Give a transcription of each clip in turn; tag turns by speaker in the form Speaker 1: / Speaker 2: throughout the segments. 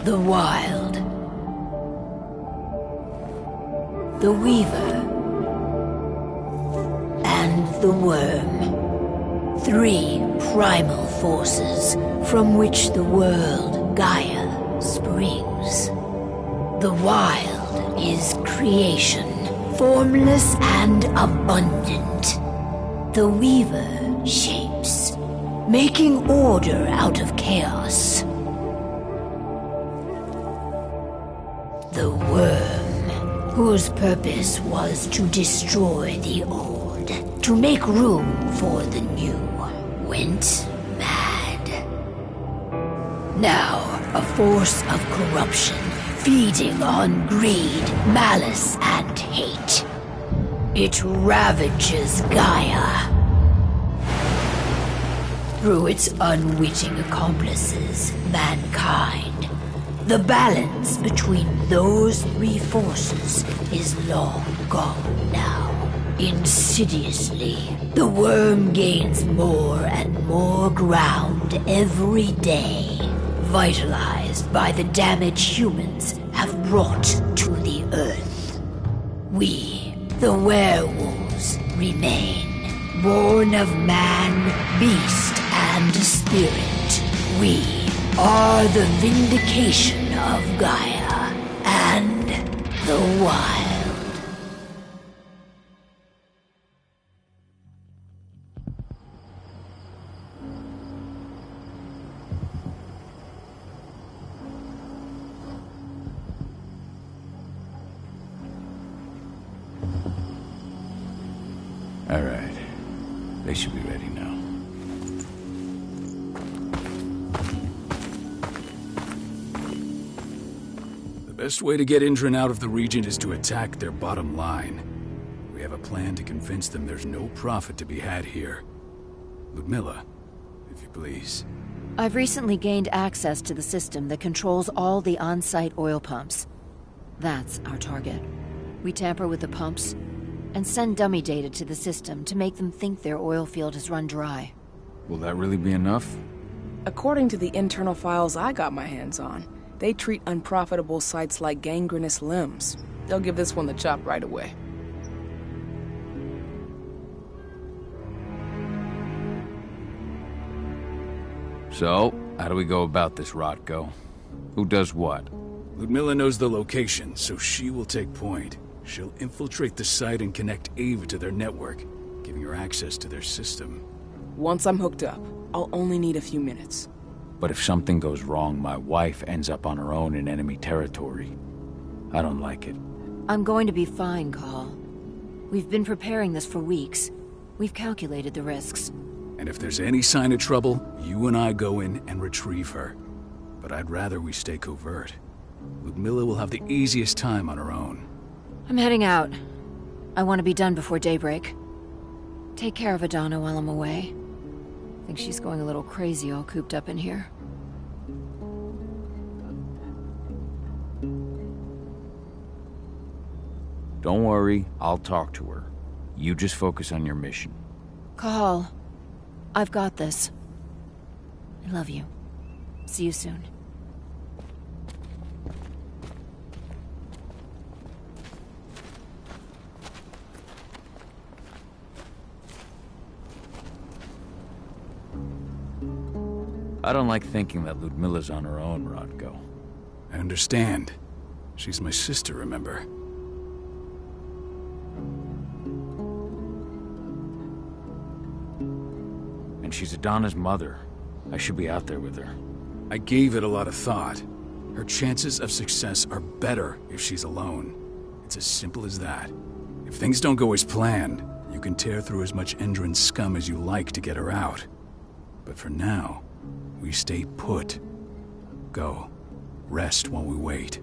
Speaker 1: The Wild. The Weaver. And the Worm. 3 primal forces from which the world Gaia springs. The Wild is creation, formless and abundant. The Weaver shapes, making order out of chaos. The Worm, whose purpose was to destroy the old, to make room for the new, went mad. Now, a force of corruption, feeding on greed, malice, and hate. It ravages Gaia. Through its unwitting accomplices, mankind. The balance between those three forces is long gone now. Insidiously, the worm gains more and more ground every day, vitalized by the damage humans have brought to the Earth. We, the werewolves, remain, born of man, beast, and spirit. We are the vindication of Gaia and the wild.
Speaker 2: All right. They should be ready now.
Speaker 3: The best way to get Indran out of the region is to attack their bottom line. We have a plan to convince them there's no profit to be had here. Ludmilla, if you please.
Speaker 4: I've recently gained access to the system that controls all the on-site oil pumps. That's our target. We tamper with the pumps and send dummy data to the system to make them think their oil field has run dry.
Speaker 2: Will that really be enough?
Speaker 5: According to the internal files I got my hands on, they treat unprofitable sites like gangrenous limbs. They'll give this one the chop right away.
Speaker 2: So, how do we go about this, Rotko? Who does what?
Speaker 3: Ludmilla knows the location, so she will take point. She'll infiltrate the site and connect Ava to their network, giving her access to their system.
Speaker 5: Once I'm hooked up, I'll only need a few minutes.
Speaker 2: But if something goes wrong, my wife ends up on her own in enemy territory. I don't like it.
Speaker 4: I'm going to be fine, Call. We've been preparing this for weeks. We've calculated the risks.
Speaker 3: And if there's any sign of trouble, you and I go in and retrieve her. But I'd rather we stay covert. Ludmilla will have the easiest time on her own.
Speaker 4: I'm heading out. I want to be done before daybreak. Take care of Adana while I'm away. I think she's going a little crazy all cooped up in here.
Speaker 2: Don't worry, I'll talk to her. You just focus on your mission.
Speaker 4: Call. I've got this. I love you. See you soon.
Speaker 2: I don't like thinking that Ludmilla's on her own, Rotko.
Speaker 3: I understand. She's my sister, remember?
Speaker 2: And she's Adana's mother. I should be out there with her.
Speaker 3: I gave it a lot of thought. Her chances of success are better if she's alone. It's as simple as that. If things don't go as planned, you can tear through as much Indran scum as you like to get her out. But for now, we stay put. Go. Rest while we wait.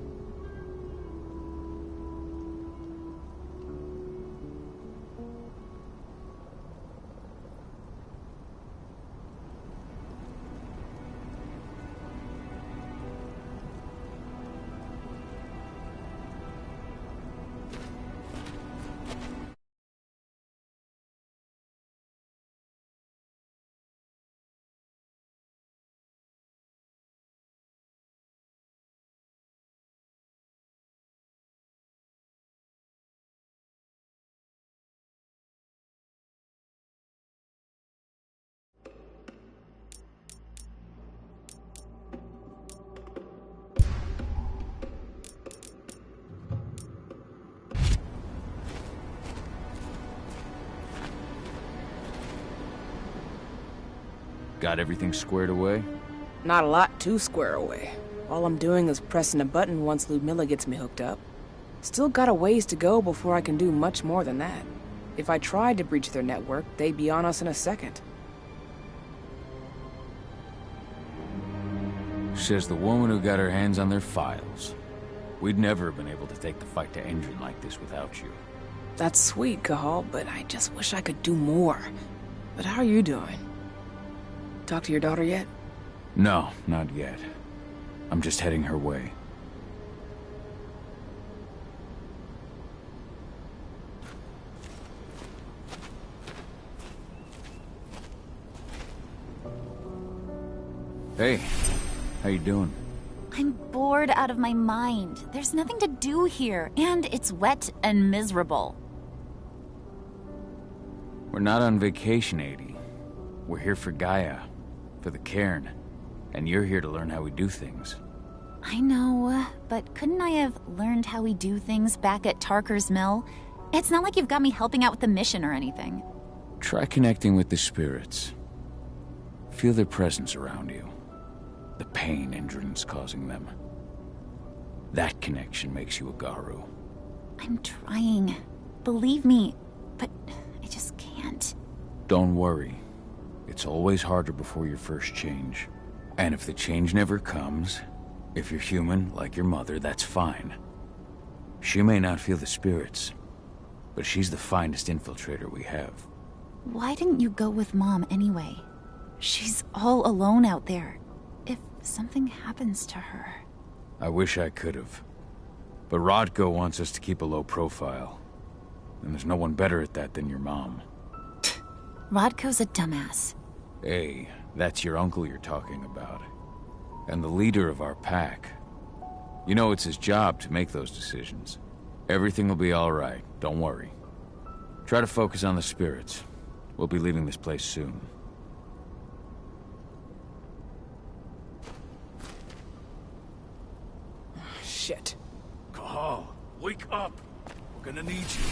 Speaker 2: Got everything squared away?
Speaker 5: Not a lot to square away. All I'm doing is pressing a button once Ludmilla gets me hooked up. Still got a ways to go before I can do much more than that. If I tried to breach their network, they'd be on us in a second.
Speaker 2: Says the woman who got her hands on their files. We'd never have been able to take the fight to Endron like this without you.
Speaker 5: That's sweet, Cahal, but I just wish I could do more. But how are you doing? Talk to your daughter yet?
Speaker 2: No, not yet. I'm just heading her way. Hey, how you doing?
Speaker 6: I'm bored out of my mind. There's nothing to do here, and it's wet and miserable.
Speaker 2: We're not on vacation, Adie. We're here for Gaia, for the cairn, and you're here to learn how we do things.
Speaker 6: I know, but couldn't I have learned how we do things back at Tarker's Mill? It's not like you've got me helping out with the mission or anything.
Speaker 2: Try connecting with the spirits. Feel their presence around you. The pain Endron's causing them. That connection makes you a Garu.
Speaker 6: I'm trying. Believe me, but I just can't.
Speaker 2: Don't worry. It's always harder before your first change. And if the change never comes, if you're human, like your mother, that's fine. She may not feel the spirits, but she's the finest infiltrator we have.
Speaker 6: Why didn't you go with Mom anyway? She's all alone out there. If something happens to her...
Speaker 2: I wish I could have. But Rodko wants us to keep a low profile. And there's no one better at that than your mom.
Speaker 6: Rodko's a dumbass.
Speaker 2: Hey, that's your uncle you're talking about. And the leader of our pack. You know it's his job to make those decisions. Everything will be alright, don't worry. Try to focus on the spirits. We'll be leaving this place soon.
Speaker 5: Shit.
Speaker 3: Cahal, wake up! We're gonna need you.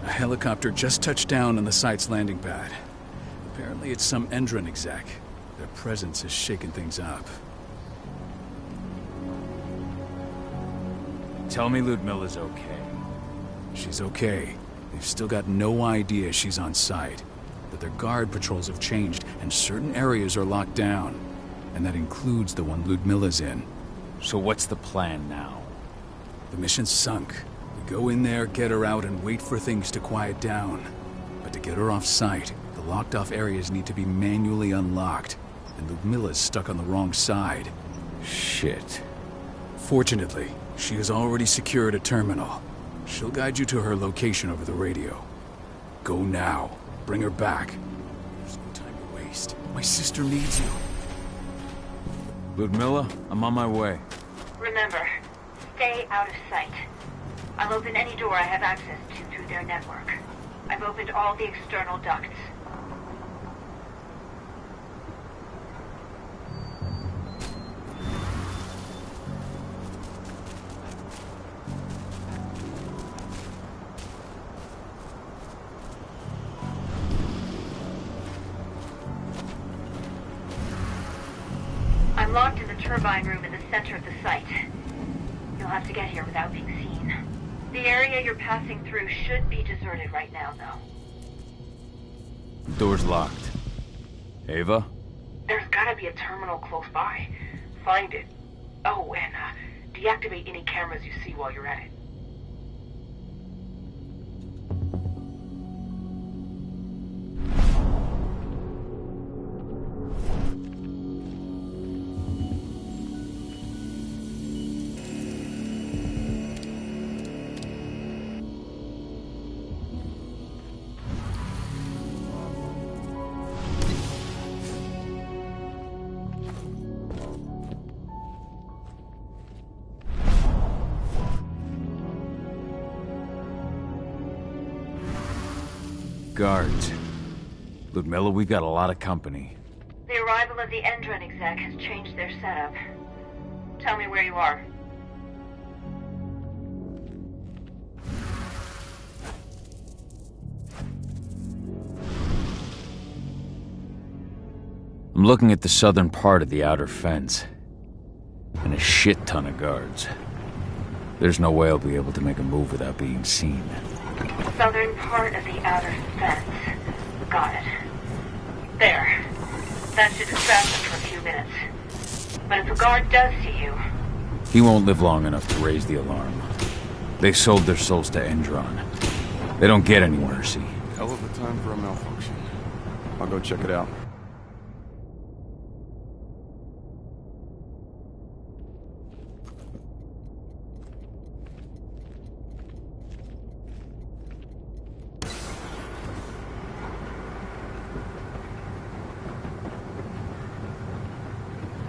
Speaker 3: A helicopter just touched down on the site's landing pad. Apparently it's some Endron exec. Their presence has shaken things up.
Speaker 2: Tell me Ludmilla's okay.
Speaker 3: She's okay. They've still got no idea she's on site. But their guard patrols have changed, and certain areas are locked down. And that includes the one Ludmilla's in.
Speaker 2: So what's the plan now?
Speaker 3: The mission's sunk. We go in there, get her out, and wait for things to quiet down. But to get her off site, the locked-off areas need to be manually unlocked. And Ludmilla's stuck on the wrong side.
Speaker 2: Shit.
Speaker 3: Fortunately, she has already secured a terminal. She'll guide you to her location over the radio. Go now. Bring her back. There's no time to waste. My sister needs you.
Speaker 2: Ludmilla, I'm on my way.
Speaker 1: Remember, stay out of sight. I'll open any door I have access to through their network. I've opened all the external ducts. I'm locked in the turbine room in the center of the site. You'll have to get here without being seen. The area you're passing through should be deserted right now, though.
Speaker 2: Door's locked. Ava?
Speaker 1: There's gotta be a terminal close by. Find it. Oh, and deactivate any cameras you see while you're at it.
Speaker 2: Guards. Ludmilla, we've got a lot of company.
Speaker 1: The arrival of the Endron exec has changed their setup. Tell me where you are.
Speaker 2: I'm looking at the southern part of the outer fence. And a shit ton of guards. There's no way I'll be able to make a move without being seen.
Speaker 1: Southern part of the outer fence. Got it. There. That should distract them for a few minutes. But if a guard does see you...
Speaker 2: He won't live long enough to raise the alarm. They sold their souls to Endron. They don't get anywhere, see?
Speaker 7: Hell of a time for a malfunction. I'll go check it out.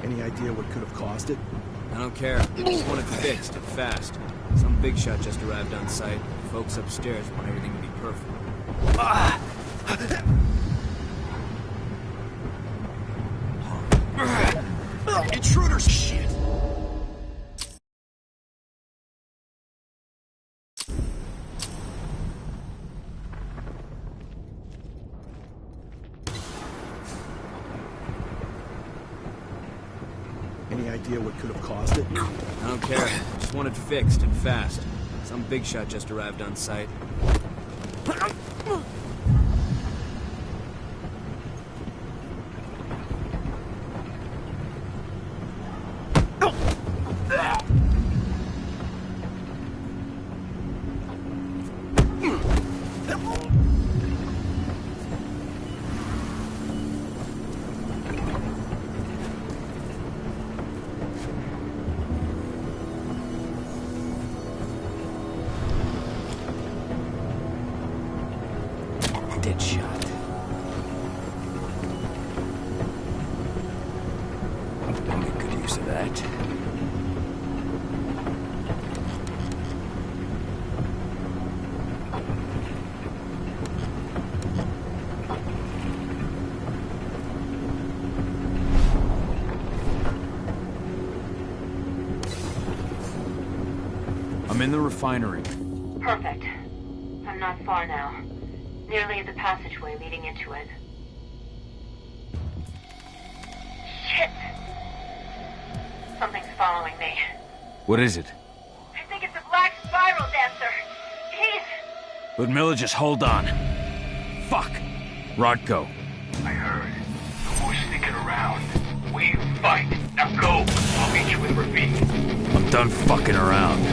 Speaker 8: Any idea what could have caused it?
Speaker 9: I don't care. I just want it fixed and fast. Some big shot just arrived on site. Folks upstairs want everything to be perfect.
Speaker 8: Intruders! Shit! Any idea what could have caused it?
Speaker 9: I don't care. Just want it fixed and fast. Some big shot just arrived on site.
Speaker 2: Dead shot. I'll make good use of that. I'm in the refinery.
Speaker 1: Perfect. I'm not far now. Nearly at the passageway leading into it. Shit! Something's following me.
Speaker 2: What is it?
Speaker 1: I think it's a black spiral dancer. He's...
Speaker 2: Ludmilla, just hold on. Fuck! Rodko.
Speaker 10: I heard. Who's sticking around? We fight. Now go. I'll meet you with Ravine.
Speaker 2: I'm done fucking around.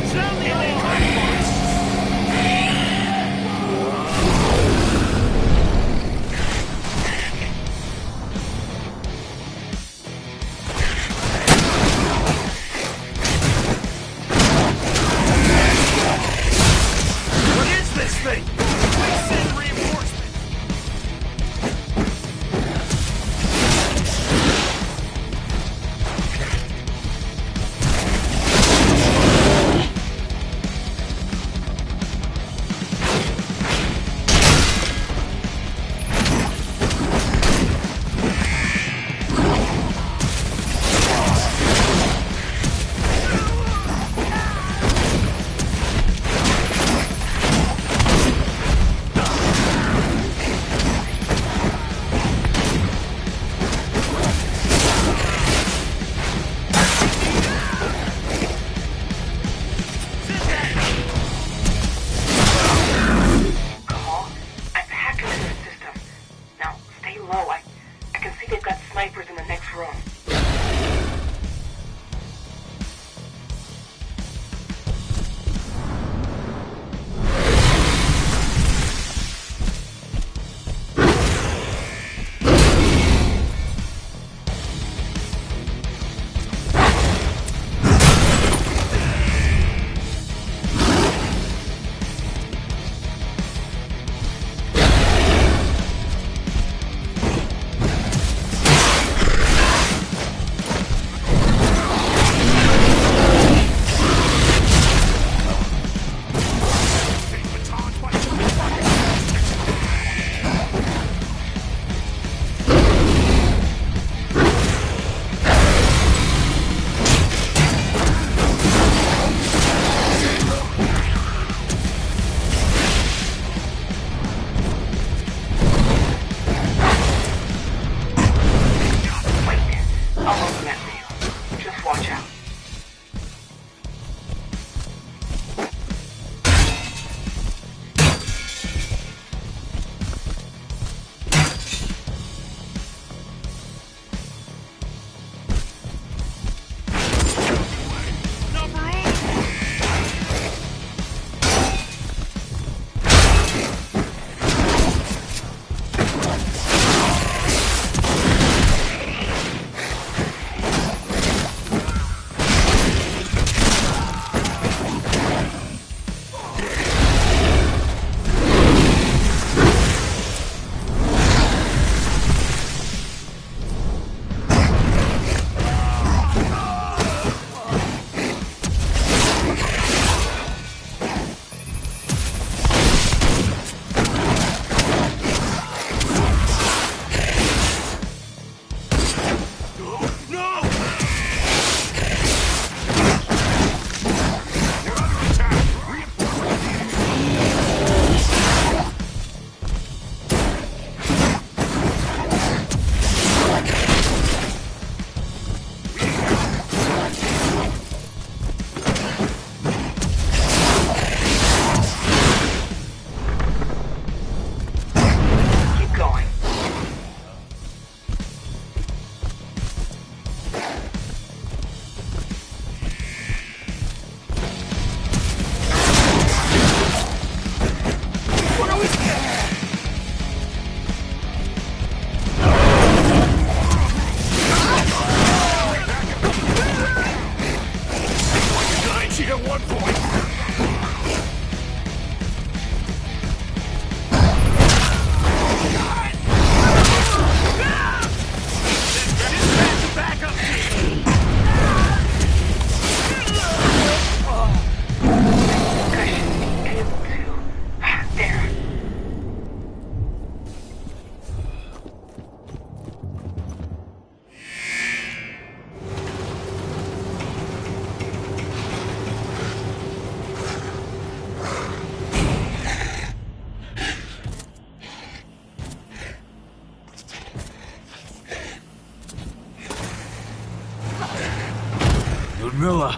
Speaker 3: Miller!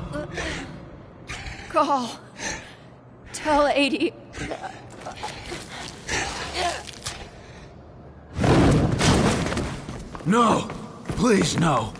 Speaker 4: Call. Tell 80.
Speaker 3: No! Please, no!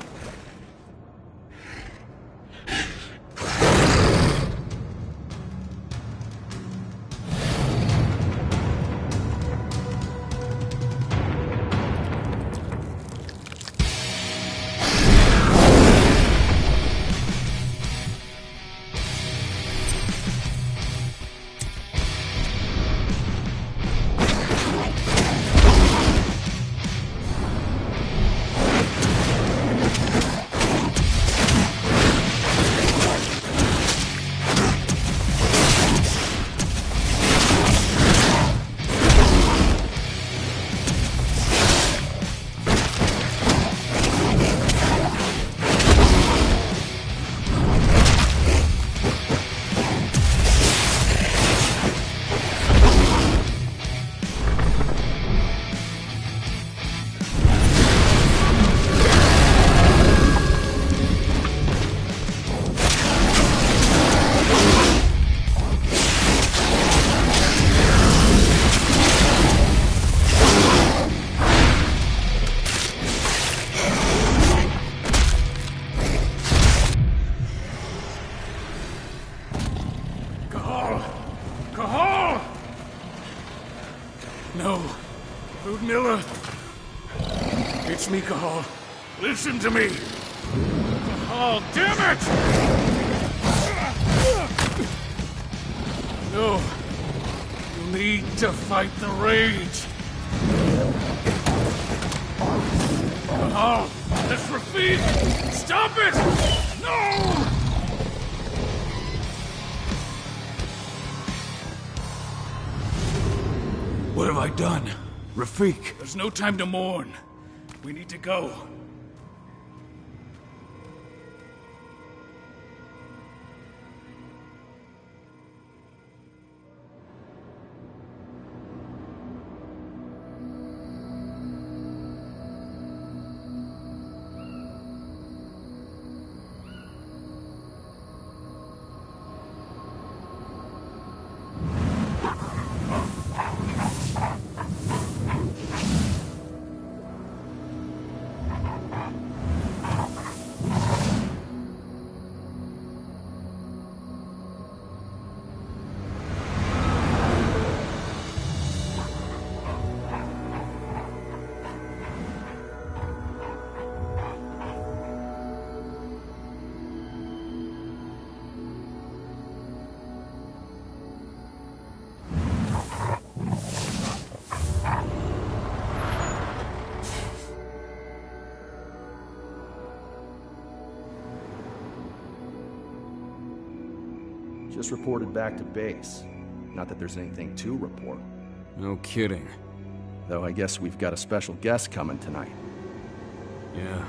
Speaker 11: Miller. It's me, Cahal. Listen to me. Cahal, damn it! No. You need to fight the rage. Cahal, that's Rafik! Stop it! No!
Speaker 3: What have I done? Rafik!
Speaker 11: There's no time to mourn. We need to go.
Speaker 8: Just reported back to base. Not that there's anything to report.
Speaker 3: No kidding.
Speaker 8: Though I guess we've got a special guest coming tonight.
Speaker 3: Yeah,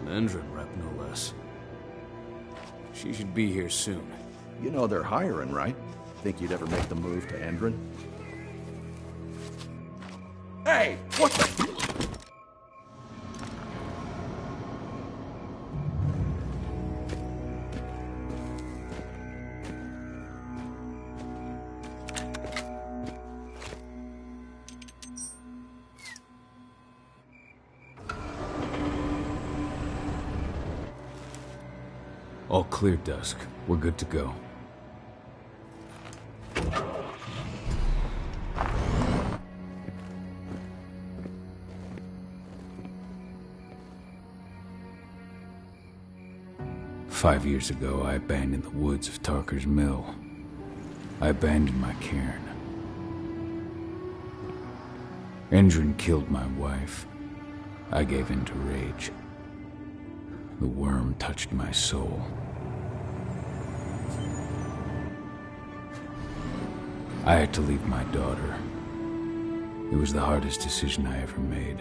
Speaker 3: an Endron rep no less. She should be here soon.
Speaker 8: You know they're hiring, right? Think you'd ever make the move to Endron? Hey! What the...
Speaker 2: All clear, Dusk. We're good to go. "5 years ago, I abandoned the woods of Tarker's Mill. I abandoned my cairn. Endron killed my wife. I gave in to rage. The worm touched my soul. I had to leave my daughter. It was the hardest decision I ever made.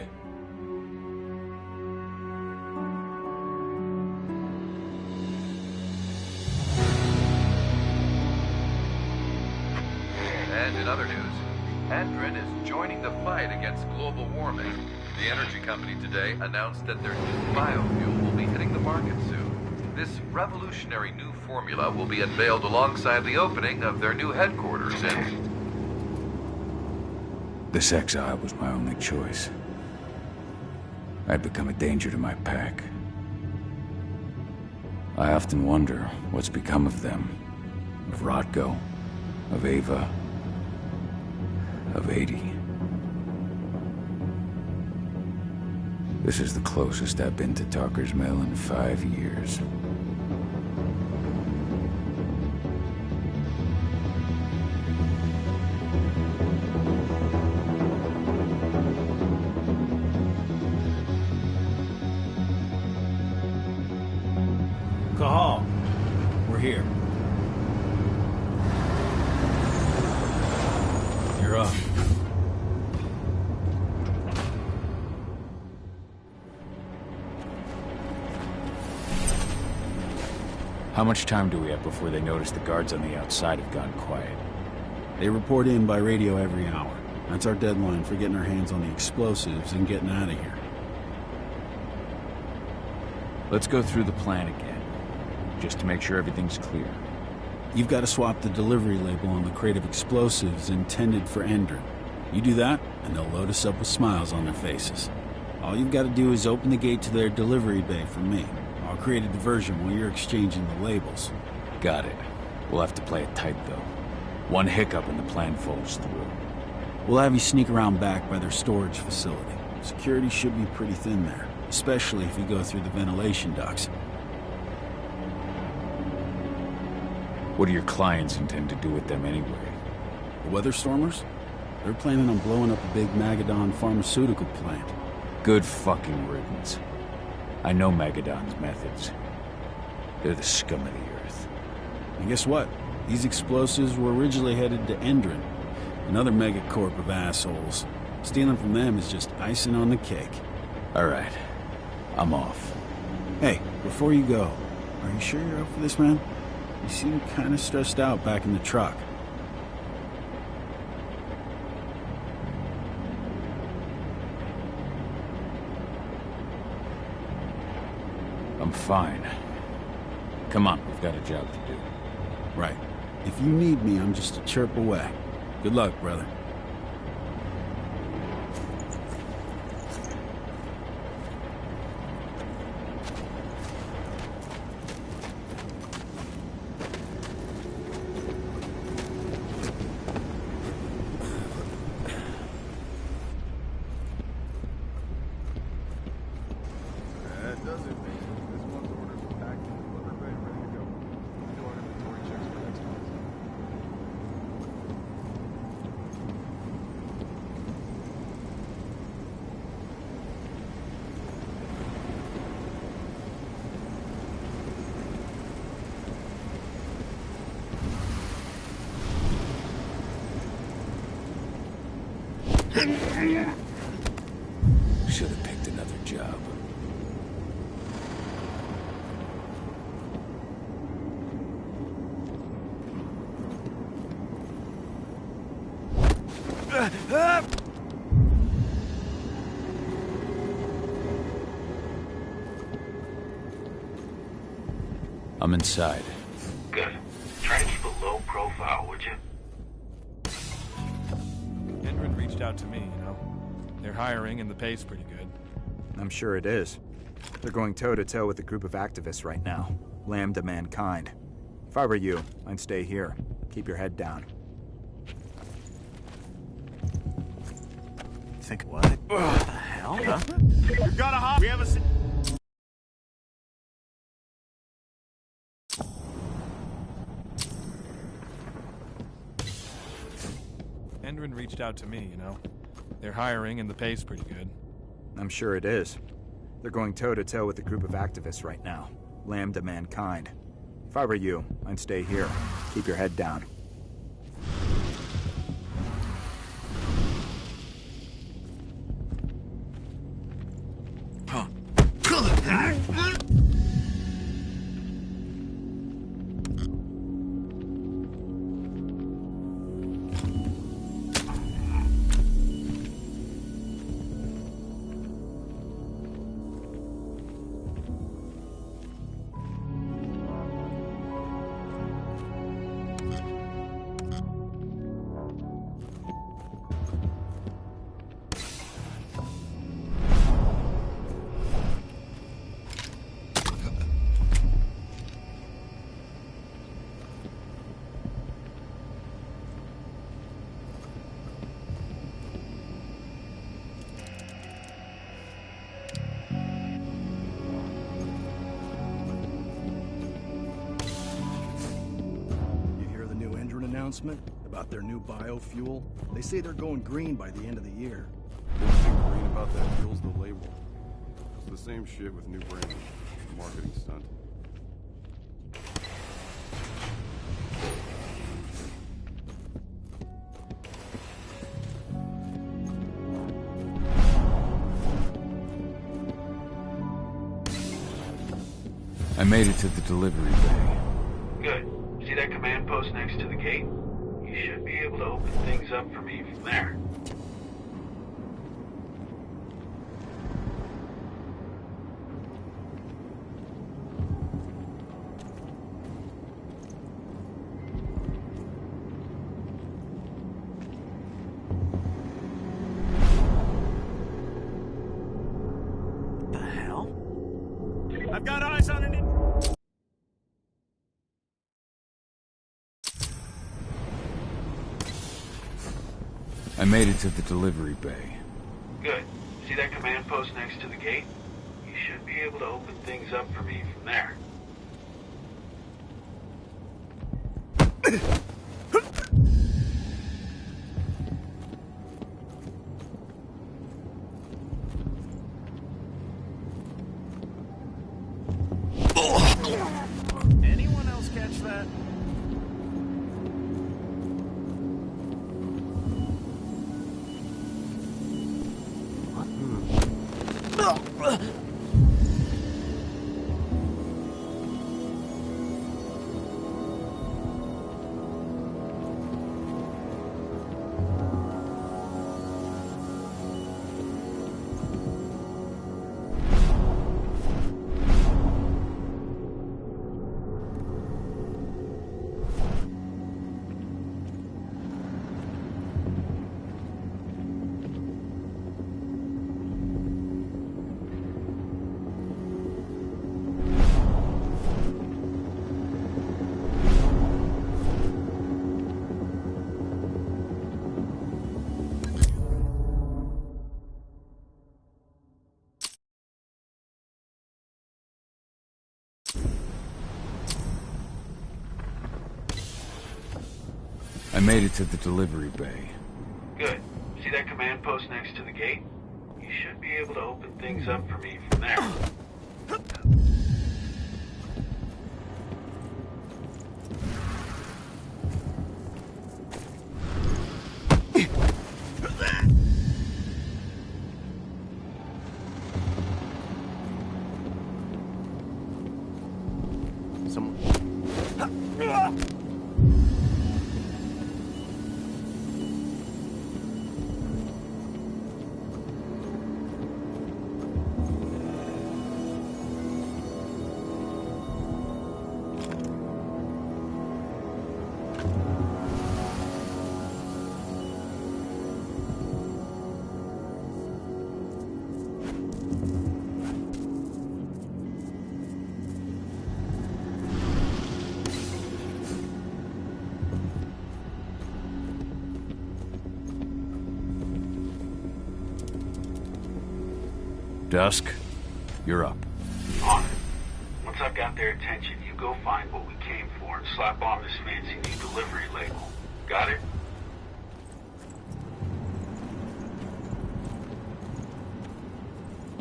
Speaker 12: And in other news, Endron is joining the fight against global warming. The energy company today announced that their new biofuel will be hitting the market soon. This revolutionary new formula will be unveiled alongside the opening of their new headquarters in...
Speaker 2: This exile was my only choice. I'd become a danger to my pack. I often wonder what's become of them. Of Rodko, of Ava, of 80. This is the closest I've been to Tarker's Mill in 5 years.
Speaker 9: Cahal, we're here. You're up.
Speaker 2: How much time do we have before they notice the guards on the outside have gone quiet?
Speaker 13: They report in by radio every hour. That's our deadline for getting our hands on the explosives and getting out of here.
Speaker 2: Let's go through the plan again, just to make sure everything's clear.
Speaker 13: You've got to swap the delivery label on the crate of explosives intended for Endron. You do that, and they'll load us up with smiles on their faces. All you've got to do is open the gate to their delivery bay for me. I'll create a diversion while you're exchanging the labels.
Speaker 2: Got it. We'll have to play it tight, though. One hiccup and the plan falls through.
Speaker 13: We'll have you sneak around back by their storage facility. Security should be pretty thin there, especially if you go through the ventilation ducts.
Speaker 2: What do your clients intend to do with them anyway?
Speaker 13: The Weatherstormers? They're planning on blowing up a big Magadon pharmaceutical plant.
Speaker 2: Good fucking riddance. I know Magadon's methods. They're the scum of the earth.
Speaker 13: And guess what? These explosives were originally headed to Endron, another megacorp of assholes. Stealing from them is just icing on the cake.
Speaker 2: All right. I'm off.
Speaker 13: Hey, before you go, are you sure you're up for this, man? You seem kind of stressed out back in the truck.
Speaker 2: I'm fine. Come on, we've got a job to do.
Speaker 13: Right. If you need me, I'm just a chirp away. Good luck, brother.
Speaker 2: Should have picked another job. I'm inside.
Speaker 10: Good. Try to keep a low profile, would you?
Speaker 14: Endron reached out to me, you know. They're hiring and the pay's pretty good.
Speaker 15: I'm sure it is. They're going toe-to-toe with a group of activists right now. Lambda mankind. If I were you, I'd stay here. Keep your head down.
Speaker 16: Think what? What the hell? Huh?
Speaker 11: We've got a hot. We have a.
Speaker 14: Endron reached out to me, you know. They're hiring and the pay's pretty good.
Speaker 15: I'm sure it is. They're going toe-to-toe with a group of activists right now. Lambda mankind. If I were you, I'd stay here. Keep your head down.
Speaker 8: announcement about their new biofuel? They say they're going green by the end of the year.
Speaker 7: The only thing green about that fuel's the label. It's the same shit with new branding. Marketing stunt.
Speaker 2: I made it to the delivery bay.
Speaker 10: Good. See that command post next to the gate? You should be able to open things up for me from there.
Speaker 16: The hell?
Speaker 11: I've got eyes on an...
Speaker 2: I made it to the delivery bay.
Speaker 10: Good. See that command post next to the gate? You should be able to open things up for me from there.
Speaker 11: Anyone else catch that?
Speaker 2: I made it to the delivery bay.
Speaker 10: Good. See that command post next to the gate? You should be able to open things up for me from there.
Speaker 2: Dusk, you're up.
Speaker 10: On it. Once I've got their attention, you go find what we came for and slap on this fancy new delivery label. Got it?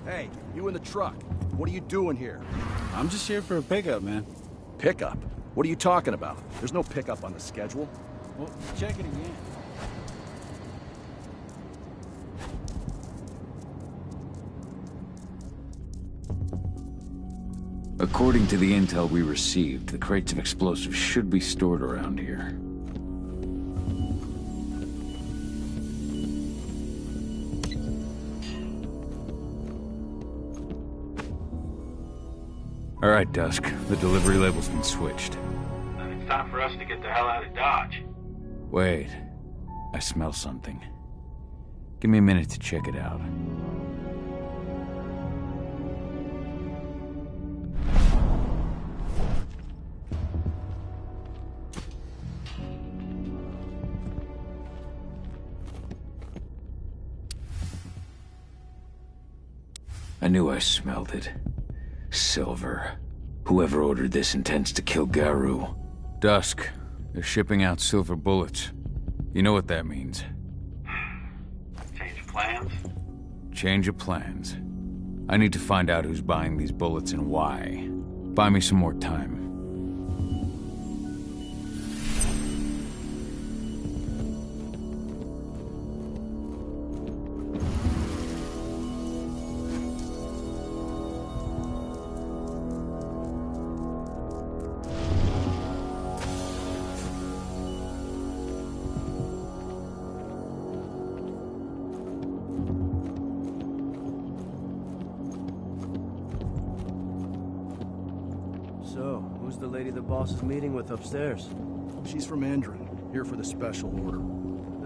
Speaker 8: Hey, you in the truck. What are you doing here?
Speaker 13: I'm just here for a pickup, man.
Speaker 8: Pickup? What are you talking about? There's no pickup on the schedule.
Speaker 13: Well, check it again.
Speaker 2: According to the intel we received, the crates of explosives should be stored around here. All right, Dusk. The delivery label's been switched.
Speaker 10: Then it's time for us to get the hell out of Dodge.
Speaker 2: Wait. I smell something. Give me a minute to check it out. I knew I smelled it. Silver. Whoever ordered this intends to kill Garou. Dusk, They're shipping out silver bullets. You know what that means.
Speaker 10: Change of plans?
Speaker 2: Change of plans. I need to find out who's buying these bullets and why. Buy me some more time.
Speaker 17: So, who's the lady the boss is meeting with upstairs?
Speaker 8: She's from Endron, here for the special order.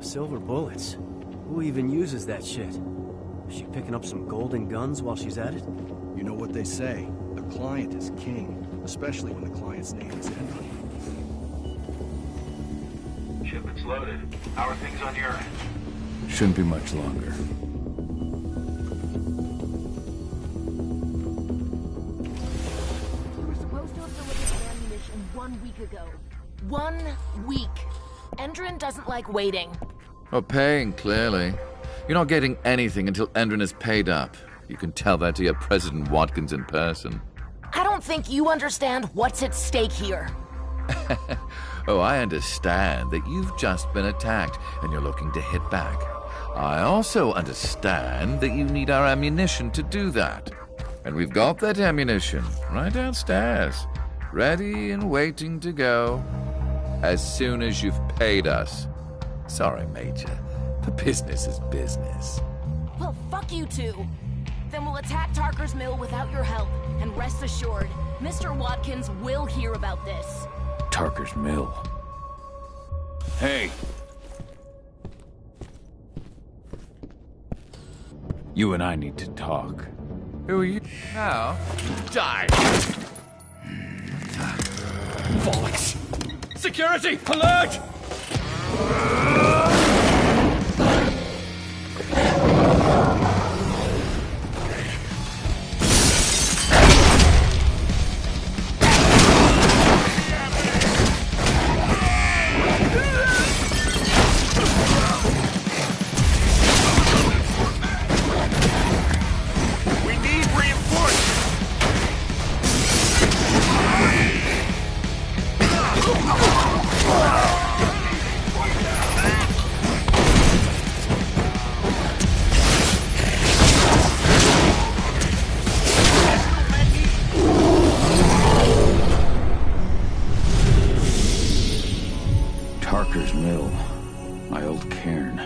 Speaker 17: The silver bullets? Who even uses that shit? Is she picking up some golden guns while she's at it?
Speaker 8: You know what they say, the client is king, especially when the client's name is Endron.
Speaker 10: Shipment's loaded. How are things on your end?
Speaker 2: Shouldn't be much longer.
Speaker 18: We were supposed to have delivered ammunition 1 week ago. 1 week. Endron doesn't like waiting.
Speaker 12: Well, paying, clearly. You're not getting anything until Endron is paid up. You can tell that to your President Watkins in person.
Speaker 18: I don't think you understand what's at stake here.
Speaker 12: Oh, I understand that you've just been attacked and you're looking to hit back. I also understand that you need our ammunition to do that. And we've got that ammunition right downstairs, ready and waiting to go as soon as you've paid us. Sorry, Major. The business is business.
Speaker 18: Well, fuck you two. Then we'll attack Tarker's Mill without your help. And rest assured, Mr. Watkins will hear about this.
Speaker 2: Tarker's Mill. Hey! You and I need to talk.
Speaker 12: Who are you now? Die!
Speaker 11: Bollocks! Security! Alert!
Speaker 2: Tarker's Mill. My old cairn.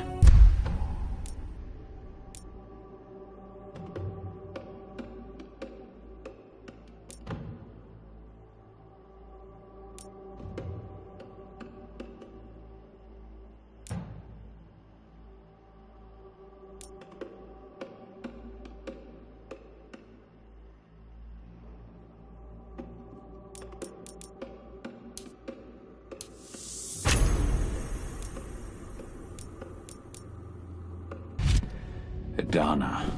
Speaker 2: Donna.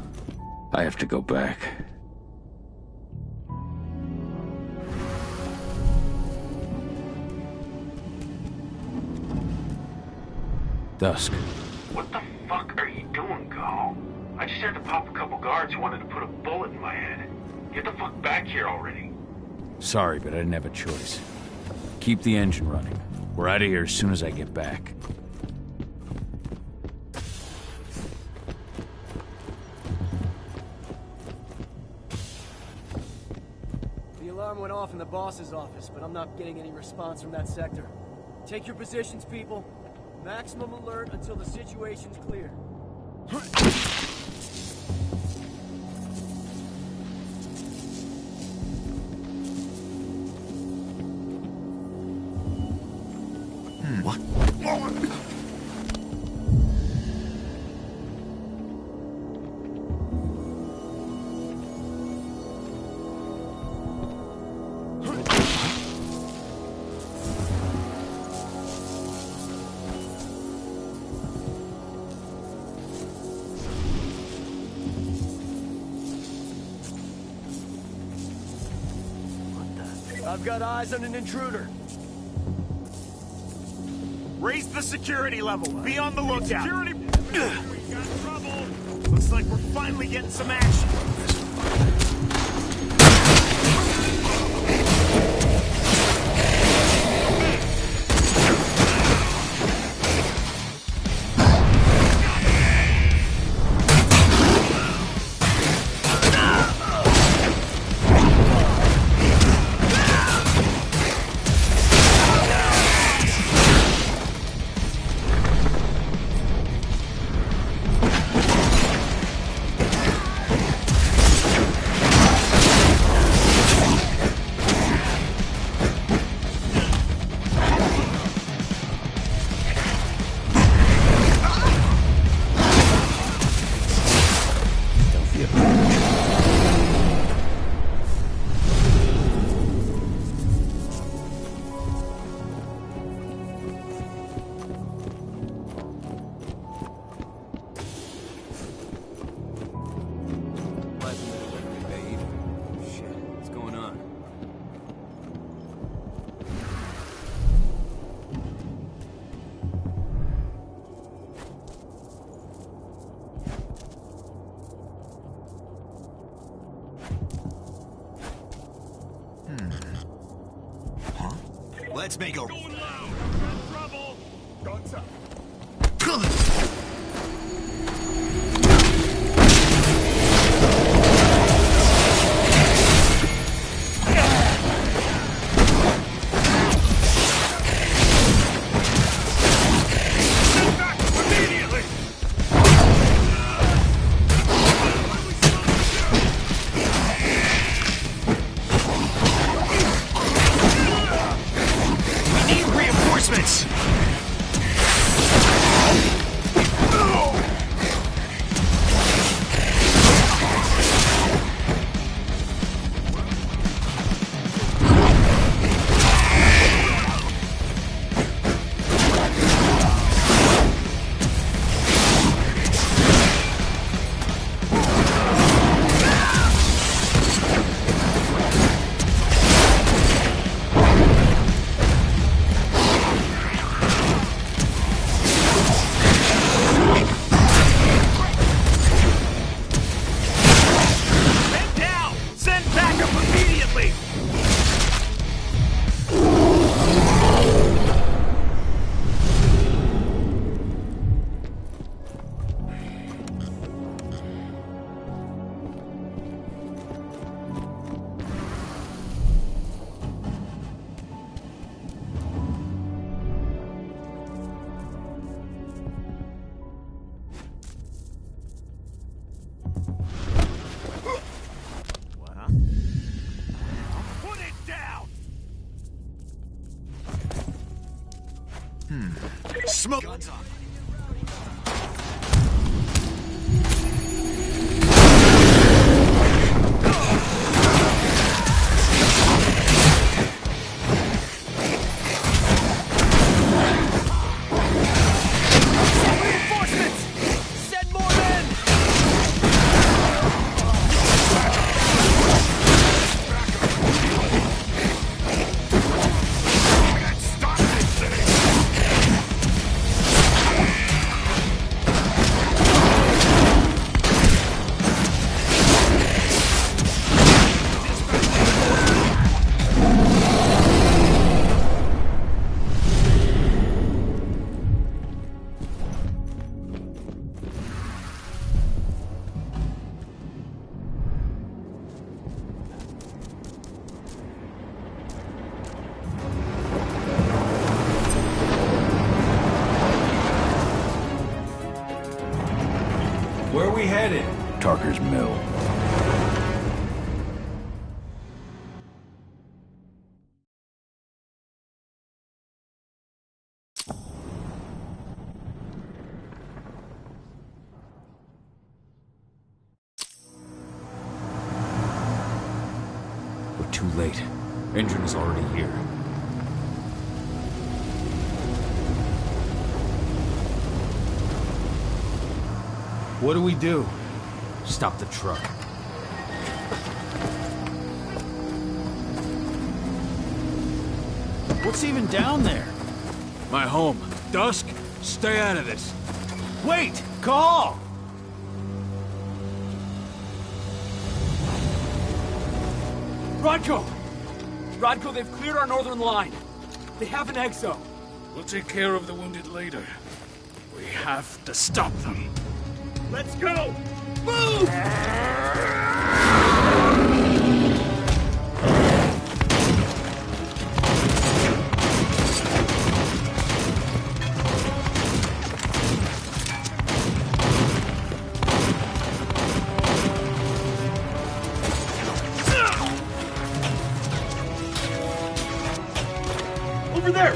Speaker 2: I have to go back. Dusk.
Speaker 10: What the fuck are you doing, Gal? I just had to pop a couple guards who wanted to put a bullet in my head. Get the fuck back here already.
Speaker 2: Sorry, but I didn't have a choice. Keep the engine running. We're out of here as soon as I get back.
Speaker 17: The alarm went off in the boss's office, but I'm not getting any response from that sector. Take your positions, people. Maximum alert until the situation's clear.
Speaker 12: What?
Speaker 17: I've got eyes on an intruder.
Speaker 11: Raise the security level. Be on the lookout. Security. We got trouble. Looks like we're finally getting some action.
Speaker 8: Let's make a...
Speaker 11: Going loud. Trouble. Guns up.
Speaker 8: Smoke. Guns up.
Speaker 3: Where are we headed?
Speaker 2: Tarker's Mill. We're too late. Engine is already here.
Speaker 13: What do we do?
Speaker 2: Stop the truck.
Speaker 13: What's even down there?
Speaker 3: My home. Dusk, stay out of this. Wait! Call!
Speaker 17: Rodko! Rodko, they've cleared our northern line. They have an exo.
Speaker 11: We'll take care of the wounded later. We have to stop them.
Speaker 17: Let's go! Move! Over there!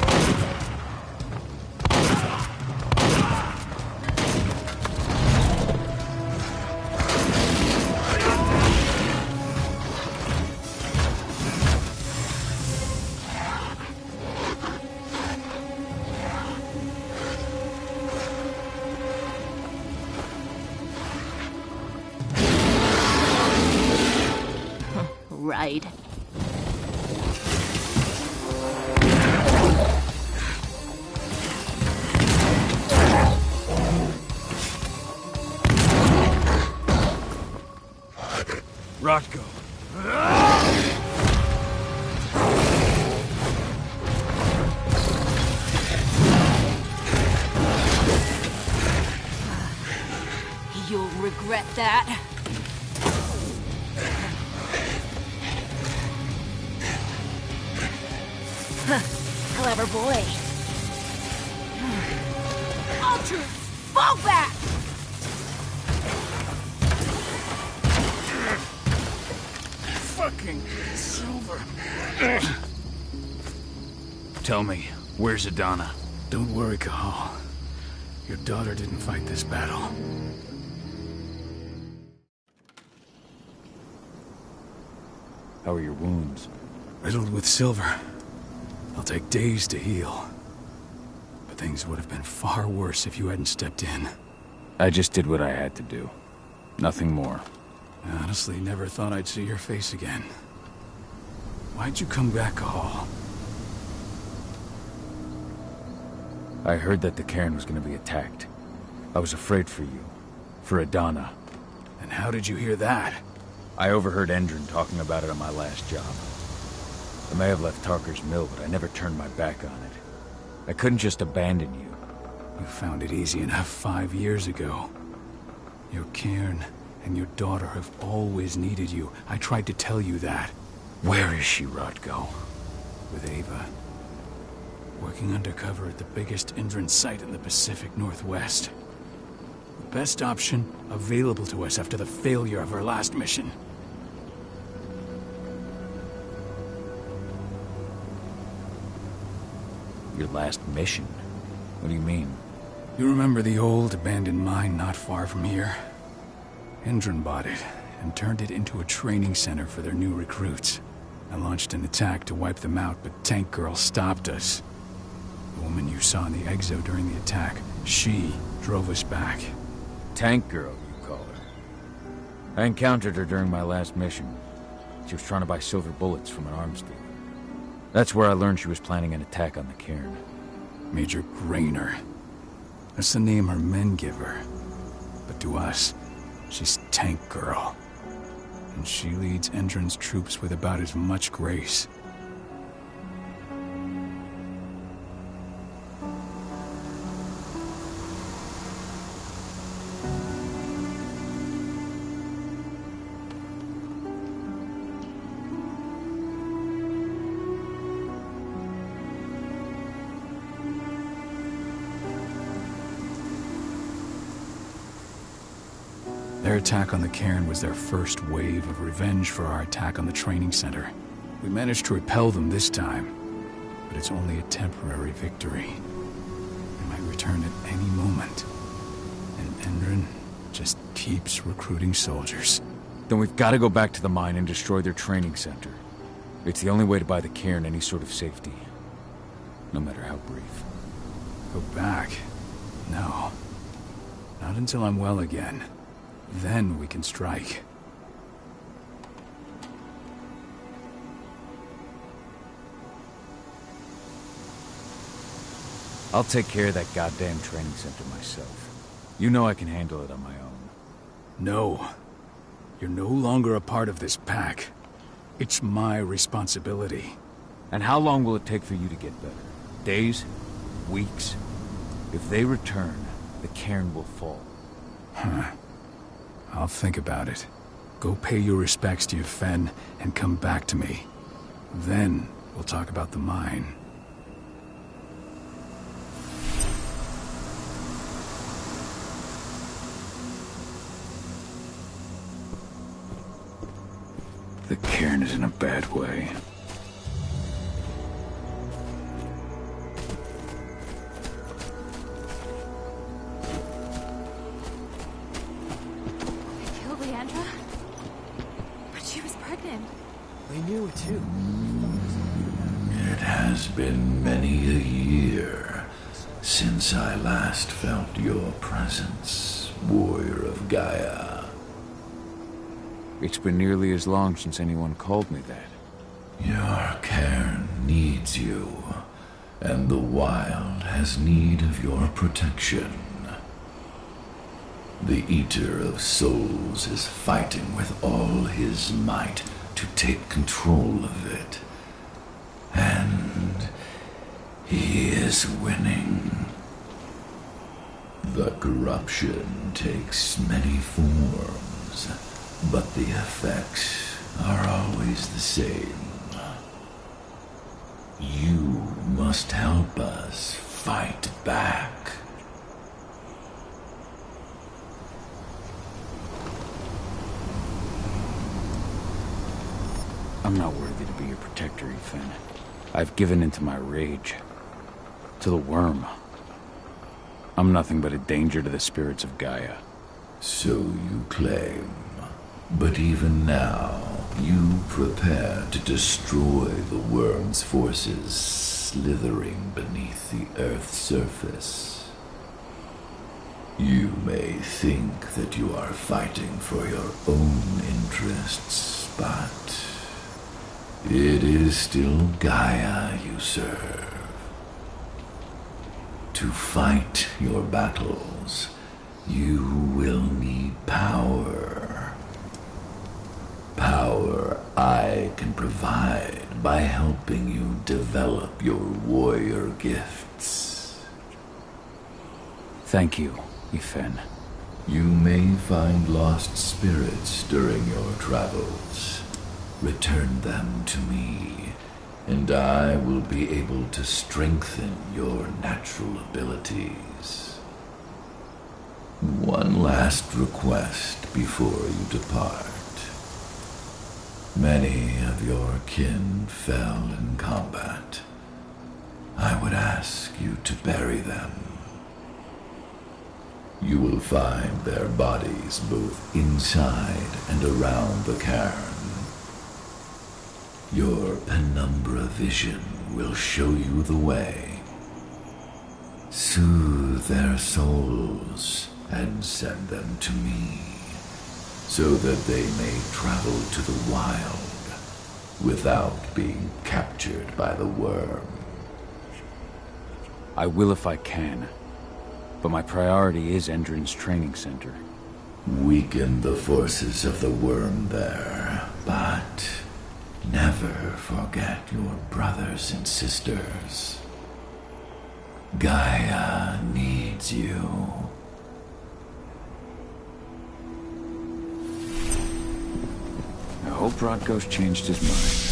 Speaker 6: Right.
Speaker 3: Rodko.
Speaker 6: You'll regret that. Clever boy. Ultra, fall back!
Speaker 3: Fucking Silver. Tell me, where's Adana? Don't worry, Cahal. Your daughter didn't fight this battle.
Speaker 2: How are your wounds?
Speaker 3: Riddled with silver. They'll take days to heal. But things would have been far worse if you hadn't stepped in.
Speaker 2: I just did what I had to do. Nothing more.
Speaker 3: I honestly never thought I'd see your face again. Why'd you come back, Cahal?
Speaker 2: I heard that the cairn was going to be attacked. I was afraid for you. For Adana.
Speaker 3: And how did you hear that?
Speaker 2: I overheard Endron talking about it on my last job. I may have left Tarker's Mill, but I never turned my back on it. I couldn't just abandon you.
Speaker 3: You found it easy enough 5 years ago. Your cairn and your daughter have always needed you. I tried to tell you that.
Speaker 2: Where is she, Rodko?
Speaker 3: With Ava. Working undercover at the biggest Endron site in the Pacific Northwest. The best option available to us after the failure of our last mission.
Speaker 2: Your last mission? What do you mean?
Speaker 3: You remember the old abandoned mine not far from here? Endron bought it and turned it into a training center for their new recruits. I launched an attack to wipe them out, but Tank Girl stopped us. The woman you saw in the exo during the attack, she drove us back.
Speaker 2: Tank Girl, you call her? I encountered her during my last mission. She was trying to buy silver bullets from an arms dealer. That's where I learned she was planning an attack on the cairn.
Speaker 3: Major Grainer. That's the name her men give her. But to us, she's Tank Girl. And she leads Endron's troops with about as much grace. Their attack on the cairn was their first wave of revenge for our attack on the training center. We managed to repel them this time, but it's only a temporary victory. They might return at any moment. And Endron just keeps recruiting soldiers.
Speaker 2: Then we've got to go back to the mine and destroy their training center. It's the only way to buy the cairn any sort of safety. No matter how brief.
Speaker 3: Go back? No. Not until I'm well again. Then we can strike.
Speaker 2: I'll take care of that goddamn training center myself. You know I can handle it on my own.
Speaker 3: No. You're no longer a part of this pack. It's my responsibility.
Speaker 2: And how long will it take for you to get better? Days? Weeks? If they return, the cairn will fall.
Speaker 3: Huh. I'll think about it. Go pay your respects to your Fen and come back to me. Then we'll talk about the mine.
Speaker 2: The cairn is in a bad way.
Speaker 19: They killed Leandra? But she was pregnant.
Speaker 17: They knew it too.
Speaker 12: It has been many a year since I last felt your presence, warrior of Gaia.
Speaker 2: It's been nearly as long since anyone called me that.
Speaker 12: Your cairn needs you, and the wild has need of your protection. The Eater of Souls is fighting with all his might to take control of it. And he is winning. The corruption takes many forms, but the effects are always the same. You must help us fight back.
Speaker 2: I'm not worthy to be your protector, Ethan. I've given in to my rage. To the worm. I'm nothing but a danger to the spirits of Gaia.
Speaker 12: So you claim. But even now, you prepare to destroy the worm's forces slithering beneath the Earth's surface. You may think that you are fighting for your own interests, but it is still Gaia you serve. To fight your battles, you will need power. Power I can provide by helping you develop your warrior gifts.
Speaker 2: Thank you, Ethan.
Speaker 12: You may find lost spirits during your travels. Return them to me, and I will be able to strengthen your natural abilities. One last request before you depart. Many of your kin fell in combat. I would ask you to bury them. You will find their bodies both inside and around the cairn. Your penumbra vision will show you the way. Soothe their souls and send them to me, so that they may travel to the wild without being captured by the worm.
Speaker 2: I will if I can, but my priority is Endron's training center.
Speaker 12: Weaken the forces of the worm there, but never forget your brothers and sisters. Gaia needs you.
Speaker 2: I hope Rodko's changed his mind.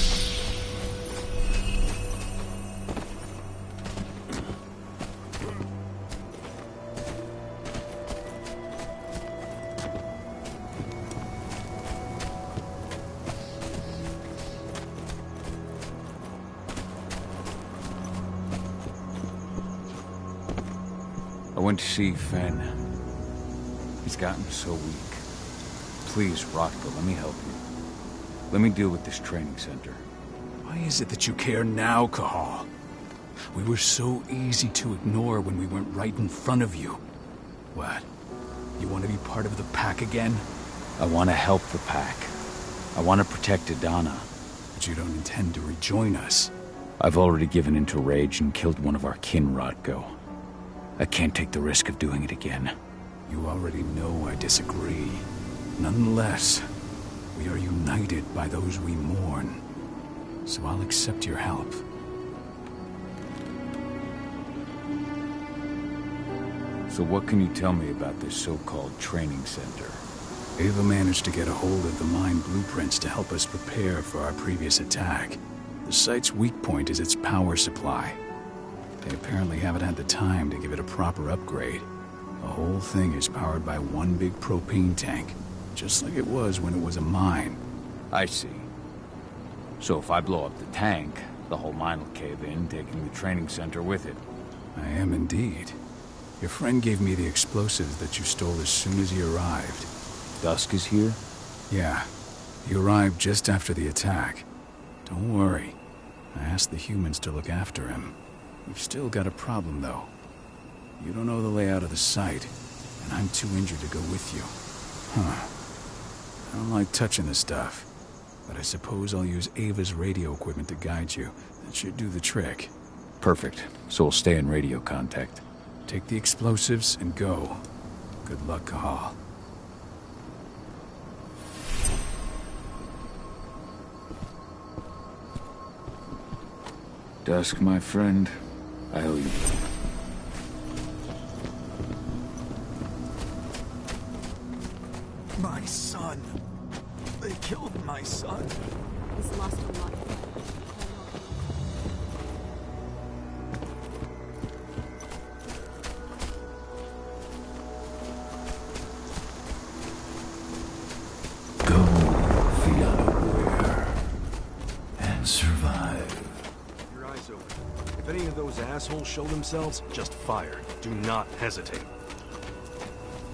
Speaker 2: I went to see Fen. He's gotten so weak. Please, Rodko, let me help you. Let me deal with this training center.
Speaker 3: Why is it that you care now, Cahal? We were so easy to ignore when we weren't right in front of you. What? You want to be part of the pack again?
Speaker 2: I want to help the pack. I want to protect Adana.
Speaker 3: But you don't intend to rejoin us.
Speaker 2: I've already given in to rage and killed one of our kin, Rodko.
Speaker 3: I can't take the risk of doing it again. You already know I disagree. Nonetheless, we are united by those we mourn. So I'll accept your help.
Speaker 2: So what can you tell me about this so-called training center?
Speaker 3: Ava managed to get a hold of the mine blueprints to help us prepare for our previous attack. The site's weak point is its power supply. They apparently haven't had the time to give it a proper upgrade. The whole thing is powered by one big propane tank, just like it was when it was a mine.
Speaker 2: I see. So if I blow up the tank, the whole mine will cave in, taking the training center with it.
Speaker 3: I am indeed. Your friend gave me the explosives that you stole as soon as he arrived.
Speaker 2: Dusk is here?
Speaker 3: Yeah. He arrived just after the attack. Don't worry. I asked the humans to look after him. We've still got a problem, though. You don't know the layout of the site, and I'm too injured to go with you. Huh. I don't like touching this stuff, but I suppose I'll use Ava's radio equipment to guide you. That should do the trick.
Speaker 2: Perfect. So we'll stay in radio contact.
Speaker 3: Take the explosives and go. Good luck, Cahal.
Speaker 2: Dusk, my friend, I owe you.
Speaker 11: My son. They killed my son.
Speaker 19: He's lost a lot.
Speaker 8: If any of those assholes show themselves, just fire. Do not hesitate.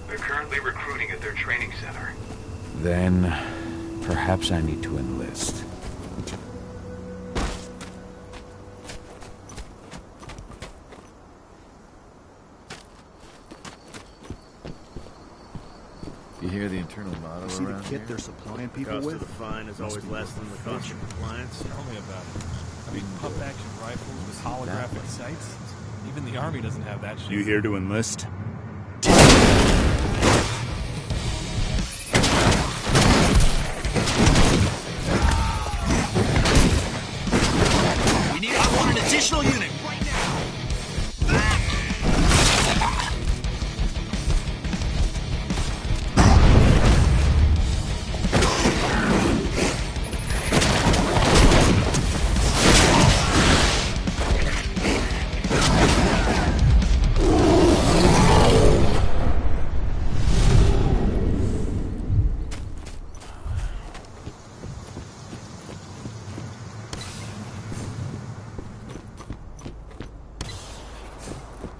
Speaker 10: They're currently recruiting at their training center.
Speaker 2: Then, perhaps I need to enlist.
Speaker 12: You hear the internal model
Speaker 8: See the
Speaker 12: around
Speaker 8: kit
Speaker 12: here?
Speaker 8: they're supplying people
Speaker 9: Cost
Speaker 8: with?
Speaker 9: of the fine is always less than the cost of compliance.
Speaker 14: Tell me about it. I mean, pump-action rifles with holographic sights? Even the Army doesn't have that shit.
Speaker 15: You here to enlist?
Speaker 11: I want an additional unit right now.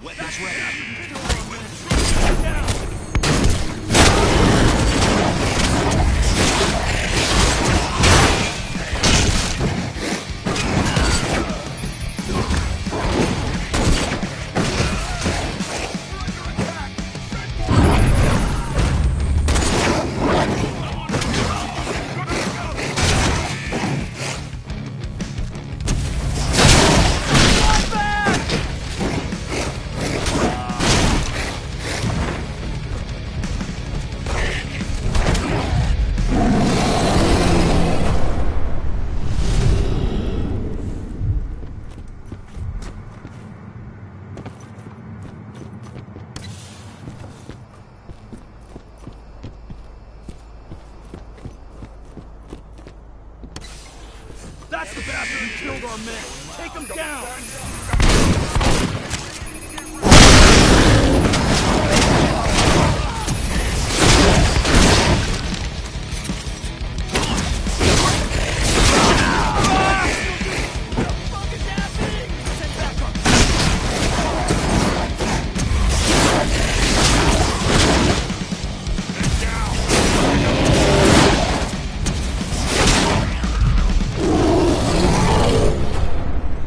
Speaker 11: Weapons ready. That's the bastard who killed our men. Take him down.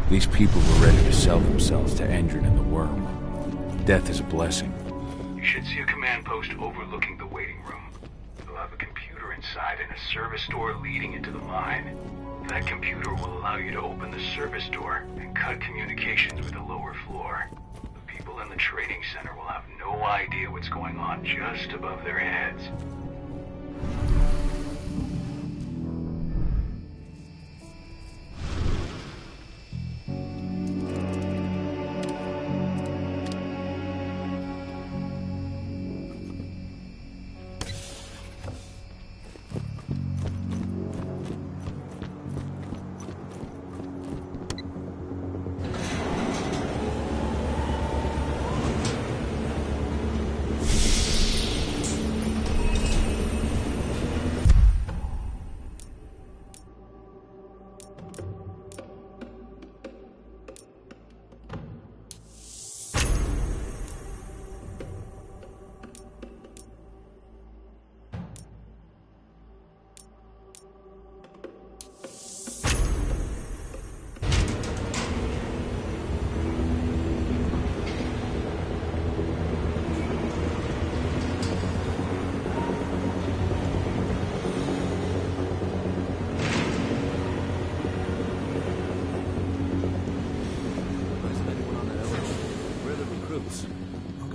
Speaker 2: These people were ready to sell themselves to Endrin and the Worm. Death is a blessing.
Speaker 10: You should see a command post overlooking the waiting room. You'll have a computer inside and a service door leading into the mine. That computer will allow you to open the service door and cut communications with the lower floor. The People in the trading center will have no idea what's going on just above their heads.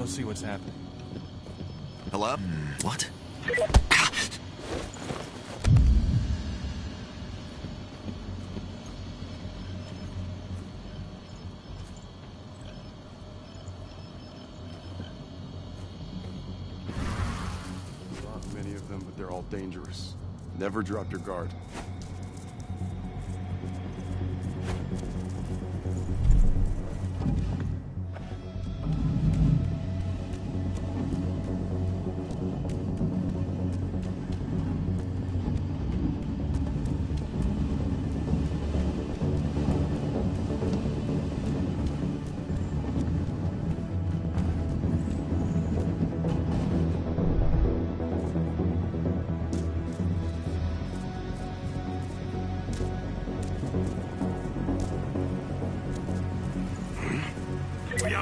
Speaker 14: See what's happening.
Speaker 8: Hello? What?
Speaker 7: Not many of them, but they're all dangerous. Never drop your guard.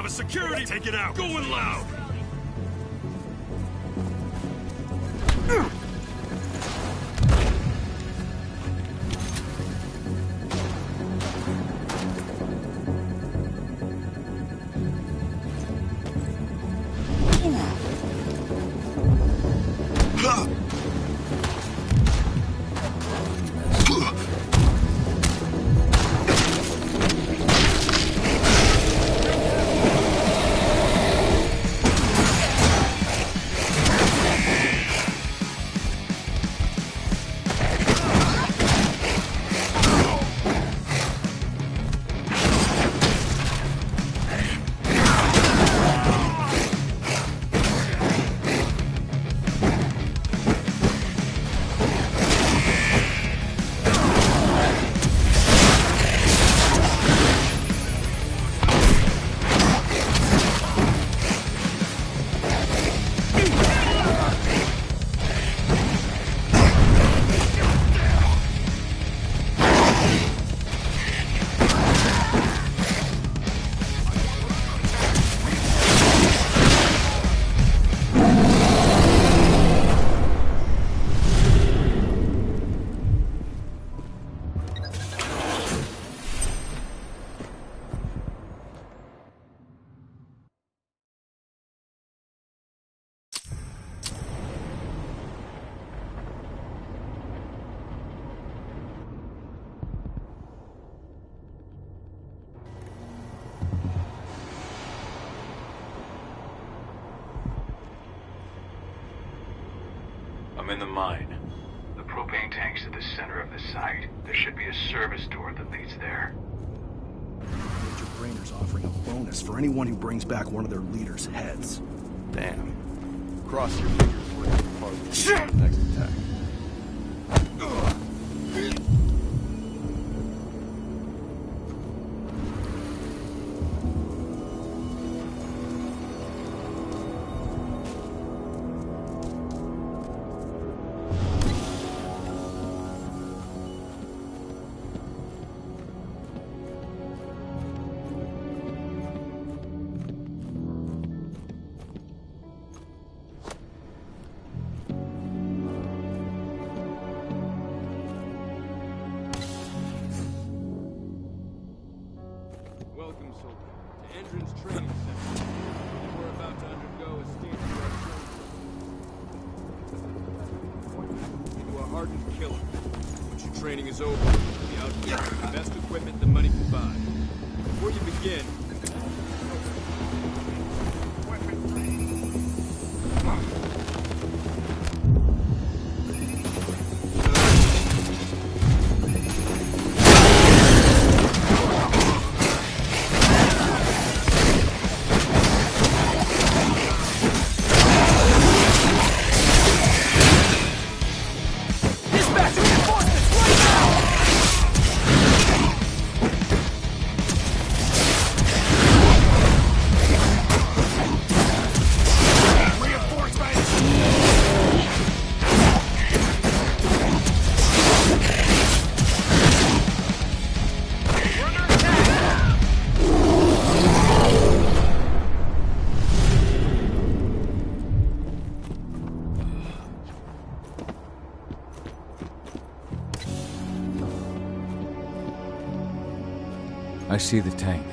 Speaker 11: Security! Take it out! Going loud!
Speaker 10: I'm in the mine. The propane tank's at the center of the site. There should be a service door that leads there.
Speaker 8: Major Brainer's offering a bonus for anyone who brings back one of their leaders' heads.
Speaker 7: Damn. Cross your fingers. We're gonna be part of the next attack.
Speaker 14: Welcome, soldier, to Endron's training center.
Speaker 9: killer. Once your training is over, you'll be out here with the best equipment the money can buy. Before you begin,
Speaker 2: I see the tank.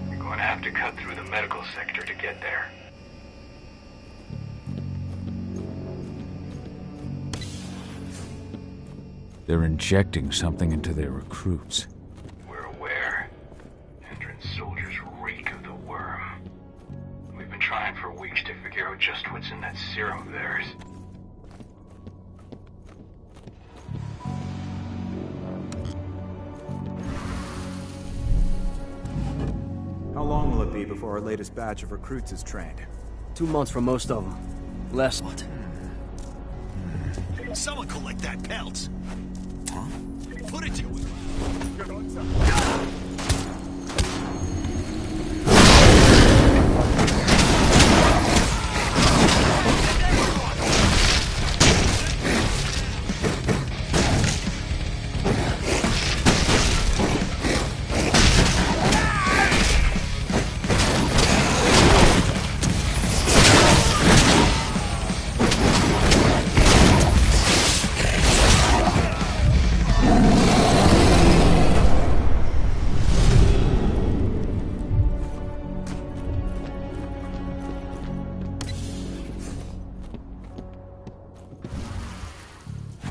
Speaker 10: You're going to have to cut through the medical sector to get there.
Speaker 2: They're injecting something into their recruits.
Speaker 10: We're aware. Endron's soldiers reek of the worm. We've been trying for weeks to figure out just what's in that serum of theirs.
Speaker 15: How long will it be before our latest batch of recruits is trained?
Speaker 17: 2 months for most of them. Less.
Speaker 8: What? Someone collect that pelt. Huh? Put it to it.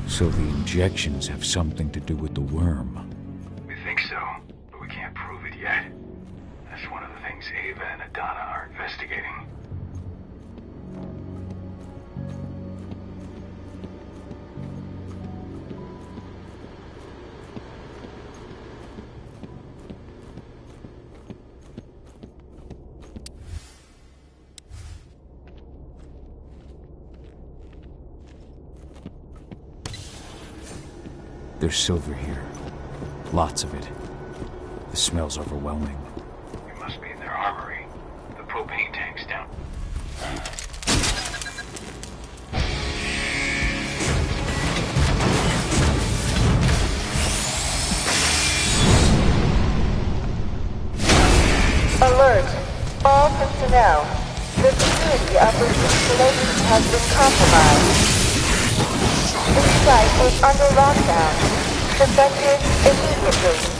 Speaker 2: So the injections have something to do with the worm.
Speaker 10: We think so, but we can't prove it yet. That's one of the things Ava and Adana are investigating.
Speaker 2: There's silver here. Lots of it. The smell's overwhelming.
Speaker 10: It must be in their armory. The propane tank's down.
Speaker 20: Alert! All personnel. The security of this installation has been compromised. The site is under lockdown. Defected immediately.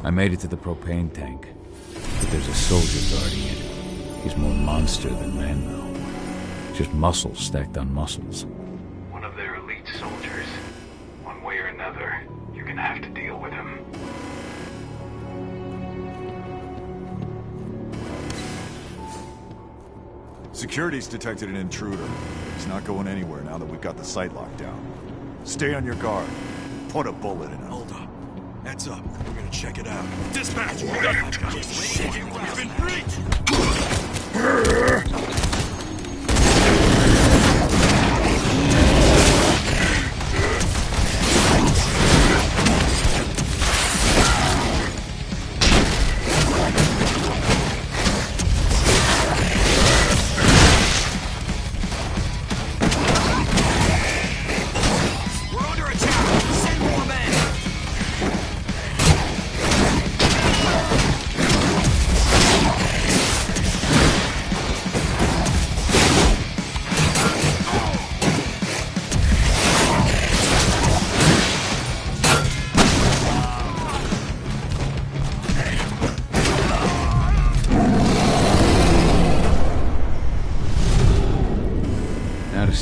Speaker 2: I made it to the propane tank, but there's a soldier guarding it. He's more monster than man, though. Just muscles stacked on muscles.
Speaker 10: One of their elite soldiers. One way or another, you're gonna have to deal with him.
Speaker 7: Security's detected an intruder. He's not going anywhere now that we've got the site locked down. Stay on your guard. Put a bullet in him.
Speaker 8: Hold up. Heads up. We're gonna check it out. Dispatch! We got shit. We've been breached!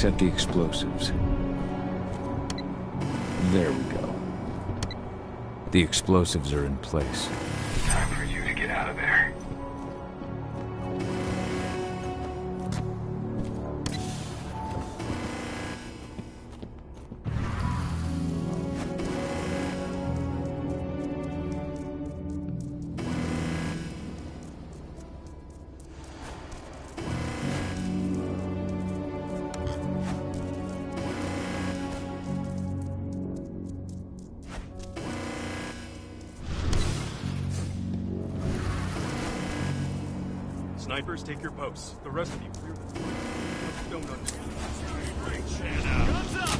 Speaker 2: set the explosives. There we go. The explosives are in place.
Speaker 10: Time for you to get out of there.
Speaker 14: Snipers, take your posts. The rest of you, clear the... Don't understand. Stand out. Guns up!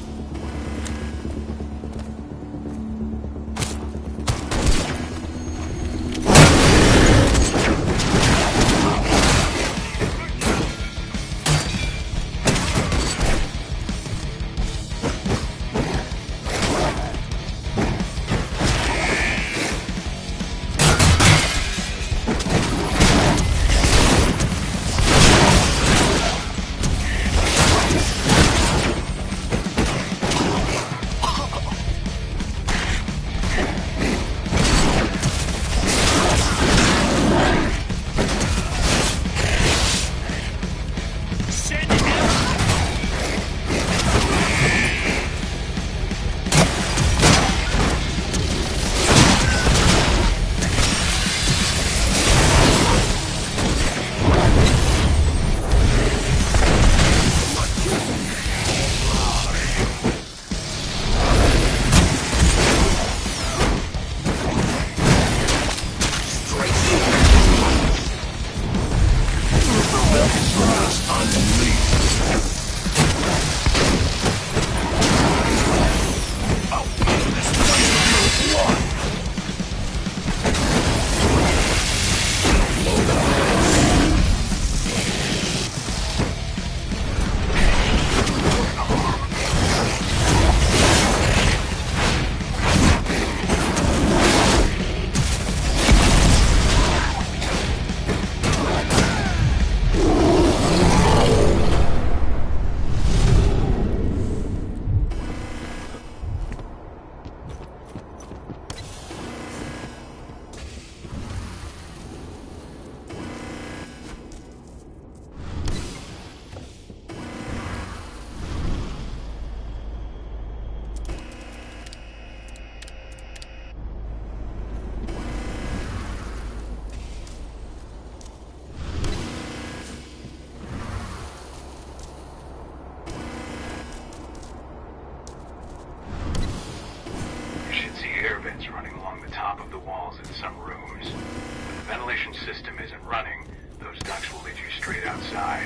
Speaker 14: Running along the top of the walls in some rooms. When the ventilation system isn't running, those ducts will lead you straight outside.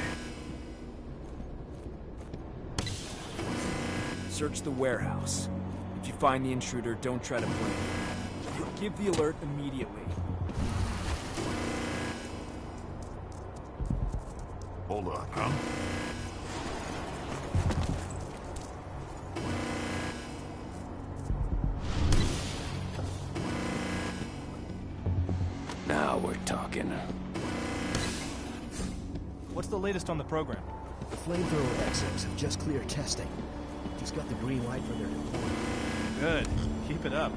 Speaker 9: Search the warehouse. If you find the intruder, don't try to blame him. Give the alert immediately.
Speaker 11: Hold on, huh?
Speaker 2: Now we're talking.
Speaker 14: What's the latest on the program?
Speaker 8: The flamethrower exos have just cleared testing. Just got the green light for their deployment.
Speaker 14: Good. Keep it up.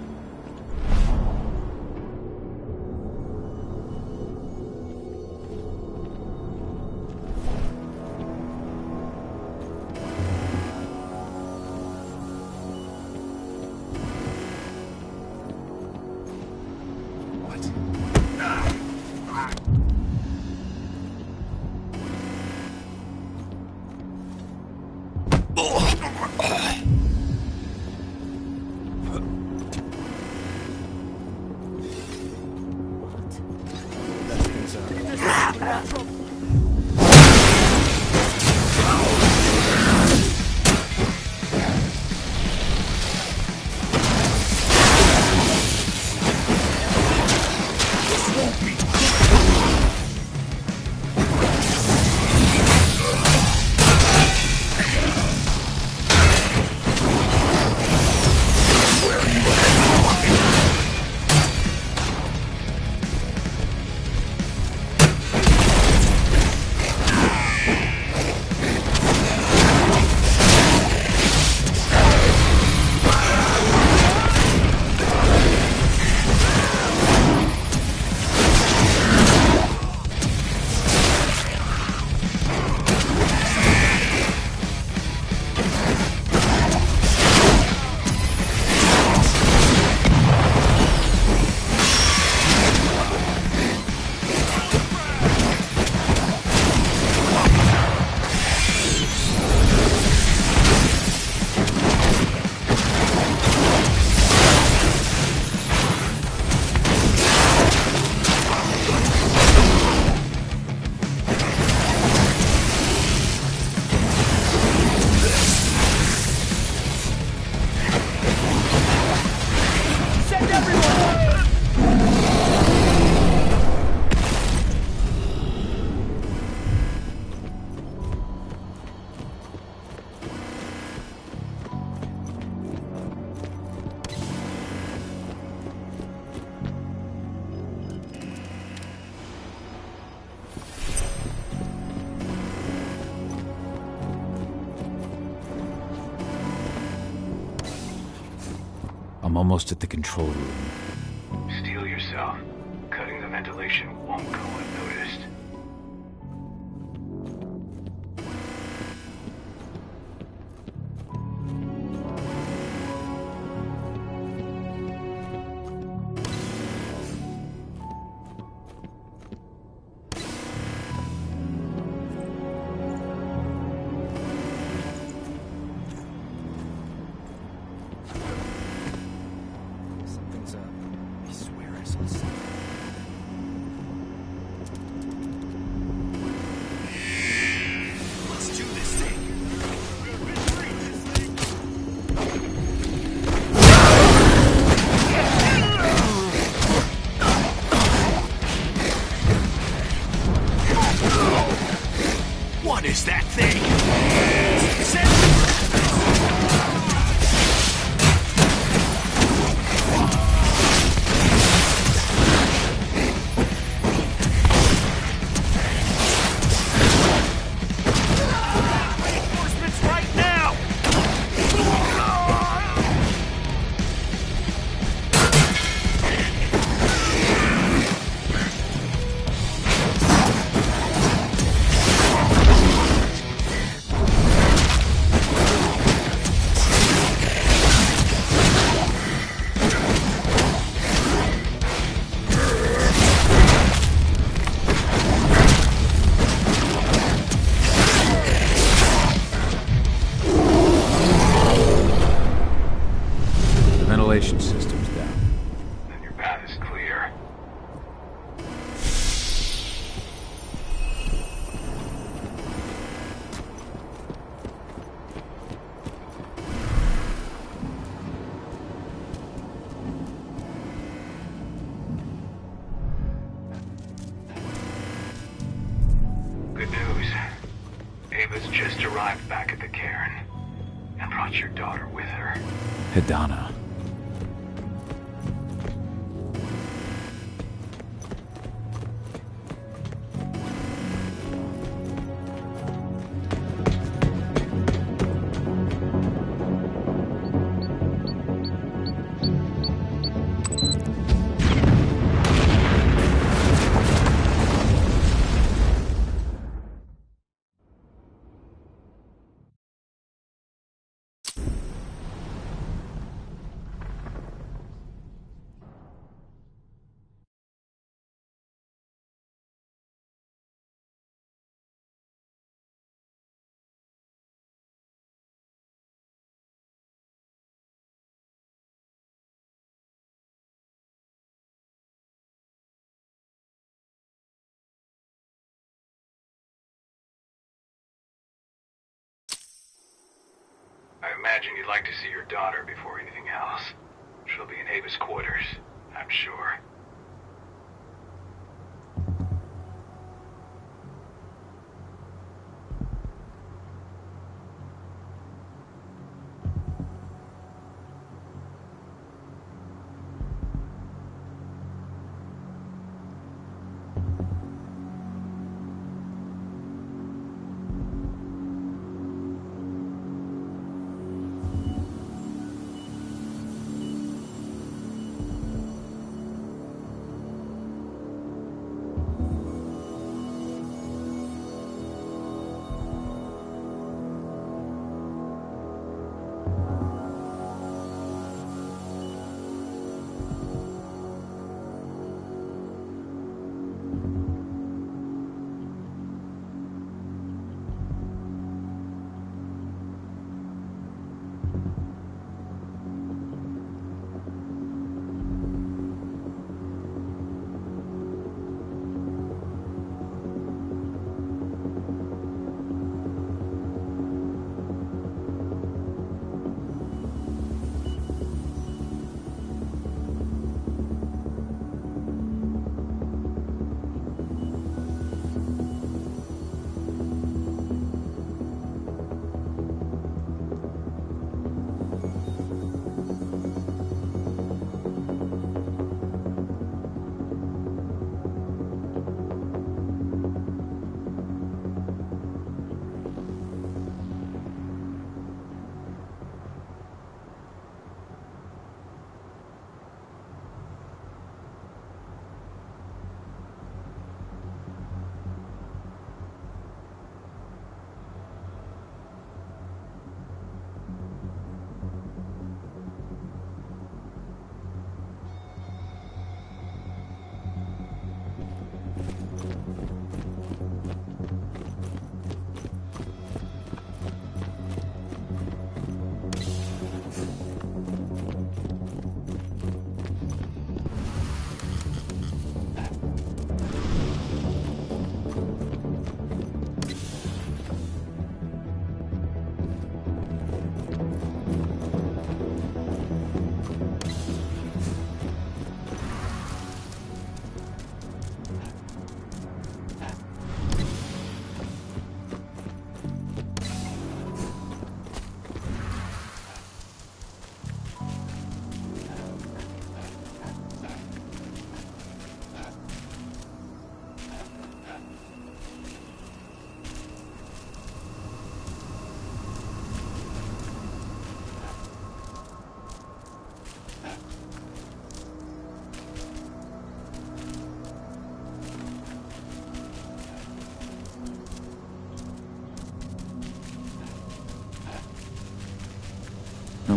Speaker 2: almost at the control room.
Speaker 10: Steel yourself. Cutting the ventilation won't go unnoticed.
Speaker 9: Something's up. I swear I saw something.
Speaker 11: Let's do this thing. What is that thing? Reinforcements right now!
Speaker 2: The ventilation system's down.
Speaker 10: Then your path is clear. Good news. Ava's just arrived back at the cairn and brought your daughter with her.
Speaker 2: Hidana.
Speaker 10: I imagine you'd like to see your daughter before anything else. She'll be in Ava's quarters, I'm sure.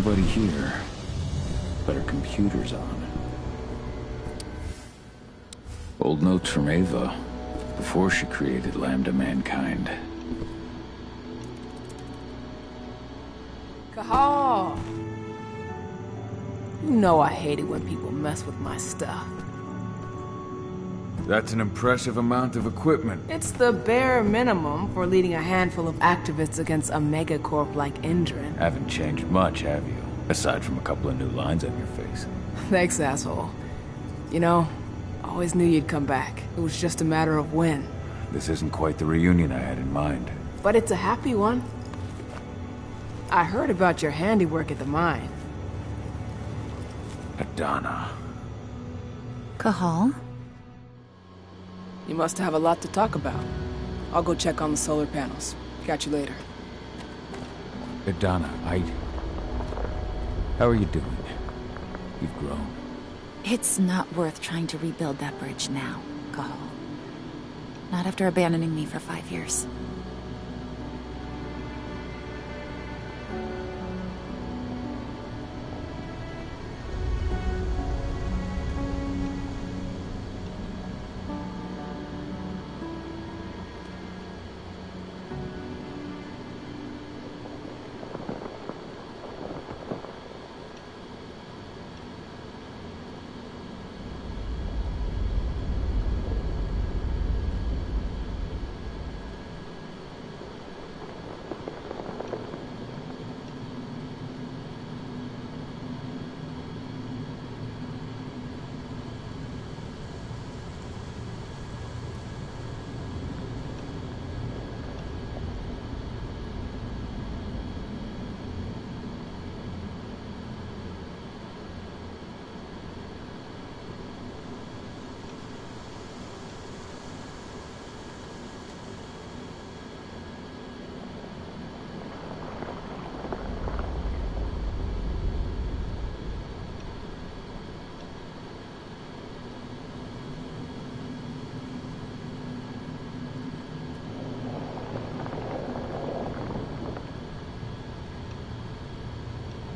Speaker 2: nobody here, but her computer's on. Old notes from Ava, before she created Lambda Mankind.
Speaker 5: Cahal! You know I hate it when people mess with my stuff.
Speaker 2: That's an impressive amount of equipment.
Speaker 5: It's the bare minimum for leading a handful of activists against a megacorp like Endron.
Speaker 2: Haven't changed much, have you? Aside from a couple of new lines on your face.
Speaker 5: Thanks, asshole. You know, I always knew you'd come back. It was just a matter of when.
Speaker 2: This isn't quite the reunion I had in mind.
Speaker 5: But it's a happy one. I heard about your handiwork at the mine.
Speaker 2: Adana.
Speaker 6: Cahal?
Speaker 5: You must have a lot to talk about. I'll go check on the solar panels. Catch you later.
Speaker 2: Adana, how are you doing? You've grown.
Speaker 6: It's not worth trying to rebuild that bridge now, Cahal. Not after abandoning me for 5 years.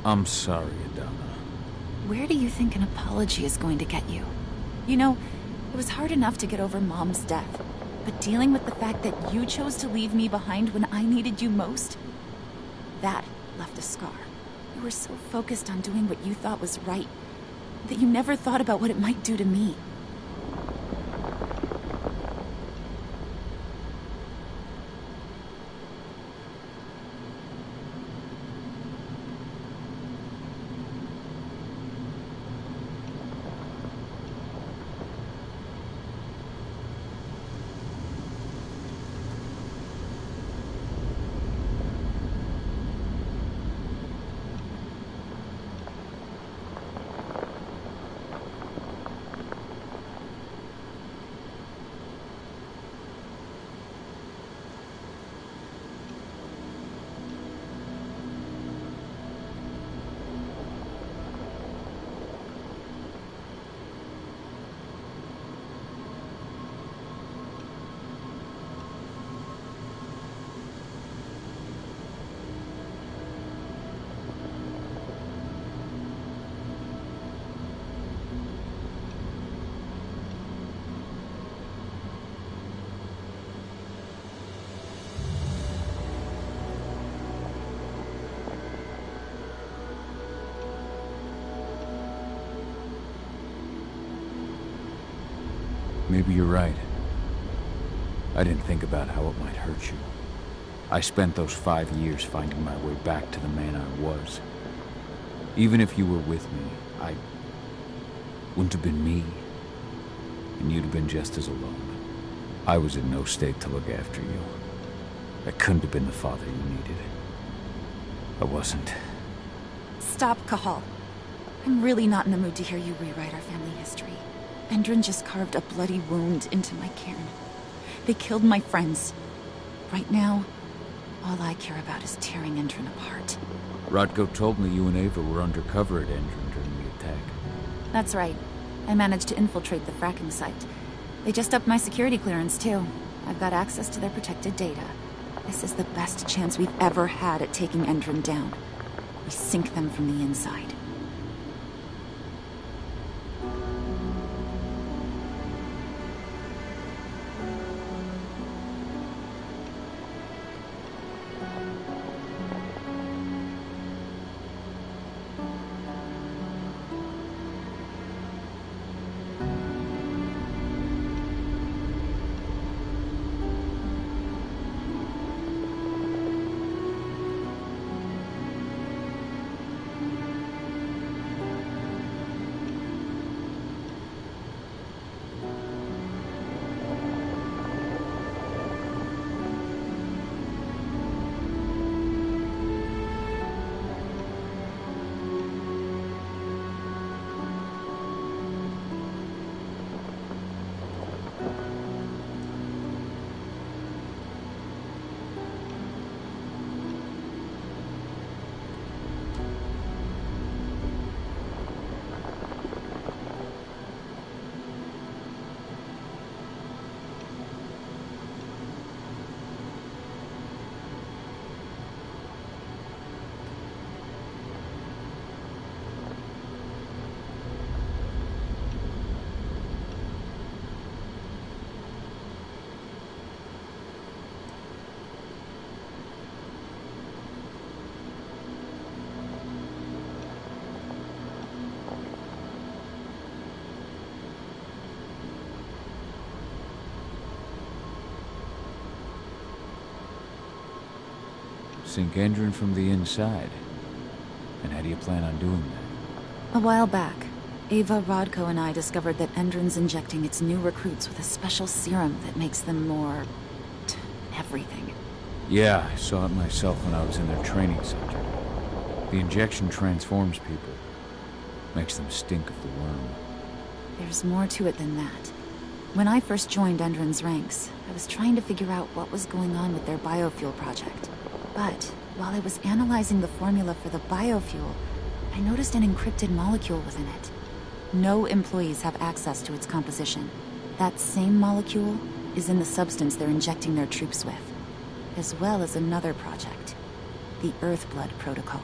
Speaker 2: I'm sorry, Adana.
Speaker 6: Where do you think an apology is going to get you? You know, it was hard enough to get over Mom's death, but dealing with the fact that you chose to leave me behind when I needed you most, that left a scar. You were so focused on doing what you thought was right, that you never thought about what it might do to me.
Speaker 2: Maybe you're right. I didn't think about how it might hurt you. I spent those 5 years finding my way back to the man I was. Even if you were with me, I wouldn't have been me. And you'd have been just as alone. I was in no state to look after you. I couldn't have been the father you needed. I wasn't.
Speaker 6: Stop, Cahal. I'm really not in the mood to hear you rewrite our family history. Endron just carved a bloody wound into my cairn. They killed my friends. Right now, all I care about is tearing Endron apart.
Speaker 2: Rodko told me you and Ava were undercover at Endron during the attack.
Speaker 6: That's right. I managed to infiltrate the fracking site. They just upped my security clearance, too. I've got access to their protected data. This is the best chance we've ever had at taking Endron down. We sink them from the inside.
Speaker 2: Sink Endron from the inside. And how do you plan on doing that?
Speaker 6: A while back, Ava, Rodko, and I discovered that Endron's injecting its new recruits with a special serum that makes them more... everything.
Speaker 2: Yeah, I saw it myself when I was in their training center. The injection transforms people. Makes them stink of the worm.
Speaker 6: There's more to it than that. When I first joined Endron's ranks, I was trying to figure out what was going on with their biofuel project. But while I was analyzing the formula for the biofuel, I noticed an encrypted molecule within it. No employees have access to its composition. That same molecule is in the substance they're injecting their troops with, as well as another project, the Earthblood Protocol.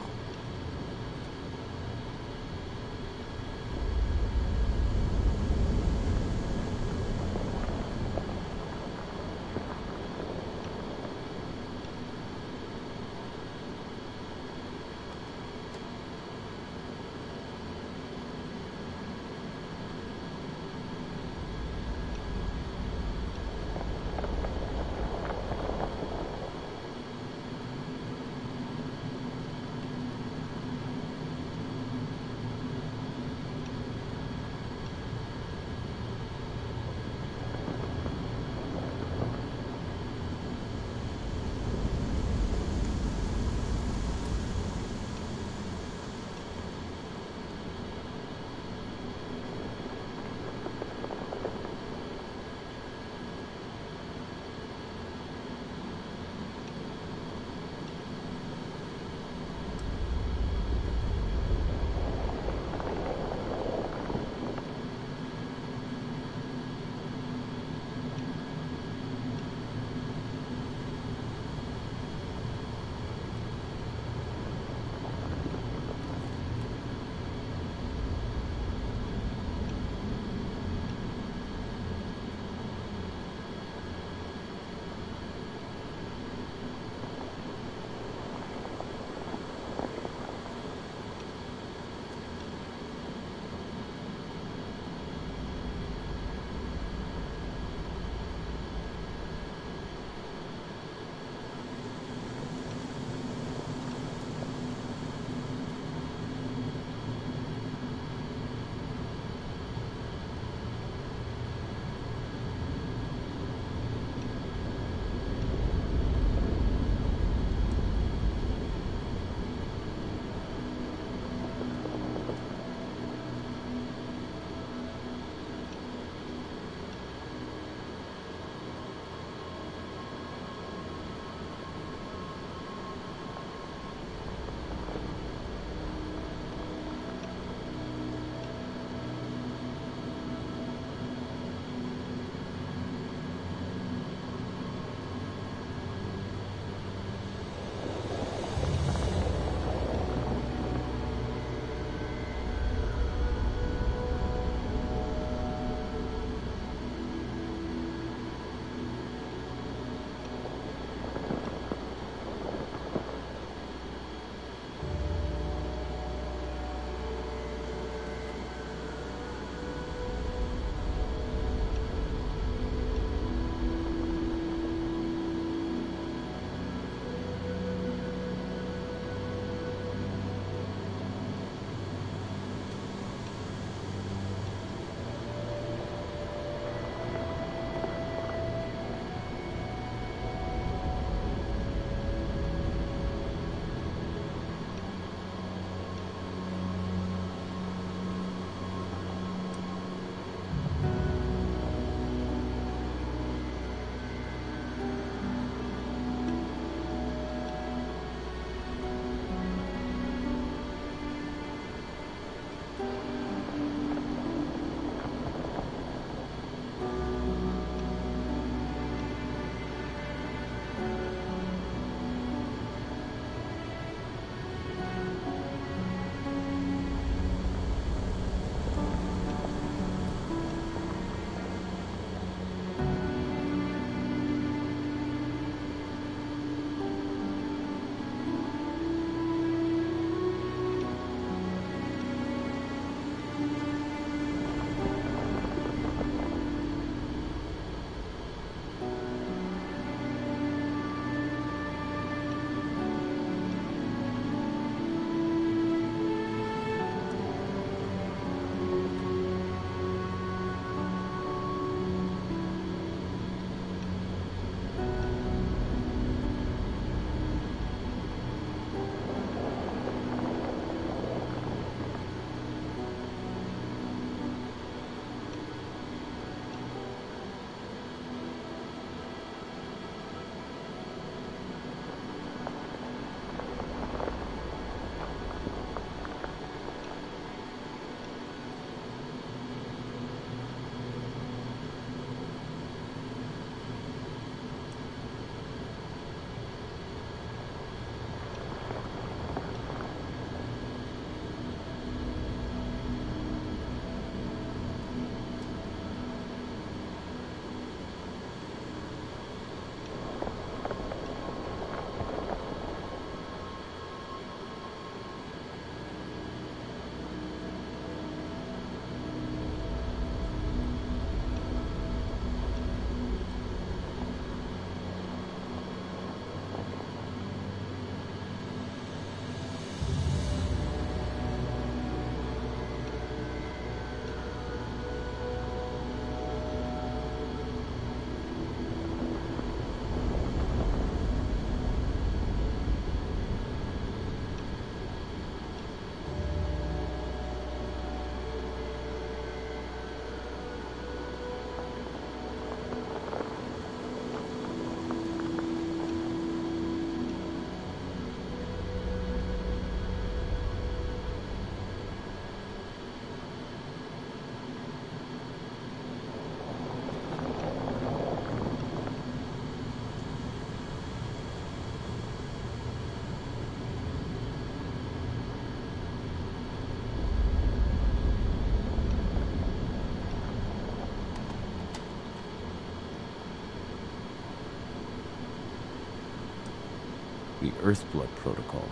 Speaker 2: The Earthblood Protocol.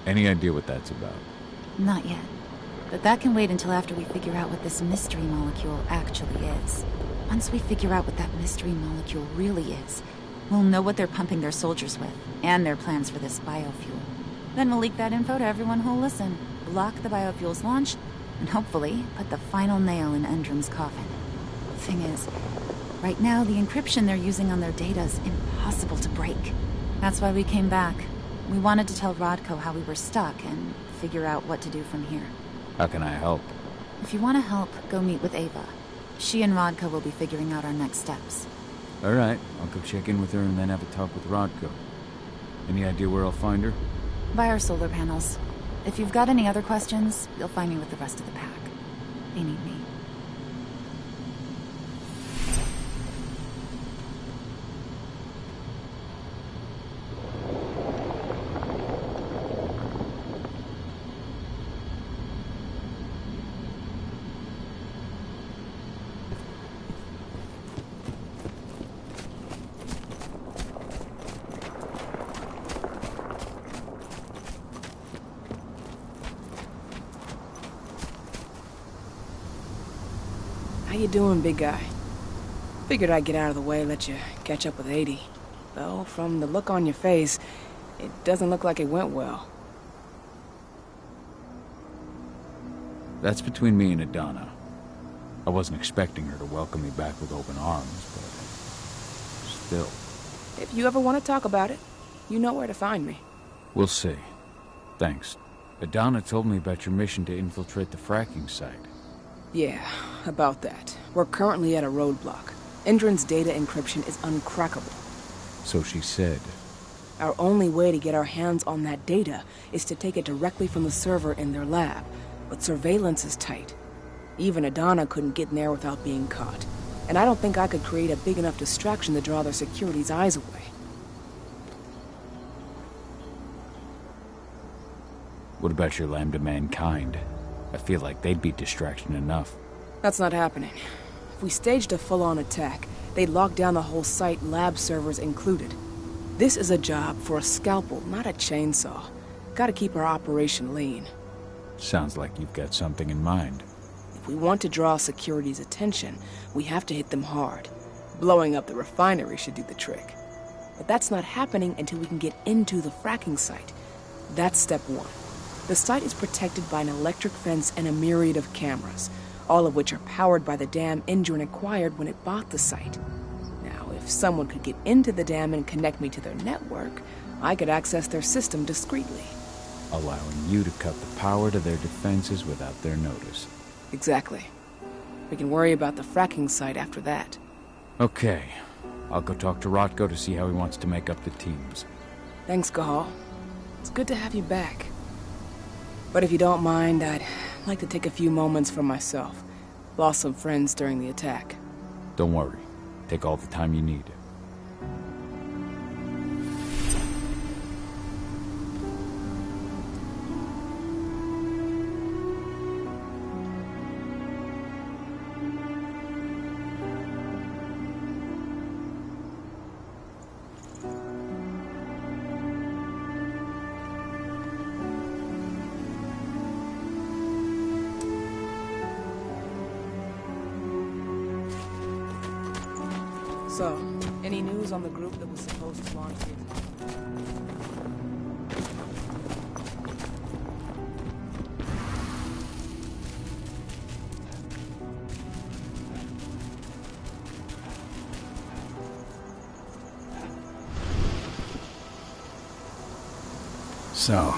Speaker 2: Any idea what that's about?
Speaker 6: Not yet. But that can wait until after we figure out what this mystery molecule actually is. Once we figure out what that mystery molecule really is, we'll know what they're pumping their soldiers with, and their plans for this biofuel. Then we'll leak that info to everyone who'll listen, block the biofuel's launch, and hopefully put the final nail in Endron's coffin. The thing is, right now the encryption they're using on their data is impossible to break. That's why we came back. We wanted to tell Rodko how we were stuck and figure out what to do from here.
Speaker 2: How can I help?
Speaker 6: If you want to help, go meet with Ava. She and Rodko will be figuring out our next steps.
Speaker 2: Alright, I'll go check in with her and then have a talk with Rodko. Any idea where I'll find her?
Speaker 6: By our solar panels. If you've got any other questions, you'll find me with the rest of the pack. They need me.
Speaker 5: How you doing, big guy? Figured I'd get out of the way, let you catch up with 80. Though, from the look on your face, it doesn't look like it went well.
Speaker 2: That's between me and Adana. I wasn't expecting her to welcome me back with open arms, but still.
Speaker 5: If you ever want to talk about it, you know where to find me.
Speaker 2: We'll see. Thanks. Adana told me about your mission to infiltrate the fracking site.
Speaker 5: Yeah, about that. We're currently at a roadblock. Endron's data encryption is uncrackable.
Speaker 2: So she said.
Speaker 5: Our only way to get our hands on that data is to take it directly from the server in their lab. But surveillance is tight. Even Adana couldn't get in there without being caught. And I don't think I could create a big enough distraction to draw their security's eyes away.
Speaker 2: What about your Lambda Mankind? I feel like they'd be distraction enough.
Speaker 5: That's not happening. If we staged a full-on attack, they'd lock down the whole site, lab servers included. This is a job for a scalpel, not a chainsaw. Gotta keep our operation lean.
Speaker 2: Sounds like you've got something in mind.
Speaker 5: If we want to draw security's attention, we have to hit them hard. Blowing up the refinery should do the trick. But that's not happening until we can get into the fracking site. That's step one. The site is protected by an electric fence and a myriad of cameras, all of which are powered by the dam Endron acquired when it bought the site. Now, if someone could get into the dam and connect me to their network, I could access their system discreetly.
Speaker 2: Allowing you to cut the power to their defenses without their notice.
Speaker 5: Exactly. We can worry about the fracking site after that.
Speaker 2: Okay. I'll go talk to Rodko to see how he wants to make up the teams.
Speaker 5: Thanks, Cahal. It's good to have you back. But if you don't mind, I'd like to take a few moments for myself. Lost some friends during the attack.
Speaker 2: Don't worry. Take all the time you need.
Speaker 5: So, any news on the group that was supposed to launch the...
Speaker 3: So,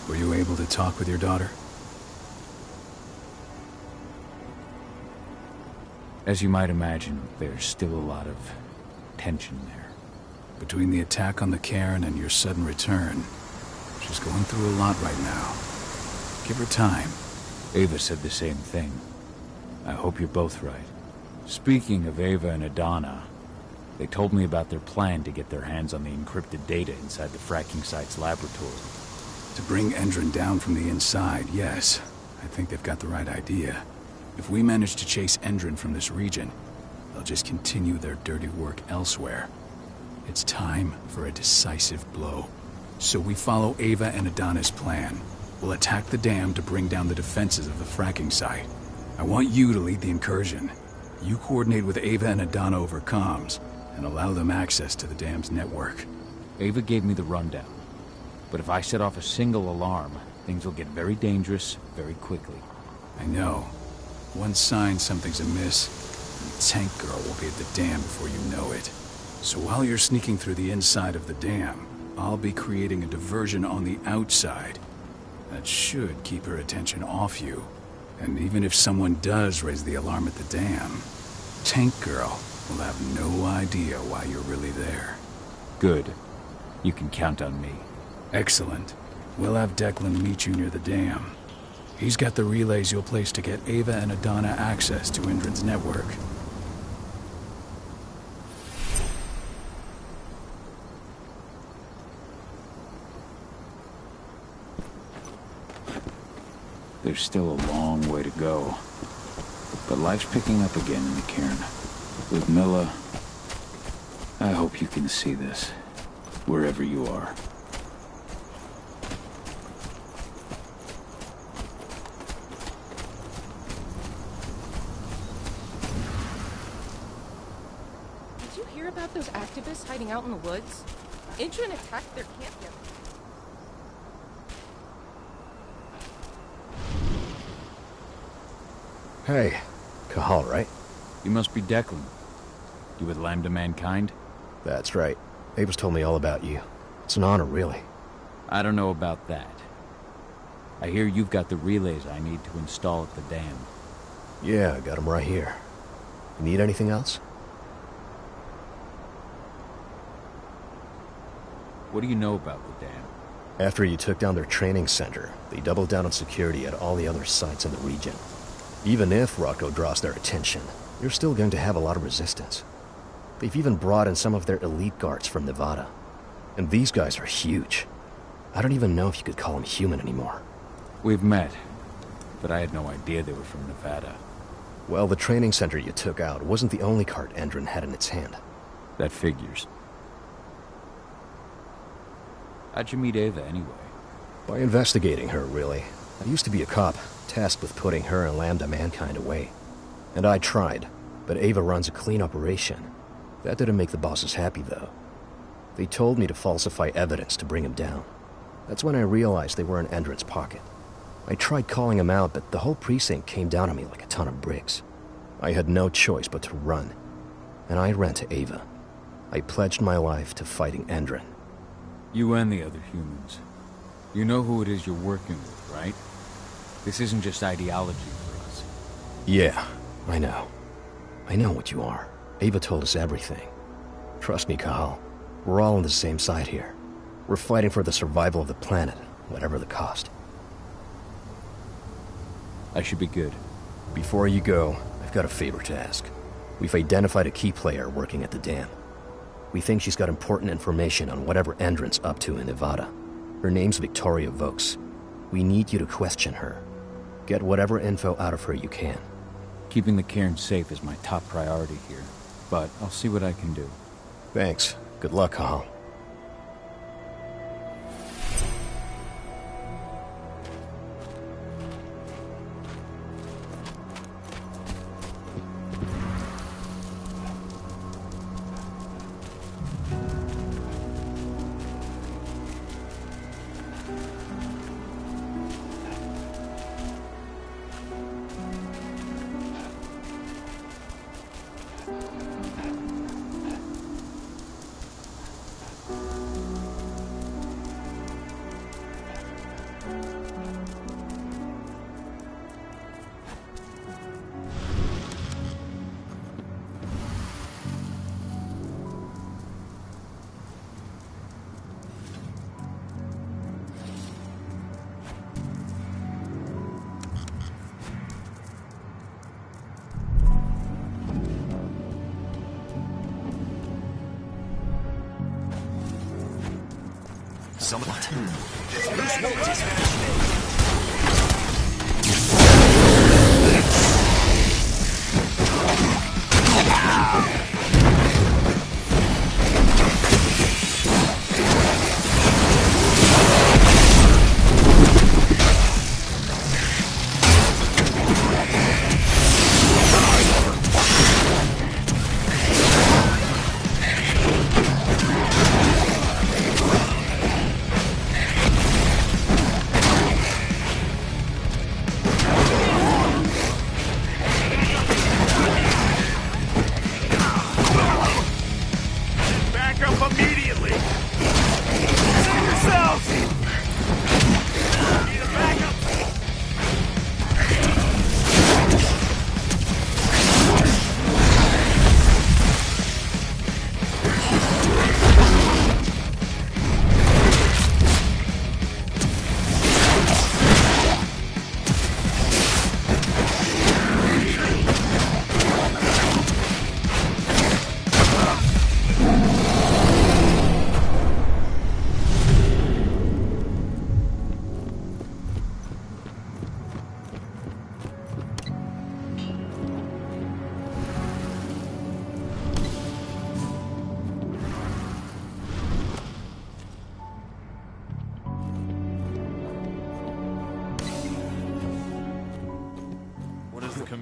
Speaker 3: were you able to talk with your daughter?
Speaker 2: As you might imagine, there's still a lot of tension there.
Speaker 3: Between the attack on the cairn and your sudden return, she's going through a lot right now. Give her time.
Speaker 2: Ava said the same thing. I hope you're both right. Speaking of Ava and Adana, they told me about their plan to get their hands on the encrypted data inside the fracking site's laboratory.
Speaker 3: To bring Endron down from the inside, yes. I think they've got the right idea. If we manage to chase Endron from this region, they'll just continue their dirty work elsewhere. It's time for a decisive blow. So we follow Ava and Adana's plan. We'll attack the dam to bring down the defenses of the fracking site. I want you to lead the incursion. You coordinate with Ava and Adana over comms, and allow them access to the dam's network.
Speaker 2: Ava gave me the rundown. But if I set off a single alarm, things will get very dangerous very quickly.
Speaker 3: I know. One sign something's amiss, and the tank girl will be at the dam before you know it. So while you're sneaking through the inside of the dam, I'll be creating a diversion on the outside. That should keep her attention off you. And even if someone does raise the alarm at the dam, Tank Girl will have no idea why you're really there.
Speaker 2: Good. You can count on me.
Speaker 3: Excellent. We'll have Declan meet you near the dam. He's got the relays you'll place to get Ava and Adana access to Indran's network.
Speaker 2: There's still a long way to go. But life's picking up again in the cairn. With Milla, I hope you can see this, wherever you are.
Speaker 21: Did you hear about those activists hiding out in the woods? Indran attacked their camp yesterday.
Speaker 22: Hey, Cahal, right?
Speaker 2: You must be Declan. You with Lambda Mankind?
Speaker 22: That's right. Ava's told me all about you. It's an honor, really.
Speaker 2: I don't know about that. I hear you've got the relays I need to install at the dam.
Speaker 22: Yeah, I got them right here. You need anything else?
Speaker 2: What do you know about the dam?
Speaker 22: After you took down their training center, they doubled down on security at all the other sites in the region. Even if Rocco draws their attention, you're still going to have a lot of resistance. They've even brought in some of their elite guards from Nevada. And these guys are huge. I don't even know if you could call them human anymore.
Speaker 2: We've met, but I had no idea they were from Nevada.
Speaker 22: Well, the training center you took out wasn't the only card Endron had in its hand.
Speaker 2: That figures. How'd you meet Ava, anyway?
Speaker 22: By investigating her, really. I used to be a cop, tasked with putting her and Lambda Mankind away. And I tried, but Ava runs a clean operation. That didn't make the bosses happy, though. They told me to falsify evidence to bring him down. That's when I realized they were in Endron's pocket. I tried calling him out, but the whole precinct came down on me like a ton of bricks. I had no choice but to run. And I ran to Ava. I pledged my life to fighting Endron.
Speaker 2: You and the other humans. You know who it is you're working with, right? This isn't just ideology for us.
Speaker 22: Yeah, I know. I know what you are. Ava told us everything. Trust me, Cahal. We're all on the same side here. We're fighting for the survival of the planet, whatever the cost.
Speaker 2: I should be good.
Speaker 22: Before you go, I've got a favor to ask. We've identified a key player working at the dam. We think she's got important information on whatever Endron's up to in Nevada. Her name's Victoria Vokes. We need you to question her. Get whatever info out of her you can.
Speaker 2: Keeping the cairn safe is my top priority here, but I'll see what I can do.
Speaker 22: Thanks. Good luck, Cahal.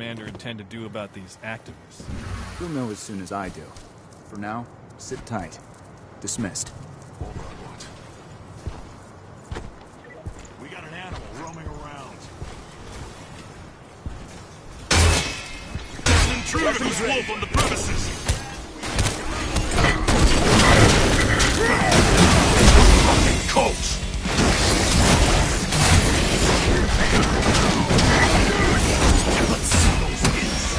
Speaker 1: Commander intend to do about these activists?
Speaker 15: You'll know as soon as I do. For now, sit tight. Dismissed.
Speaker 11: We got an animal roaming around. An intruder who's wolf on the premises! Fucking coach! Let's see those hits!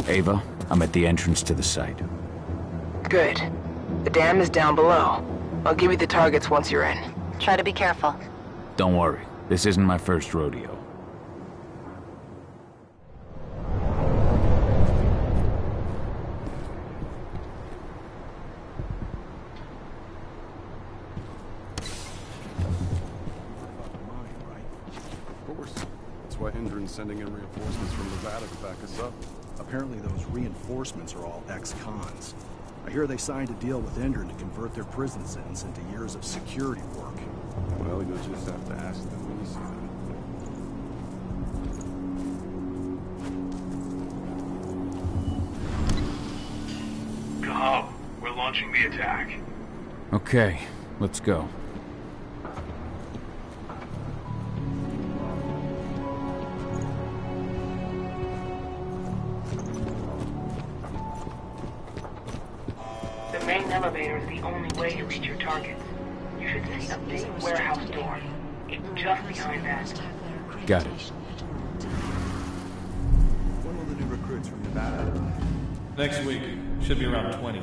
Speaker 2: Ava, I'm at the entrance to the site.
Speaker 5: Good. The dam is down below. I'll give you the targets once you're in.
Speaker 6: Try to be careful.
Speaker 2: Don't worry, this isn't my first rodeo.
Speaker 4: Of course. That's why Hendren's sending in reinforcements from Nevada to back us up.
Speaker 8: Apparently those reinforcements are all ex-cons. I hear they signed a deal with Hendren to convert their prison sentence into years of security work.
Speaker 4: Well, you'll just have to ask them when you see them.
Speaker 10: Cahal, we're launching the attack.
Speaker 2: Okay, let's go.
Speaker 5: The main elevator is the only way to reach your targets. You should see a big warehouse door. It's just behind that.
Speaker 2: Got it.
Speaker 15: When will the new recruits from Nevada?
Speaker 1: Next week. Should be around 20.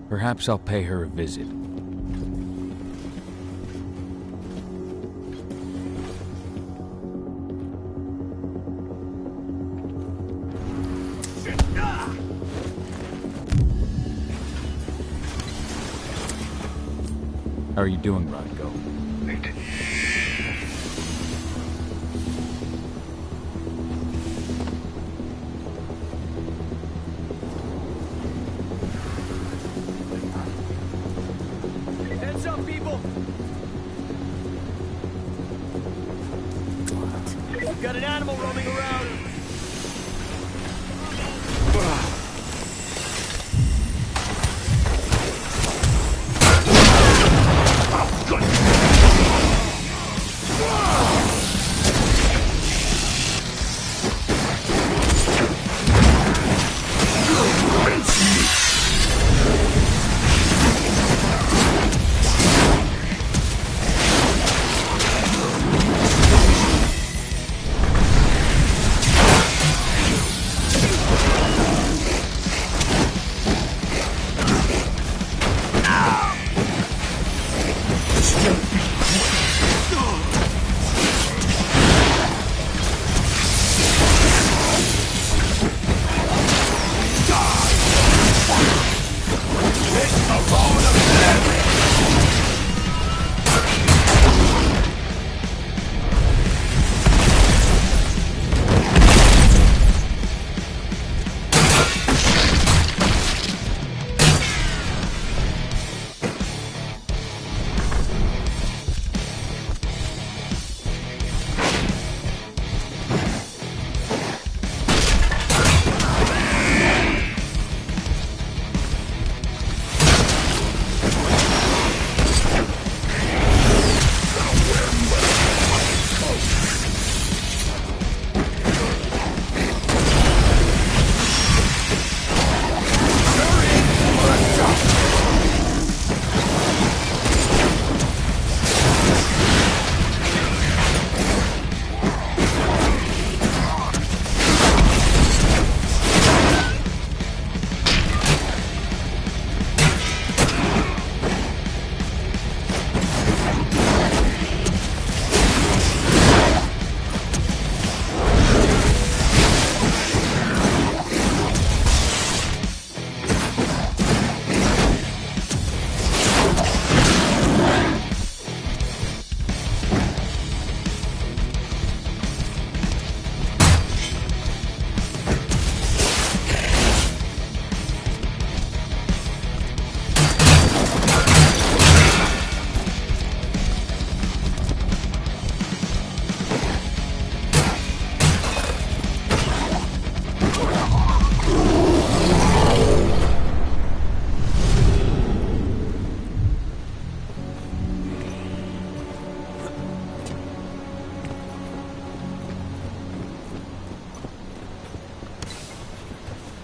Speaker 2: Perhaps I'll pay her a visit. How are you doing, Rodko?
Speaker 10: They did.
Speaker 17: Heads up, people! We've got an animal roaming around.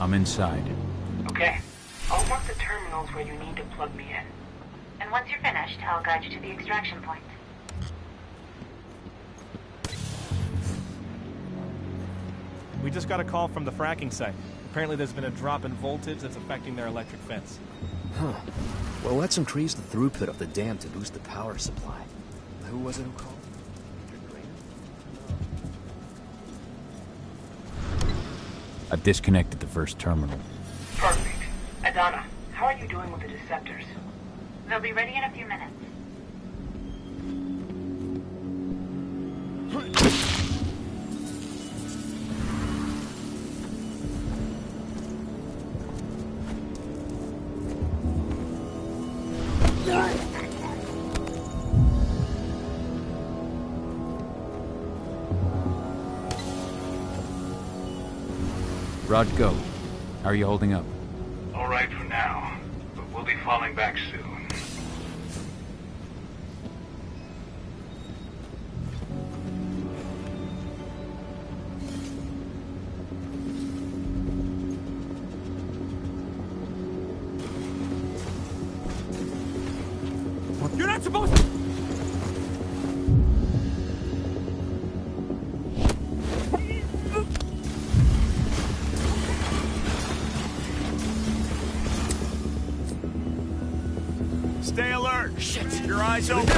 Speaker 2: I'm inside.
Speaker 16: Okay. I'll mark the terminals where you need to plug me in.
Speaker 19: And once you're finished, I'll guide you to the extraction point.
Speaker 1: We just got a call from the fracking site. Apparently there's been a drop in voltage that's affecting their electric fence.
Speaker 22: Huh. Well, let's increase the throughput of the dam to boost the power supply. Who was it who called?
Speaker 2: I've disconnected the first terminal.
Speaker 16: Perfect. Adana, how are you doing with the deceptors?
Speaker 19: They'll be ready in a few minutes.
Speaker 2: Rodko, how are you holding up?
Speaker 10: All right for now, but we'll be falling back soon.
Speaker 17: You're not supposed to...
Speaker 11: Stay alert! Shit! Your eyes open!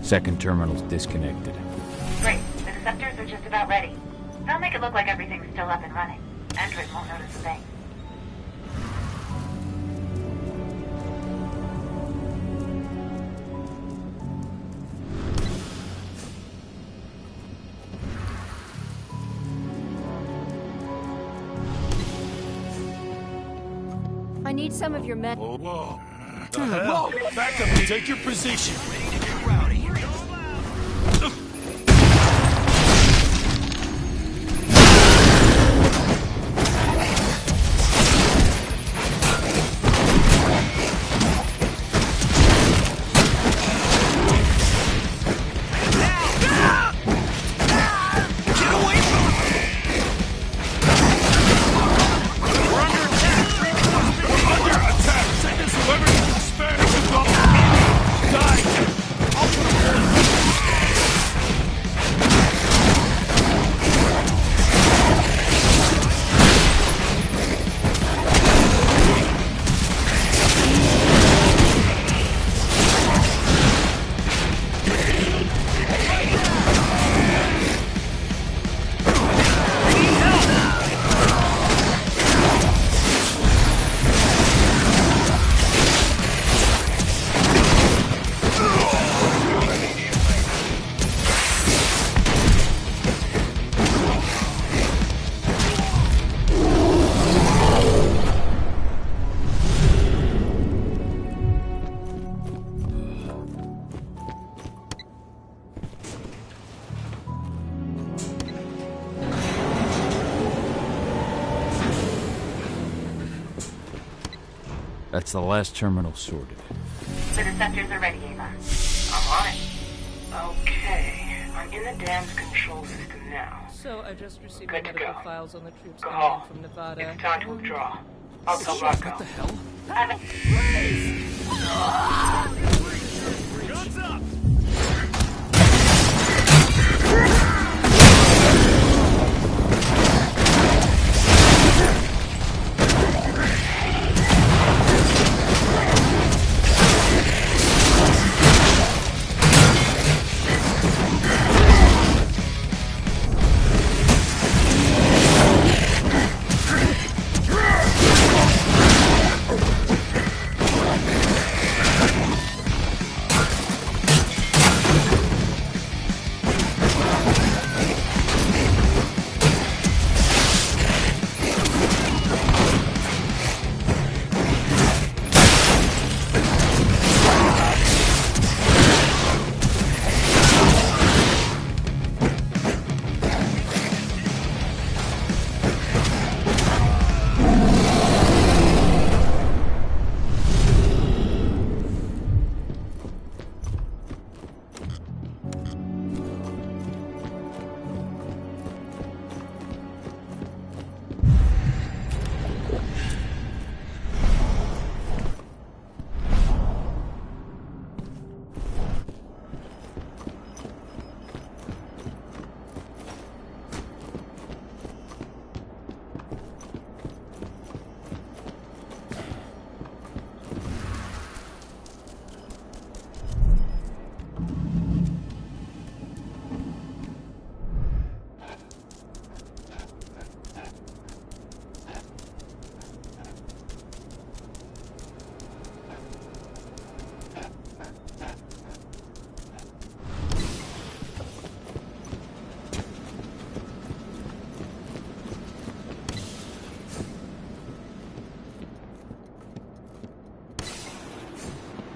Speaker 2: Second terminal's disconnected.
Speaker 13: Great. The deceptors are just about ready. They'll make it look like everything's still up and running. Endrin won't notice a thing.
Speaker 18: I need some of your men.
Speaker 11: Whoa. The hell? Whoa! Back up and take your position. Ready to get rowdy.
Speaker 2: That's the last terminal sorted.
Speaker 13: The deceptors are ready, Ava. I'm on it. Okay. I'm in the dam's control system now.
Speaker 21: So I just received
Speaker 13: Good
Speaker 21: medical
Speaker 13: to go.
Speaker 21: files on the troops
Speaker 13: Go
Speaker 21: coming
Speaker 13: home.
Speaker 21: in from Nevada.
Speaker 13: It's time to withdraw. I'll tell Rocco.
Speaker 11: What the hell?
Speaker 13: Guns up!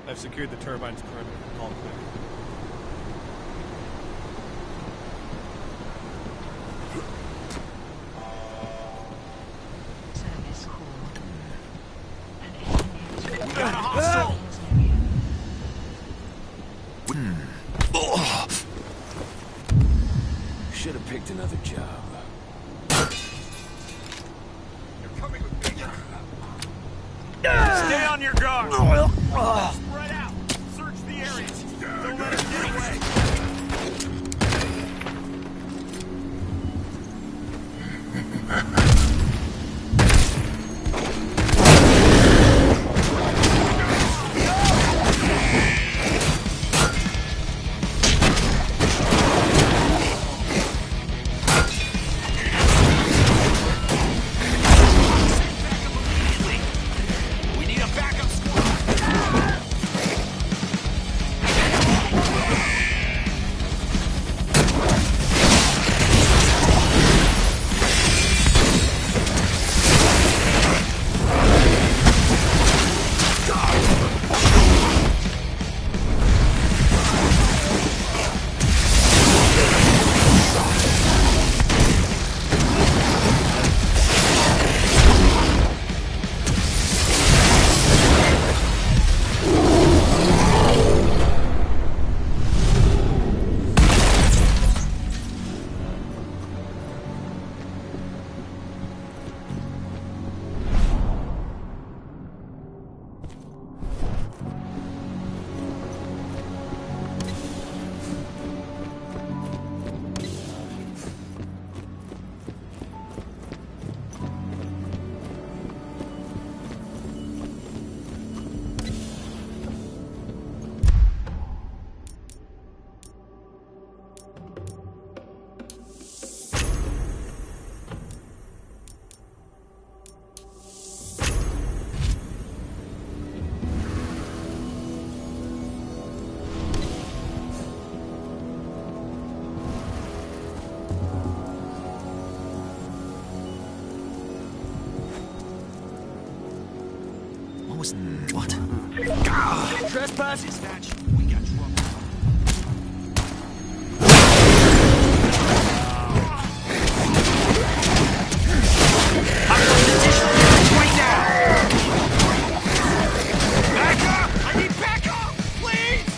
Speaker 1: I've secured the turbine's perimeter. All clear.
Speaker 2: Should have picked another job.
Speaker 11: Stay on your guard. Spread out. Search the area. Don't let us get away.
Speaker 12: was... What?
Speaker 17: Trespass!
Speaker 12: Dispatch. We got trouble. I'm going additional units right now! Back up! I need backup! Please!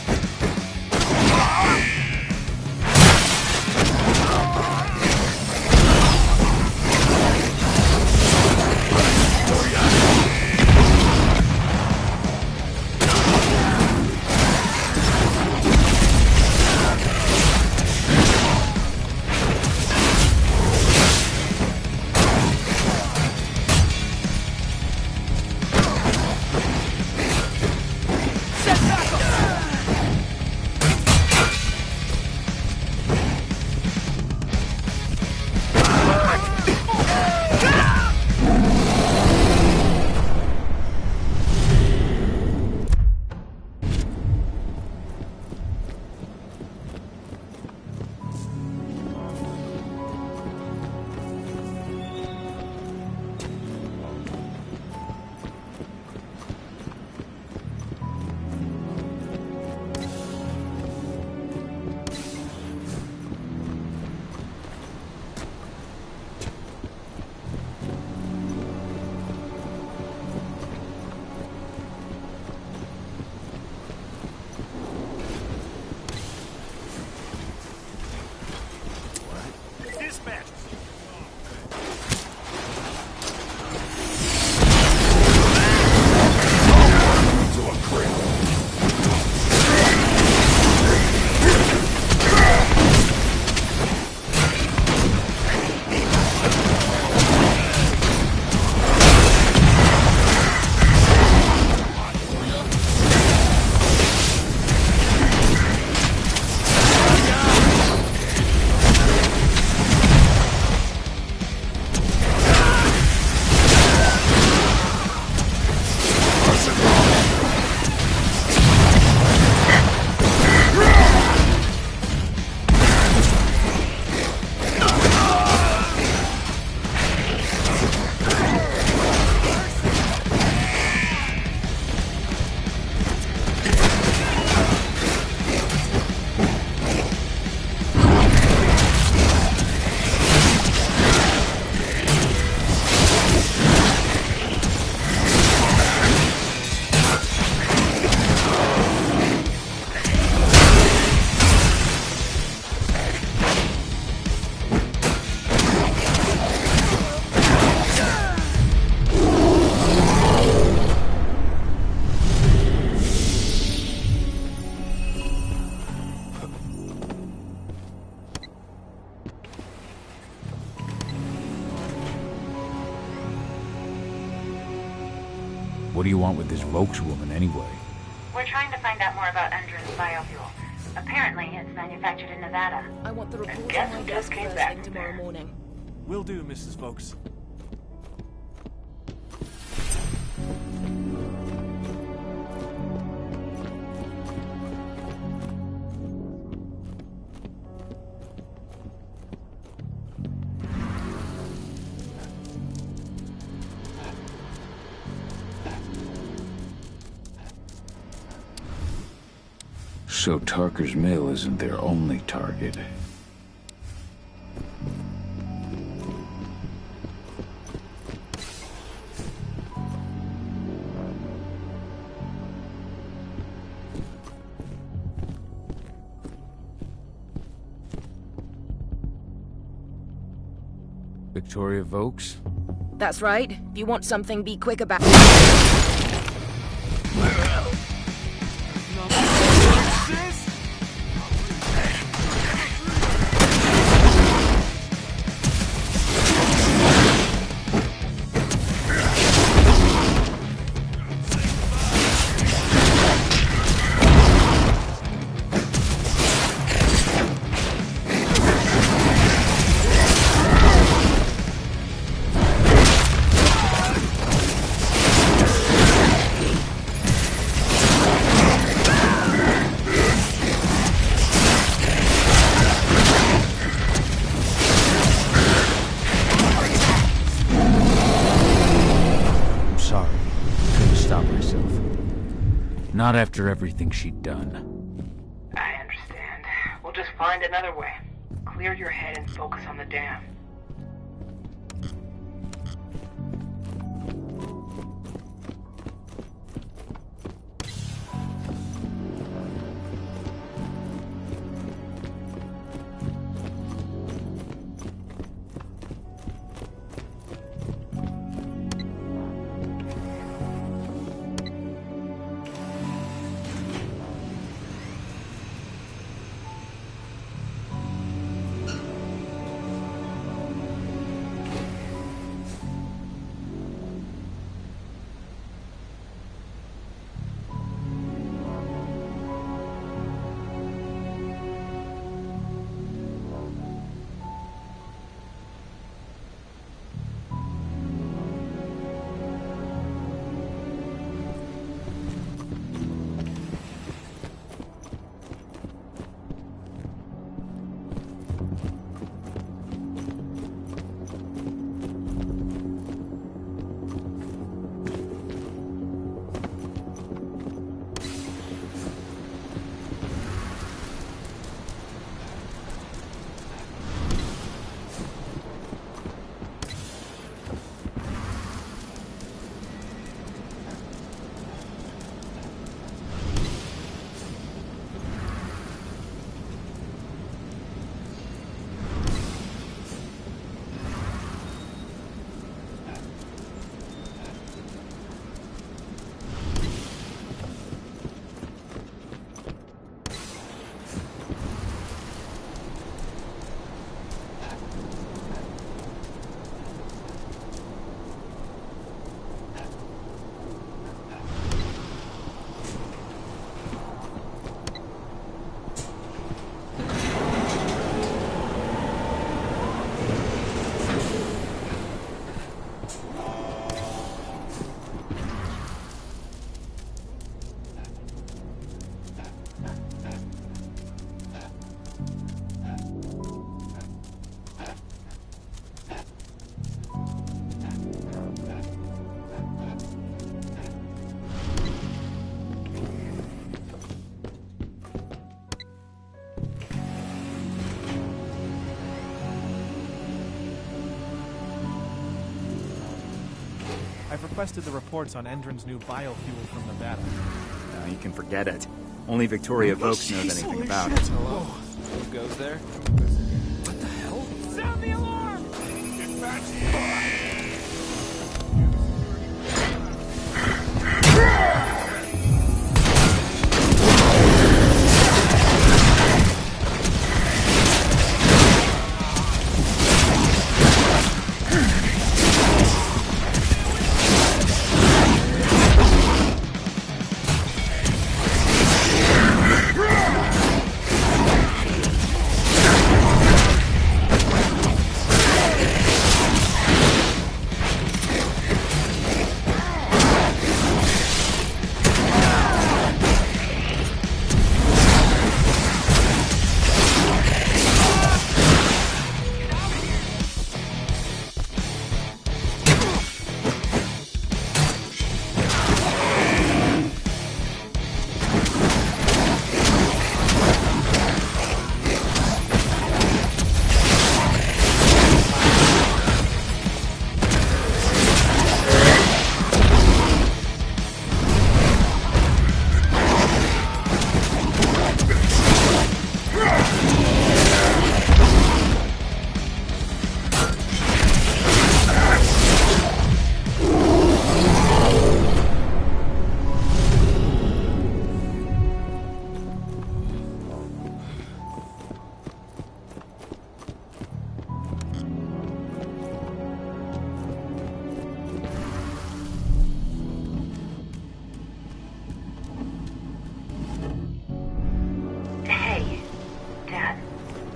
Speaker 2: What do you want with this Volks woman, anyway?
Speaker 13: We're trying to find out more about Endron's biofuel. Apparently, it's manufactured in Nevada.
Speaker 21: I want the report on
Speaker 13: Guess
Speaker 21: my
Speaker 13: who
Speaker 21: desk
Speaker 13: just came
Speaker 21: first
Speaker 13: back
Speaker 21: thing
Speaker 13: from
Speaker 21: tomorrow
Speaker 13: there?
Speaker 21: morning.
Speaker 1: Will do, Mrs. Volks.
Speaker 2: So Tarker's Mill isn't their only target. Victoria Volks?
Speaker 21: That's right. If you want something, be quick about
Speaker 2: couldn't stop myself. Not after everything she'd done.
Speaker 13: I understand. We'll just find another way. Clear your head and focus on the dam.
Speaker 1: I've requested the reports on Endron's new biofuel from Nevada.
Speaker 15: No, you can forget it. Only Victoria Vokes knows anything about it.
Speaker 9: Who goes there?
Speaker 11: What the hell?
Speaker 12: Sound the alarm!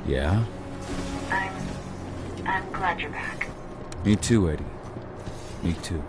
Speaker 2: Yeah?
Speaker 13: I'm glad you're back.
Speaker 2: Me too, Eddie. Me too.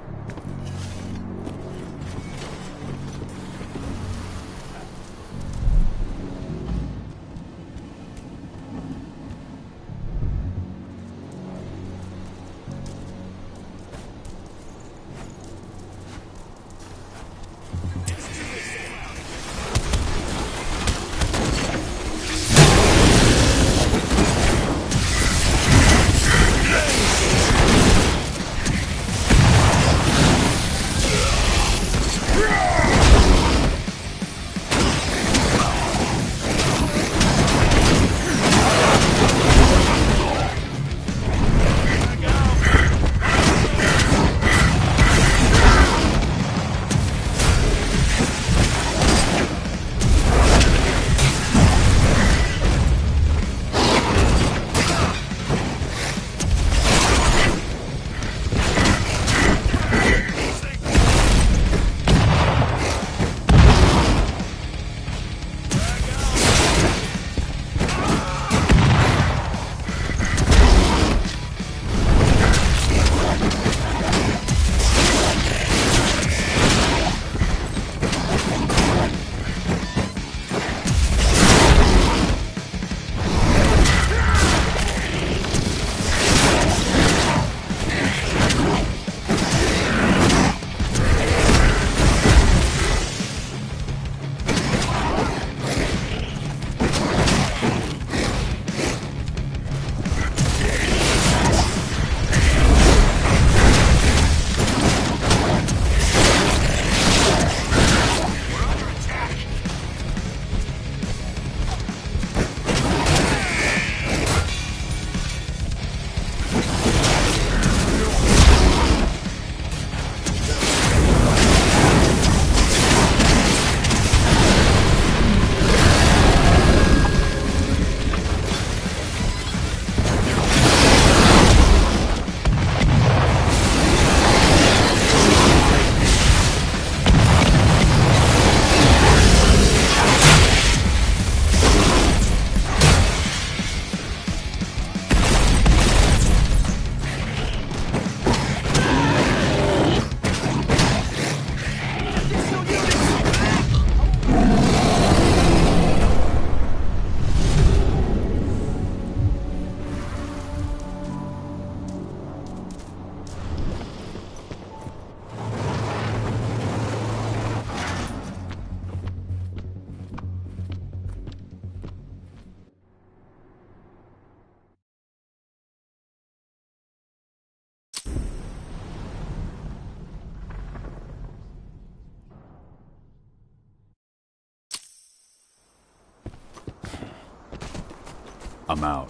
Speaker 2: I'm out.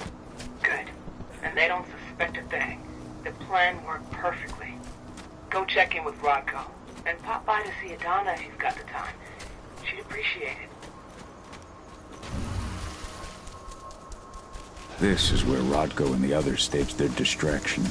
Speaker 13: Good. And they don't suspect a thing. The plan worked perfectly. Go check in with Rodko. And pop by to see Adana if you've got the time. She'd appreciate it.
Speaker 2: This is where Rodko and the others staged their distraction.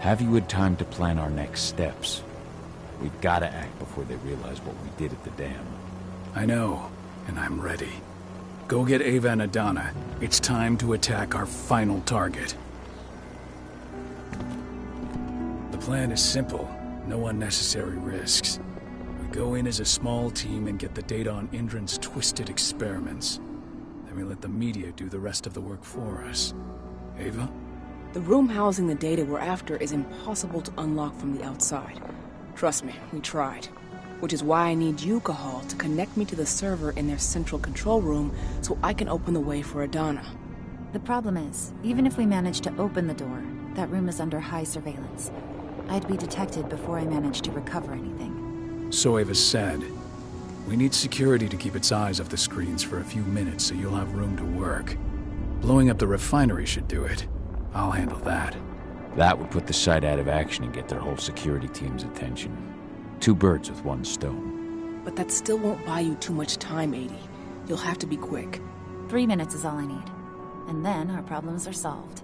Speaker 2: Have you had time to plan our next steps? We've got to act before they realize what we did at the dam.
Speaker 3: I know, and I'm ready. Go get Ava and Adana. It's time to attack our final target. The plan is simple. No unnecessary risks. We go in as a small team and get the data on Indran's twisted experiments. Then we let the media do the rest of the work for us. Ava?
Speaker 5: The room housing the data we're after is impossible to unlock from the outside. Trust me, we tried. Which is why I need you, Cahal, to connect me to the server in their central control room so I can open the way for Adana.
Speaker 6: The problem is, even if we manage to open the door, that room is under high surveillance. I'd be detected before I managed to recover anything.
Speaker 3: So Ava said. We need security to keep its eyes off the screens for a few minutes so you'll have room to work. Blowing up the refinery should do it. I'll handle that.
Speaker 2: That would put the site out of action and get their whole security team's attention. 2 birds with 1 stone.
Speaker 5: But that still won't buy you too much time, 80. You'll have to be quick.
Speaker 6: 3 minutes is all I need. And then our problems are solved.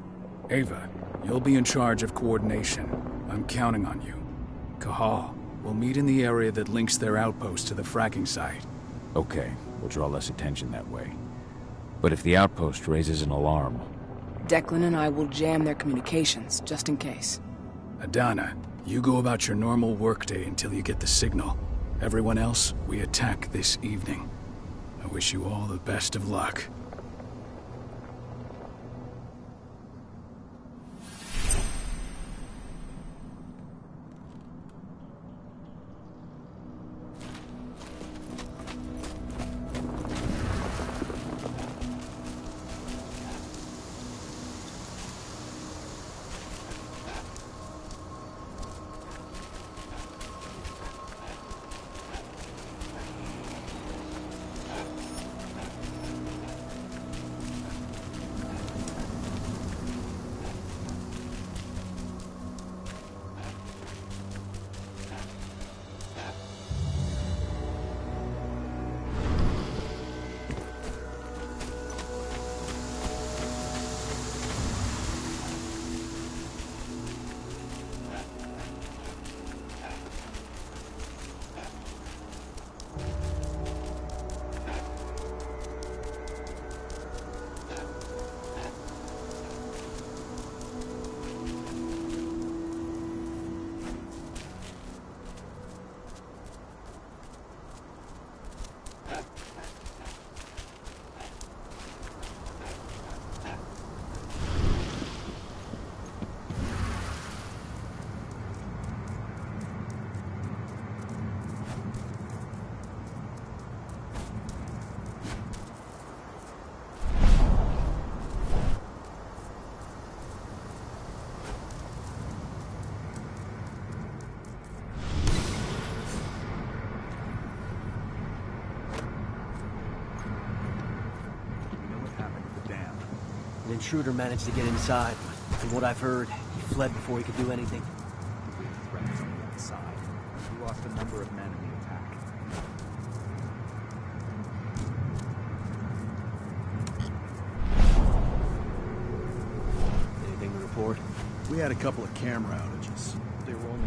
Speaker 3: Ava, you'll be in charge of coordination. I'm counting on you. Cahal, we'll meet in the area that links their outpost to the fracking site.
Speaker 2: Okay, we'll draw less attention that way. But if the outpost raises an alarm...
Speaker 5: Declan and I will jam their communications, just in case.
Speaker 3: Adana, you go about your normal workday until you get the signal. Everyone else, we attack this evening. I wish you all the best of luck.
Speaker 17: An intruder managed to get inside, but from what I've heard, he fled before he could do anything.
Speaker 15: Threats on the other side. We lost a number of men in the attack.
Speaker 17: Anything to report?
Speaker 8: We had a couple of camera outages. They were only...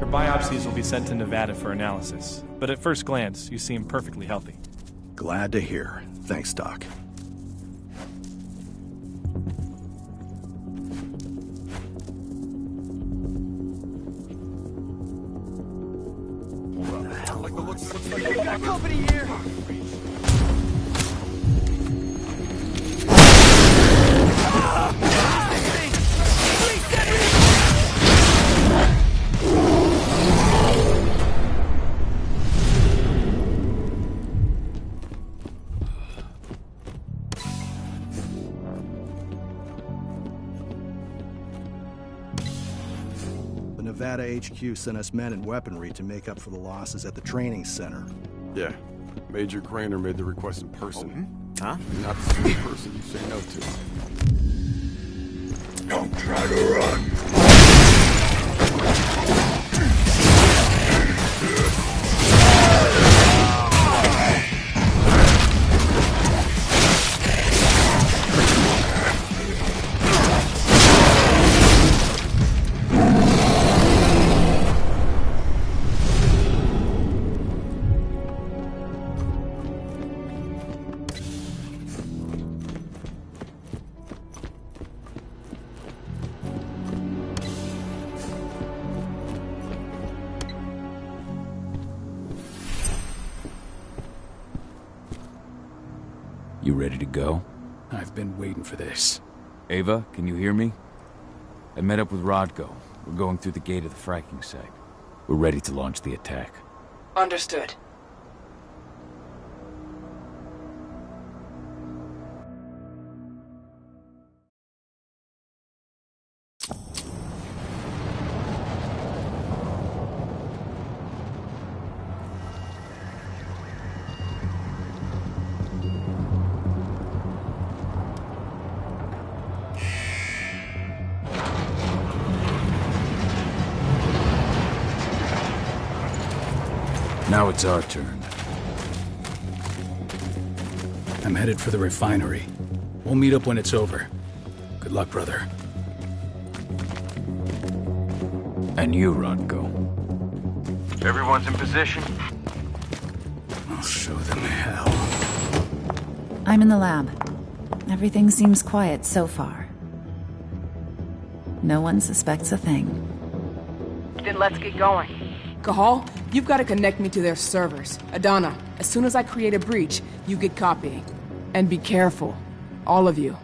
Speaker 1: Her biopsies will be sent to Nevada for analysis, but at first glance, you seem perfectly healthy.
Speaker 8: Glad to hear. Thanks, Doc.
Speaker 17: Got company here!
Speaker 8: Nevada HQ sent us men and weaponry to make up for the losses at the training center.
Speaker 4: Yeah. Major Craner made the request in person.
Speaker 9: Huh?
Speaker 4: Not the sort of person you say no to.
Speaker 11: Don't try to run.
Speaker 2: You ready to go?
Speaker 3: I've been waiting for this.
Speaker 2: Ava, can you hear me? I met up with Rodko. We're going through the gate of the fracking site. We're ready to launch the attack.
Speaker 5: Understood.
Speaker 2: Now it's our turn.
Speaker 3: I'm headed for the refinery. We'll meet up when it's over. Good luck, brother.
Speaker 2: And you, Rodko.
Speaker 7: Everyone's in position?
Speaker 3: I'll show them hell.
Speaker 6: I'm in the lab. Everything seems quiet so far. No one suspects a thing.
Speaker 5: Then let's get going. Cahal, you've got to connect me to their servers. Adana, as soon as I create a breach, you get copying. And be careful. All of you.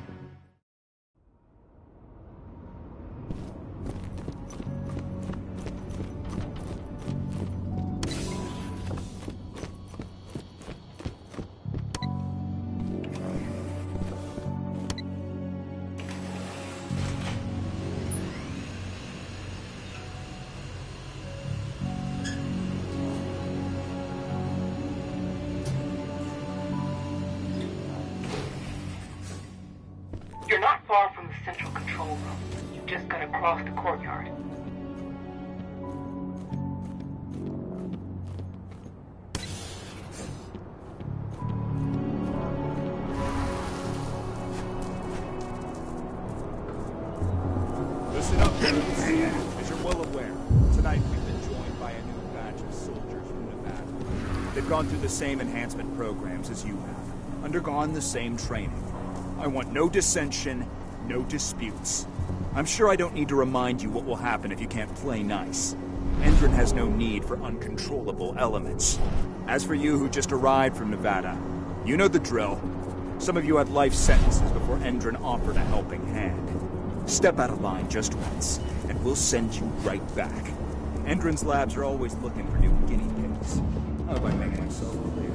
Speaker 13: You're not far from the central control room. You just gotta cross the courtyard.
Speaker 15: Listen up, as you're well aware, tonight we've been joined by a new batch of soldiers from Nevada. They've gone through the same enhancement programs as you have, undergone the same training. I want no dissension, no disputes. I'm sure I don't need to remind you what will happen if you can't play nice. Endron has no need for uncontrollable elements. As for you who just arrived from Nevada, you know the drill. Some of you had life sentences before Endron offered a helping hand. Step out of line just once, and we'll send you right back. Endron's labs are always looking for new guinea pigs. How do I make myself clear?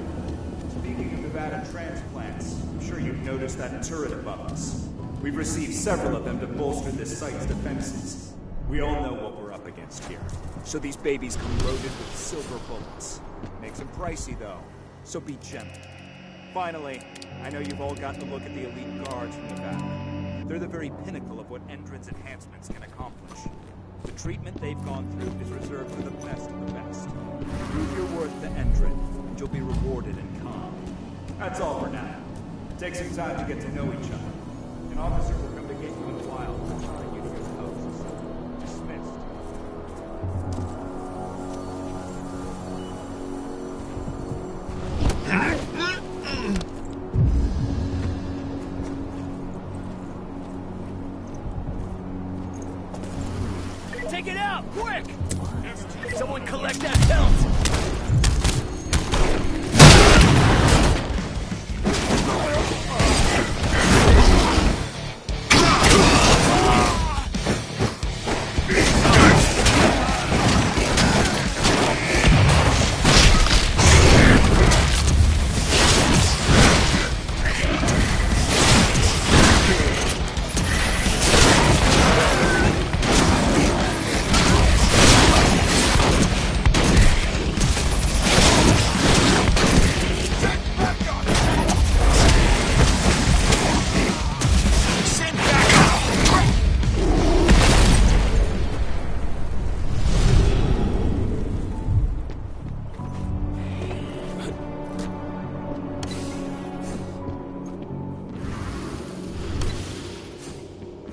Speaker 15: Speaking of Nevada transplants, I'm sure you've noticed that turret above us. We've received several of them to bolster this site's defenses. We all know what we're up against here, so these babies come loaded with silver bullets. Makes them pricey, though, so be gentle. Finally, I know you've all gotten a look at the elite guards from Nevada. They're the very pinnacle of what Endron's enhancements can accomplish. The treatment they've gone through is reserved for the best of the best. Prove your worth to Endron, and you'll be rewarded in kind. That's all for now. Take some time to get to know each other. An officer will come to get you in a while, returning you to your posts. Dismissed.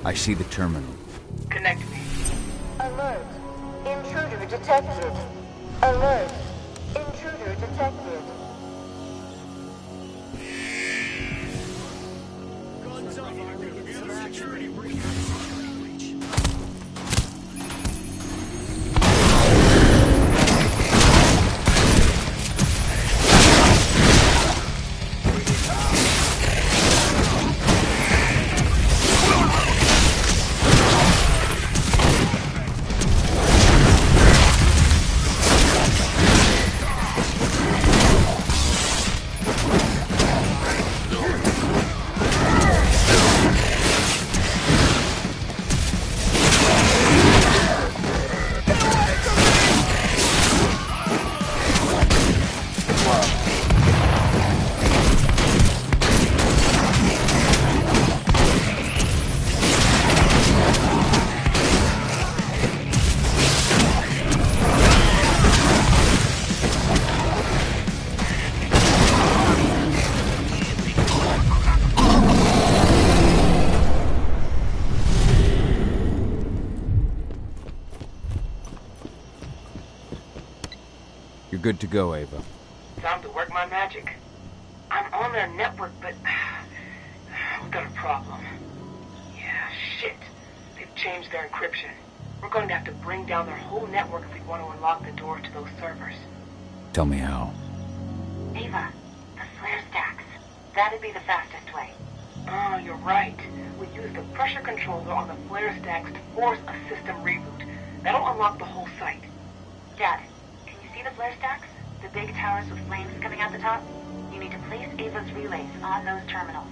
Speaker 2: I see the terminal.
Speaker 13: Connect me.
Speaker 14: Alert. Intruder detected. Alert. Intruder detected.
Speaker 17: Guns up. Some action.
Speaker 2: You're good to go, Ava.
Speaker 13: Time to work my magic. I'm on their network, but we've got a problem. Yeah, shit. They've changed their encryption. We're going to have to bring down their whole network if we want to unlock the door to those servers.
Speaker 2: Tell me how.
Speaker 13: Ava, the flare stacks. That'd be the fastest way. Oh, you're right. We use the pressure controller on the flare stacks to force a system reboot. That'll unlock the whole site.
Speaker 20: Dad, can you see the flare stacks? The big towers with flames coming out the top? You need to place Ava's relays on those terminals.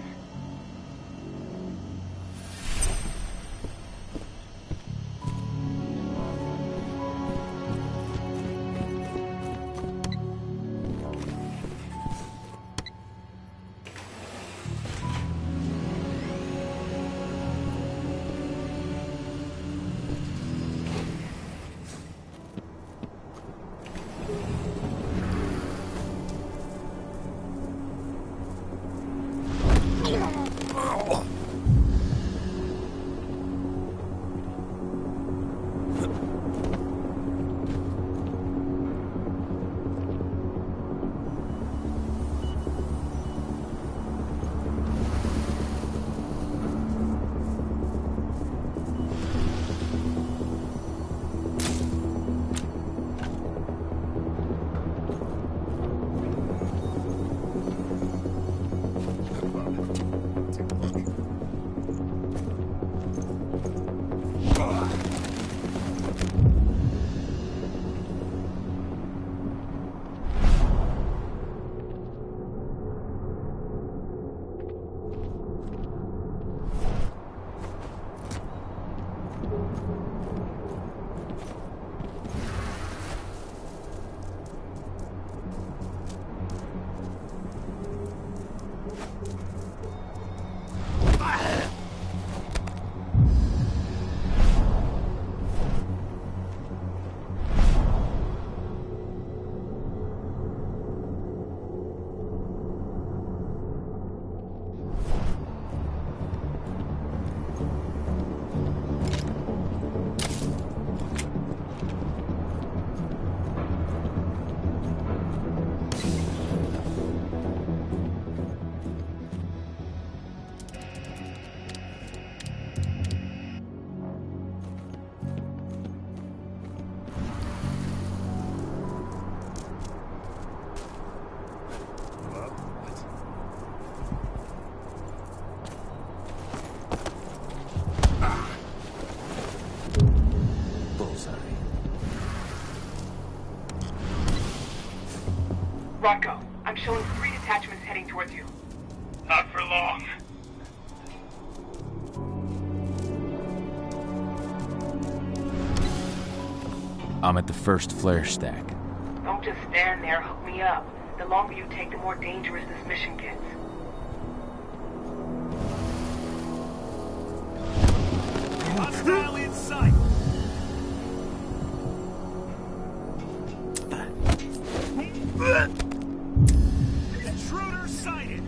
Speaker 13: Rocco, I'm showing 3 detachments heading towards you.
Speaker 10: Not for long.
Speaker 2: I'm at the first flare stack.
Speaker 13: Don't just stand there, hook me up. The longer you take, the more dangerous this mission gets.
Speaker 11: Hostile in sight. Intruder sighted.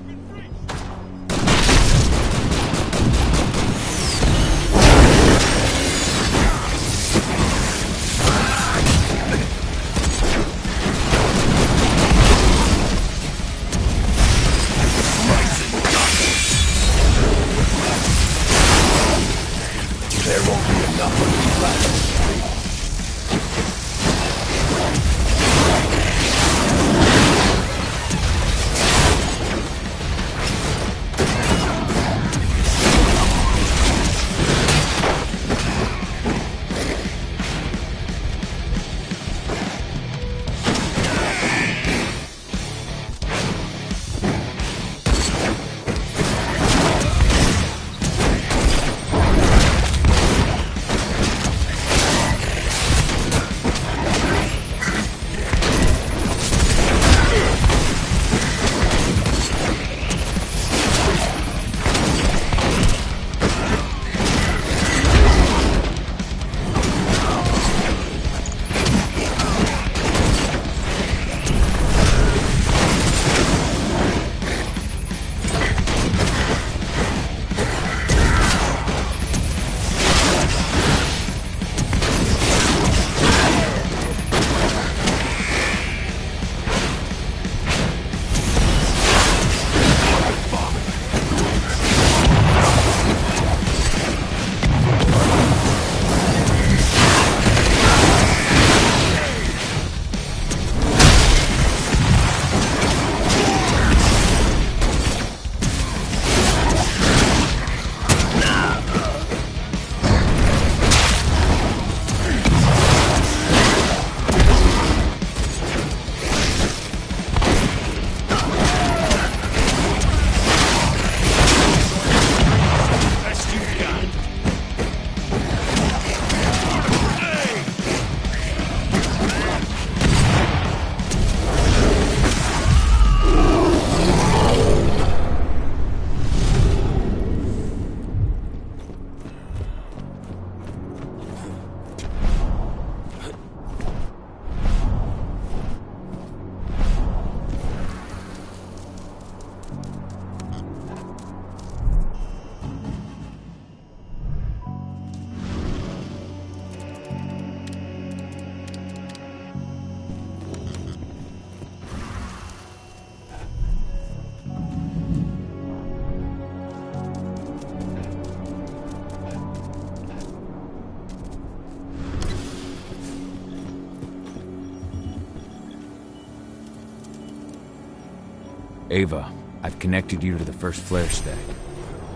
Speaker 2: Ava, I've connected you to the first flare stack.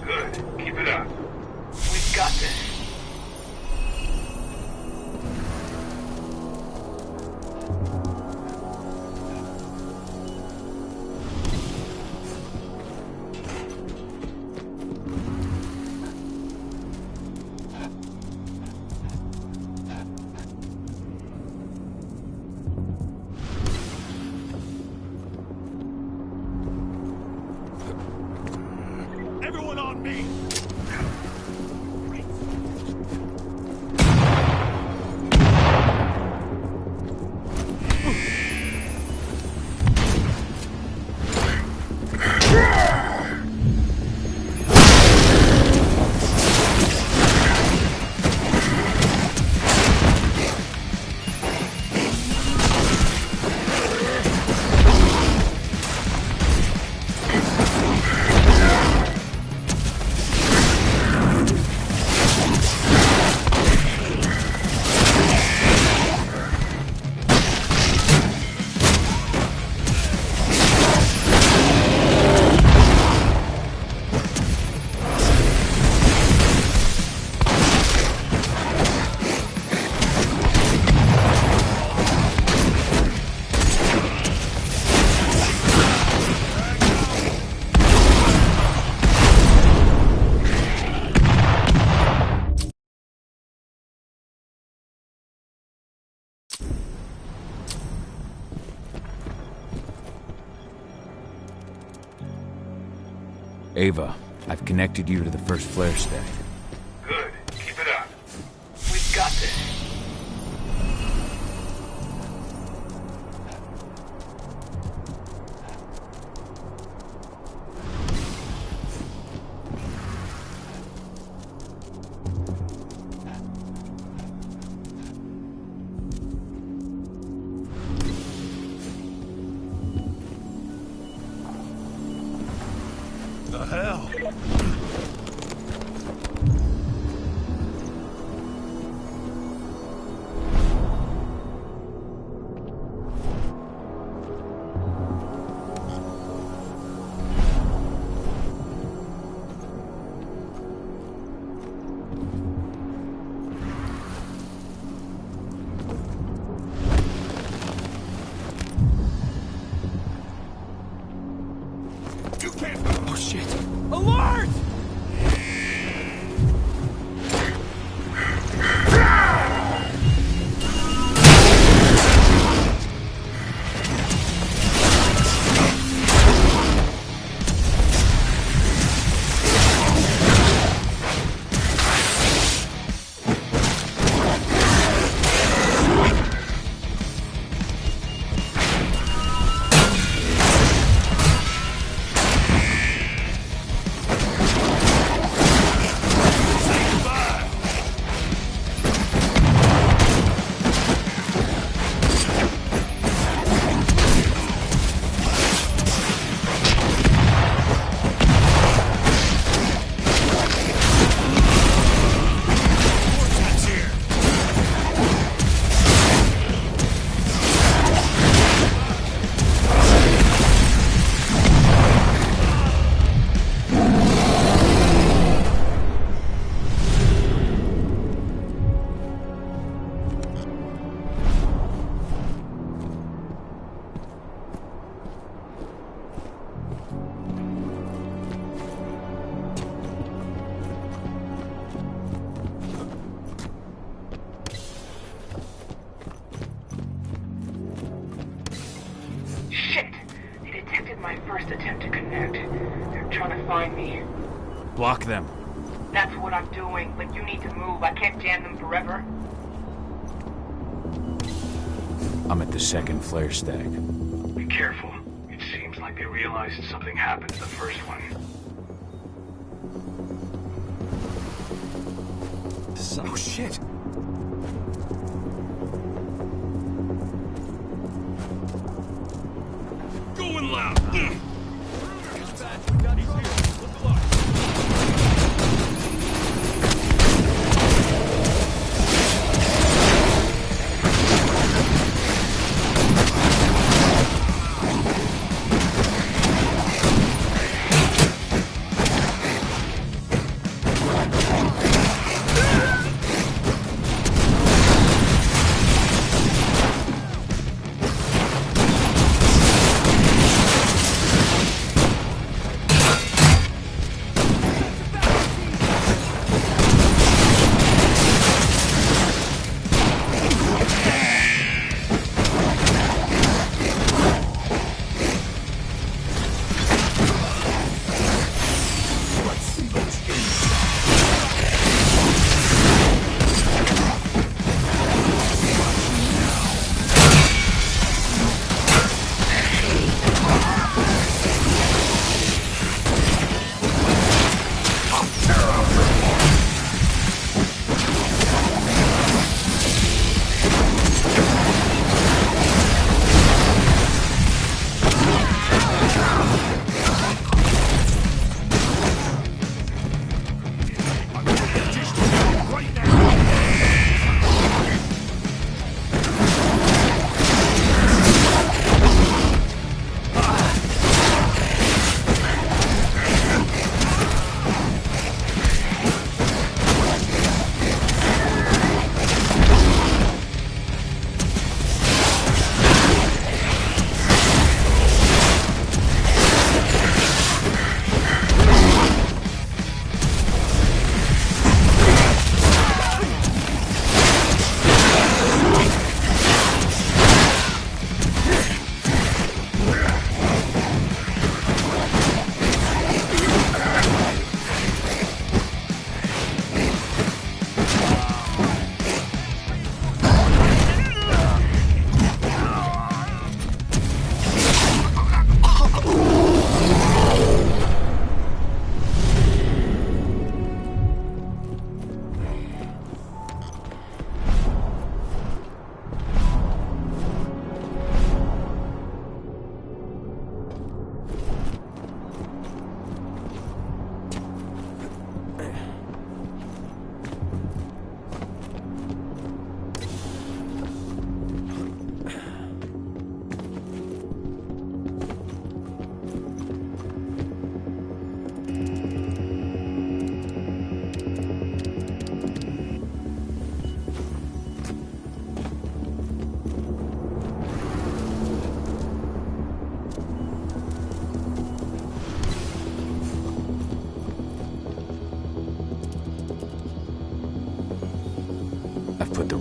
Speaker 10: Good. Keep it up.
Speaker 13: We've got this.
Speaker 11: Everyone on me!
Speaker 2: Ava, I've connected you to the first flare stack.
Speaker 10: Good. Keep it up.
Speaker 13: We've got this.
Speaker 11: The hell? You can't. Oh shit.
Speaker 17: Alert!
Speaker 13: My first attempt to connect. They're trying to find me.
Speaker 2: Block them.
Speaker 13: That's what I'm doing, but you need to move. I can't jam them forever.
Speaker 2: I'm at the second flare stack.
Speaker 10: Be careful. It seems like they realized something happened to the first one.
Speaker 11: Oh shit. Going loud.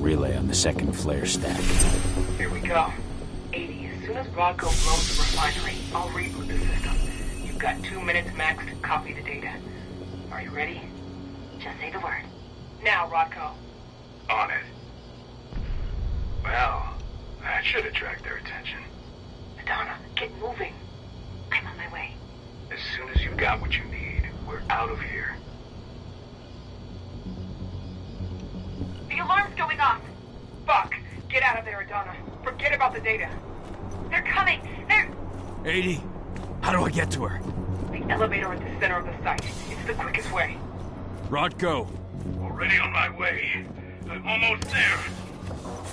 Speaker 2: relay on the second flare stack.
Speaker 13: Here we go. 80, as soon as Rodko blows the refinery, I'll reboot the system. You've got 2 minutes max to copy the data. Are you ready?
Speaker 20: Just say the word.
Speaker 13: Now, Rodko.
Speaker 10: On it. Well, that should attract their attention.
Speaker 13: Madonna, get moving.
Speaker 20: I'm on my way.
Speaker 10: As soon as you've got what you need, we're out of here.
Speaker 13: The alarm's going off. Fuck. Get out of there, Adana. Forget about the data.
Speaker 20: They're coming. They're...
Speaker 3: 80. How do I get to her?
Speaker 13: The elevator at the center of the site. It's the quickest way.
Speaker 3: Rodko.
Speaker 10: Already on my way. I'm almost there.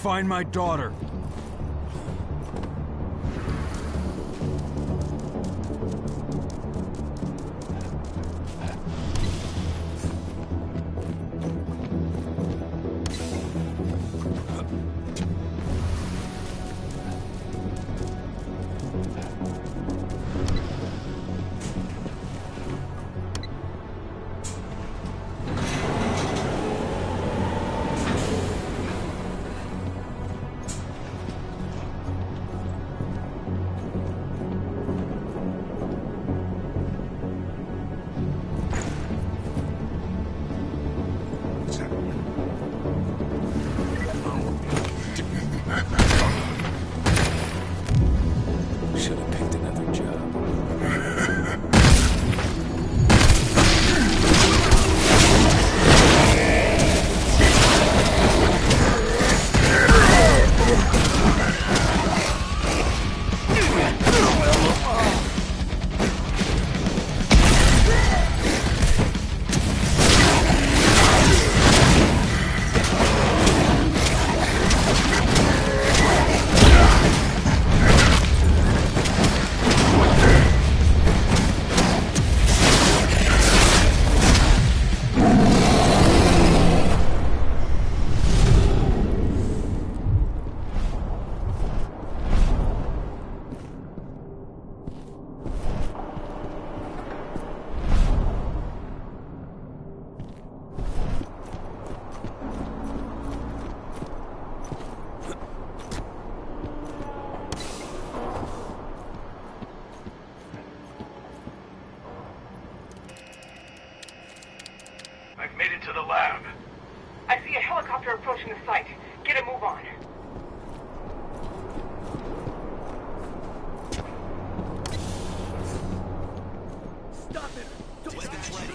Speaker 3: Find my daughter.
Speaker 2: Should have picked another job.
Speaker 10: I've made it to the lab.
Speaker 13: I see a helicopter approaching the site. Get a move on.
Speaker 17: Stop it! Distance ready.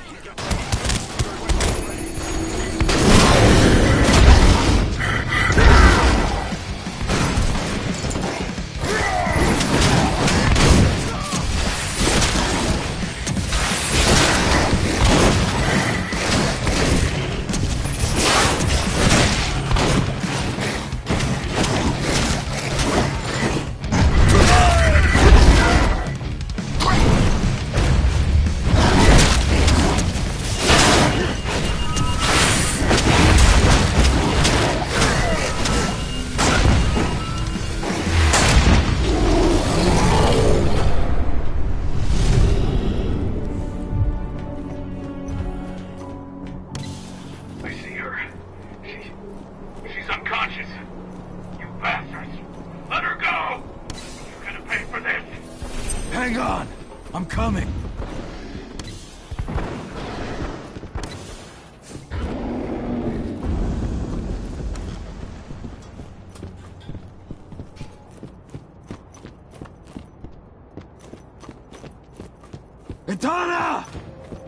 Speaker 10: She's unconscious. You bastards. Let her go. You're gonna pay for this.
Speaker 3: Hang on. I'm coming. Itana!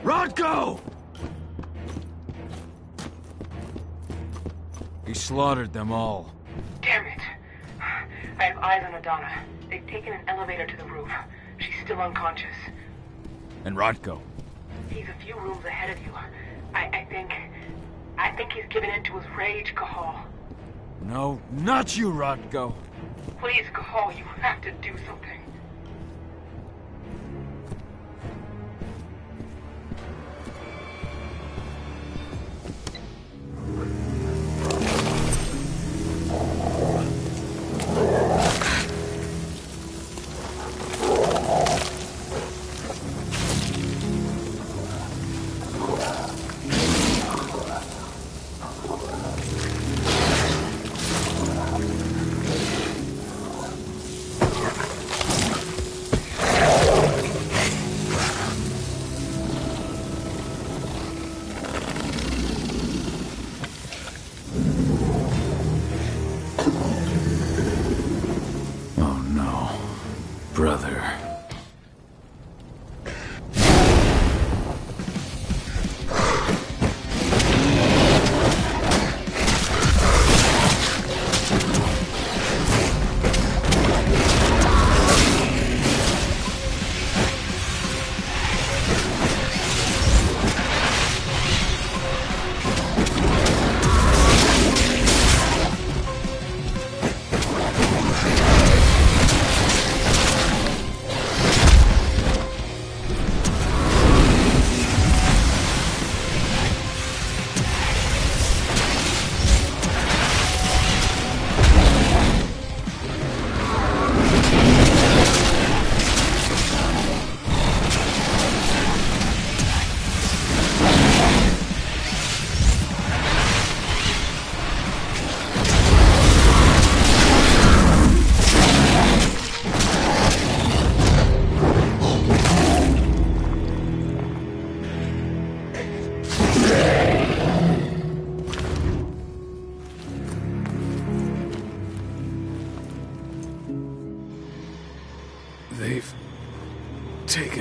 Speaker 3: Rodko! He slaughtered them all.
Speaker 13: Damn it. I have eyes on Adana. They've taken an elevator to the roof. She's still unconscious.
Speaker 3: And Rodko?
Speaker 13: He's a few rooms ahead of you. I think he's given in to his rage, Cahal.
Speaker 3: No, not you, Rodko.
Speaker 13: Please, Cahal, you have to do something.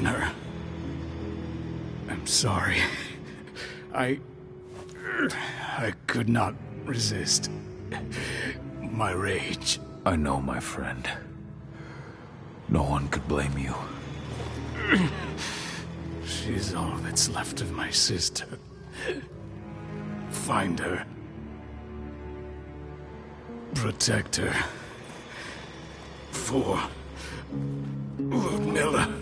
Speaker 3: taken her. I'm sorry. I could not resist my rage.
Speaker 2: I know, my friend. No one could blame you.
Speaker 3: She's all that's left of my sister. Find her. Protect her. For Ludmilla.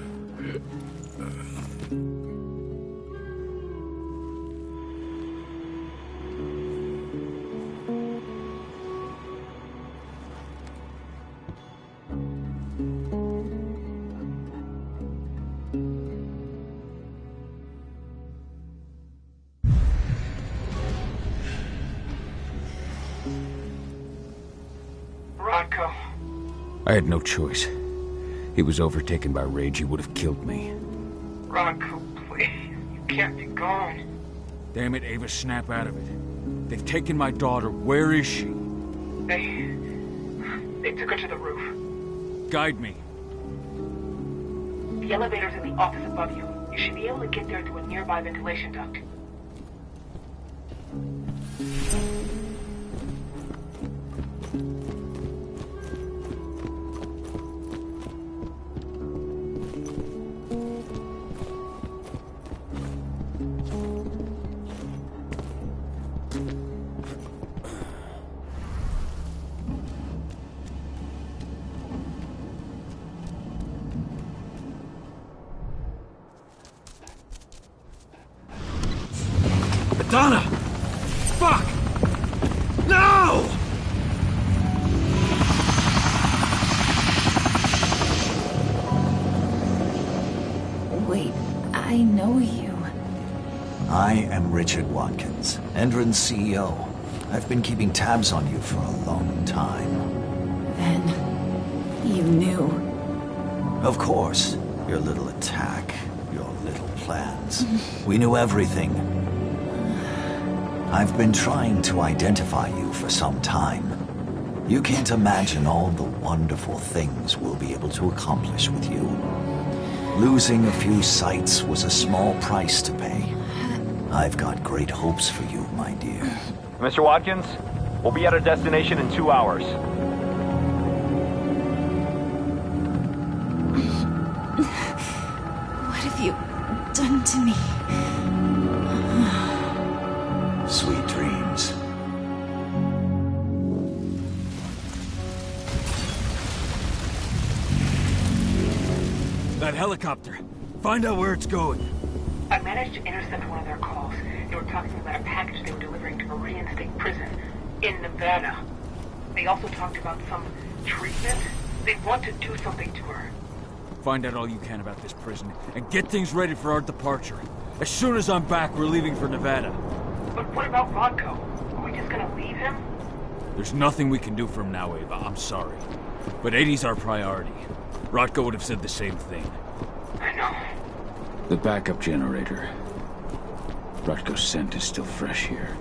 Speaker 2: I had no choice. He was overtaken by rage. He would have killed me.
Speaker 13: Rocco, please. You can't be gone.
Speaker 2: Damn it, Ava, snap out of it. They've taken my daughter. Where is she?
Speaker 13: They took her to the roof.
Speaker 2: Guide me.
Speaker 13: The elevator's in the office above you. You should be able to get there through a nearby ventilation duct.
Speaker 11: Donna! Fuck! No!
Speaker 6: Wait, I know you.
Speaker 16: I am Richard Watkins, Endron's CEO. I've been keeping tabs on you for a long time.
Speaker 6: Then, you knew.
Speaker 16: Of course. Your little attack, your little plans. We knew everything. I've been trying to identify you for some time. You can't imagine all the wonderful things we'll be able to accomplish with you. Losing a few sites was a small price to pay. I've got great hopes for you, my dear.
Speaker 7: Mr. Watkins, we'll be at our destination in 2 hours.
Speaker 6: What have you done to me?
Speaker 16: Sweet dreams.
Speaker 11: That helicopter. Find out where it's going.
Speaker 13: I managed to intercept one of their calls. They were talking about a package they were delivering to Meridian State Prison in Nevada. They also talked about some treatment. They want to do something to her.
Speaker 11: Find out all you can about this prison, and get things ready for our departure. As soon as I'm back, we're leaving for Nevada.
Speaker 13: But what about Rodko? Are we just gonna leave him?
Speaker 11: There's nothing we can do for him now, Ava. I'm sorry. But 80's our priority. Rodko would have said the same thing.
Speaker 13: I know.
Speaker 2: The backup generator. Rodko's scent is still fresh here.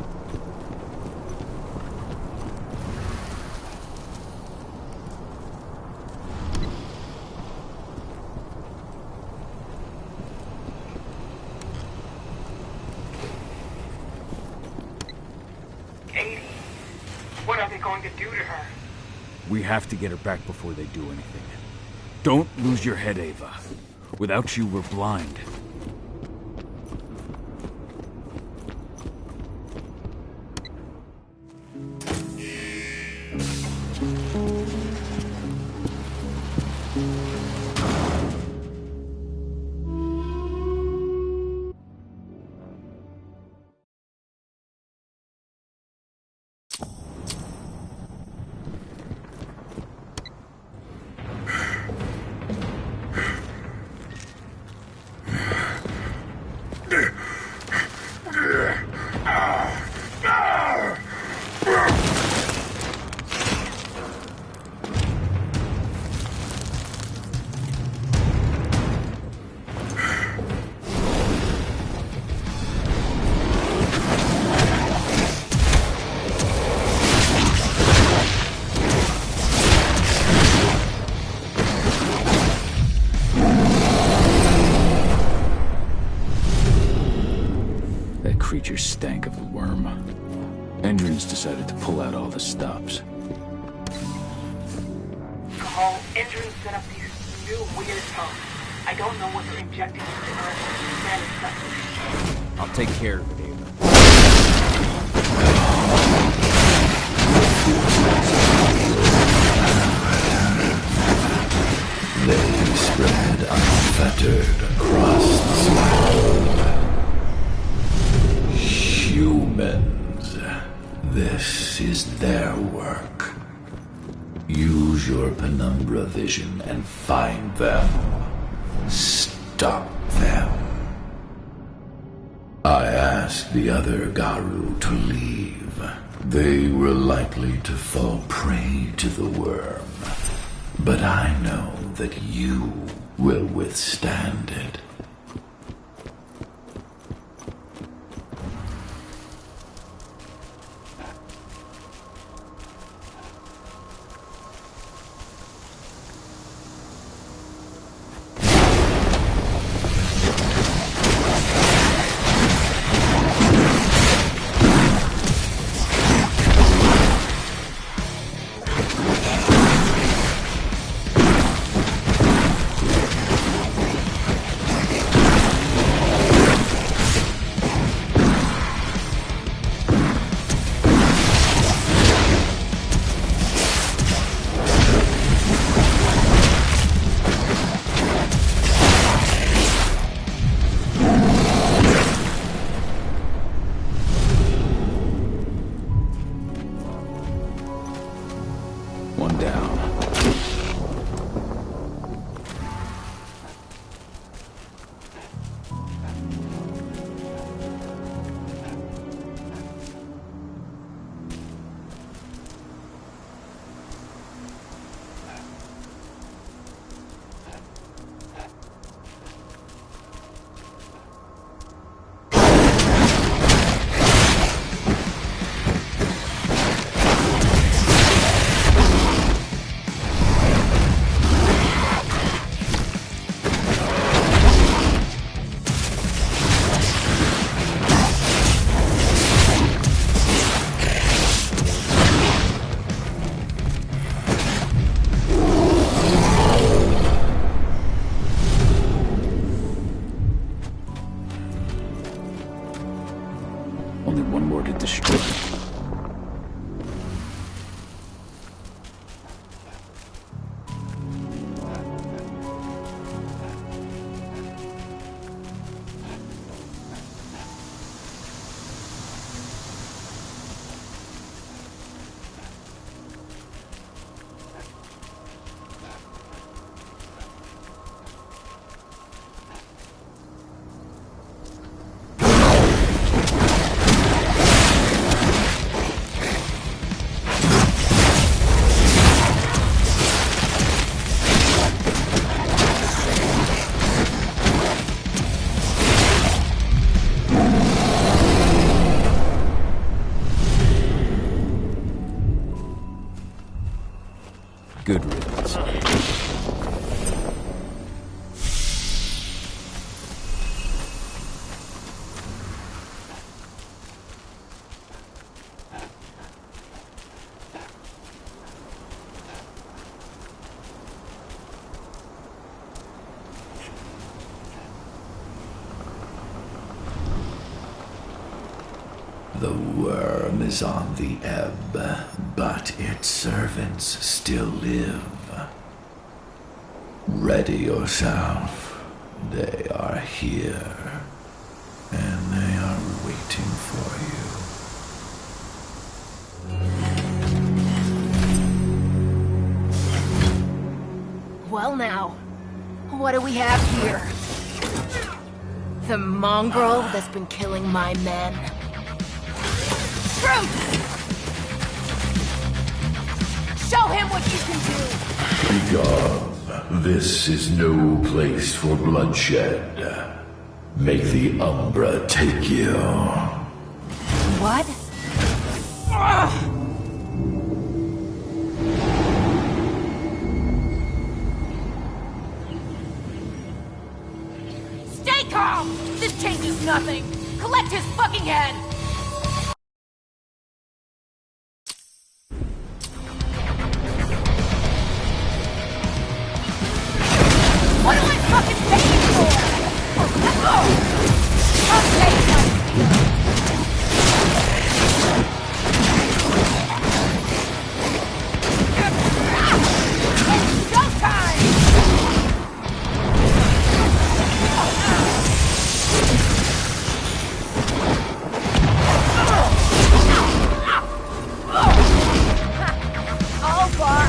Speaker 13: What are they going to do to her?
Speaker 11: We have to get her back before they do anything. Don't lose your head, Ava. Without you, we're blind.
Speaker 3: creatures stank of the worm. Endron's decided to pull out all the stops.
Speaker 13: Cole, Endron set up these new weird pumps. I don't know what they're injecting into Earth. Man, it's something.
Speaker 9: I'll take care of it, Ava.
Speaker 16: They spread unfettered across the land. Humans. This is their work. Use your penumbra vision and find them. Stop them. I asked the other Garu to leave. They were likely to fall prey to the worm. But I know that you will withstand it.
Speaker 3: Only one more to destroy. Good riddance.
Speaker 16: The worm is on the ebb, but its servants still live. Ready yourself. They are here, and they are waiting for
Speaker 18: you. Well now, what do we have here? The mongrel that's been killing my men. Truth! Show him what you can do!
Speaker 16: Begone. This is no place for bloodshed. Make the Umbra take you.
Speaker 18: What? Stay calm! This changes nothing! Collect his fucking head! What am I fucking paying for? I'll take my steal. It's showtime! All bar.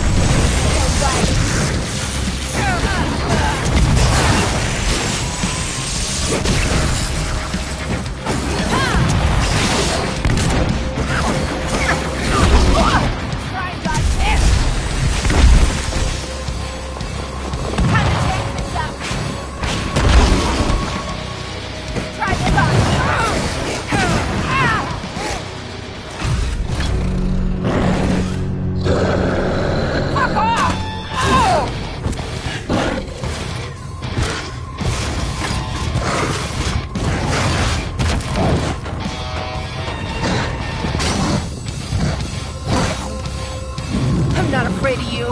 Speaker 18: I'm not afraid of you.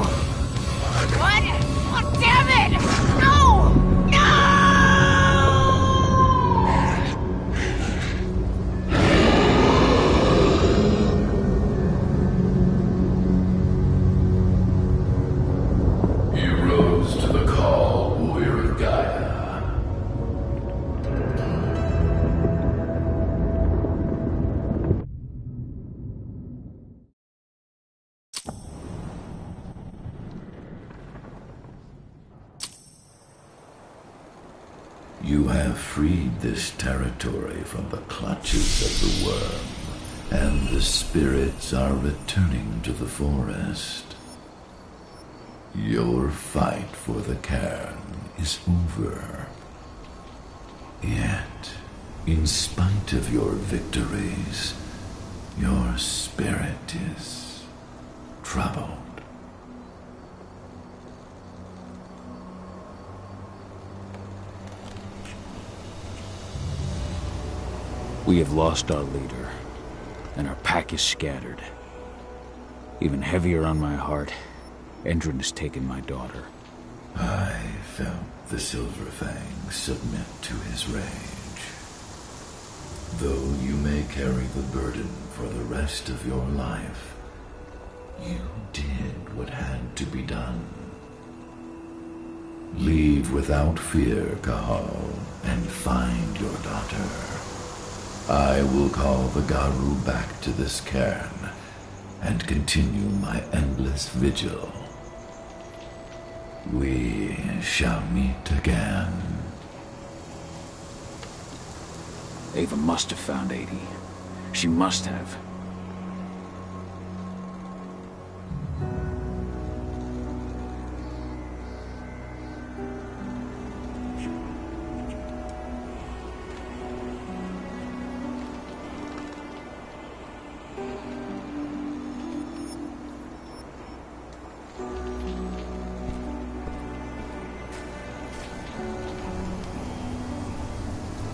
Speaker 18: What? Oh, damn it! No!
Speaker 19: He rose to the call, warrior of Gaia. You have freed this territory from the clutches of the worm, and the spirits are returning to the forest. Your fight for the cairn is over. Yet, in spite of your victories, your spirit is troubled.
Speaker 2: We have lost our leader, and our pack is scattered. Even heavier on my heart, Endron has taken my daughter.
Speaker 19: I felt the Silver Fang submit to his rage. Though you may carry the burden for the rest of your life, you did what had to be done. Leave without fear, Cahal, and find your daughter. I will call the Garu back to this cairn and continue my endless vigil. We shall meet again.
Speaker 2: Ava must have found 80. She must have.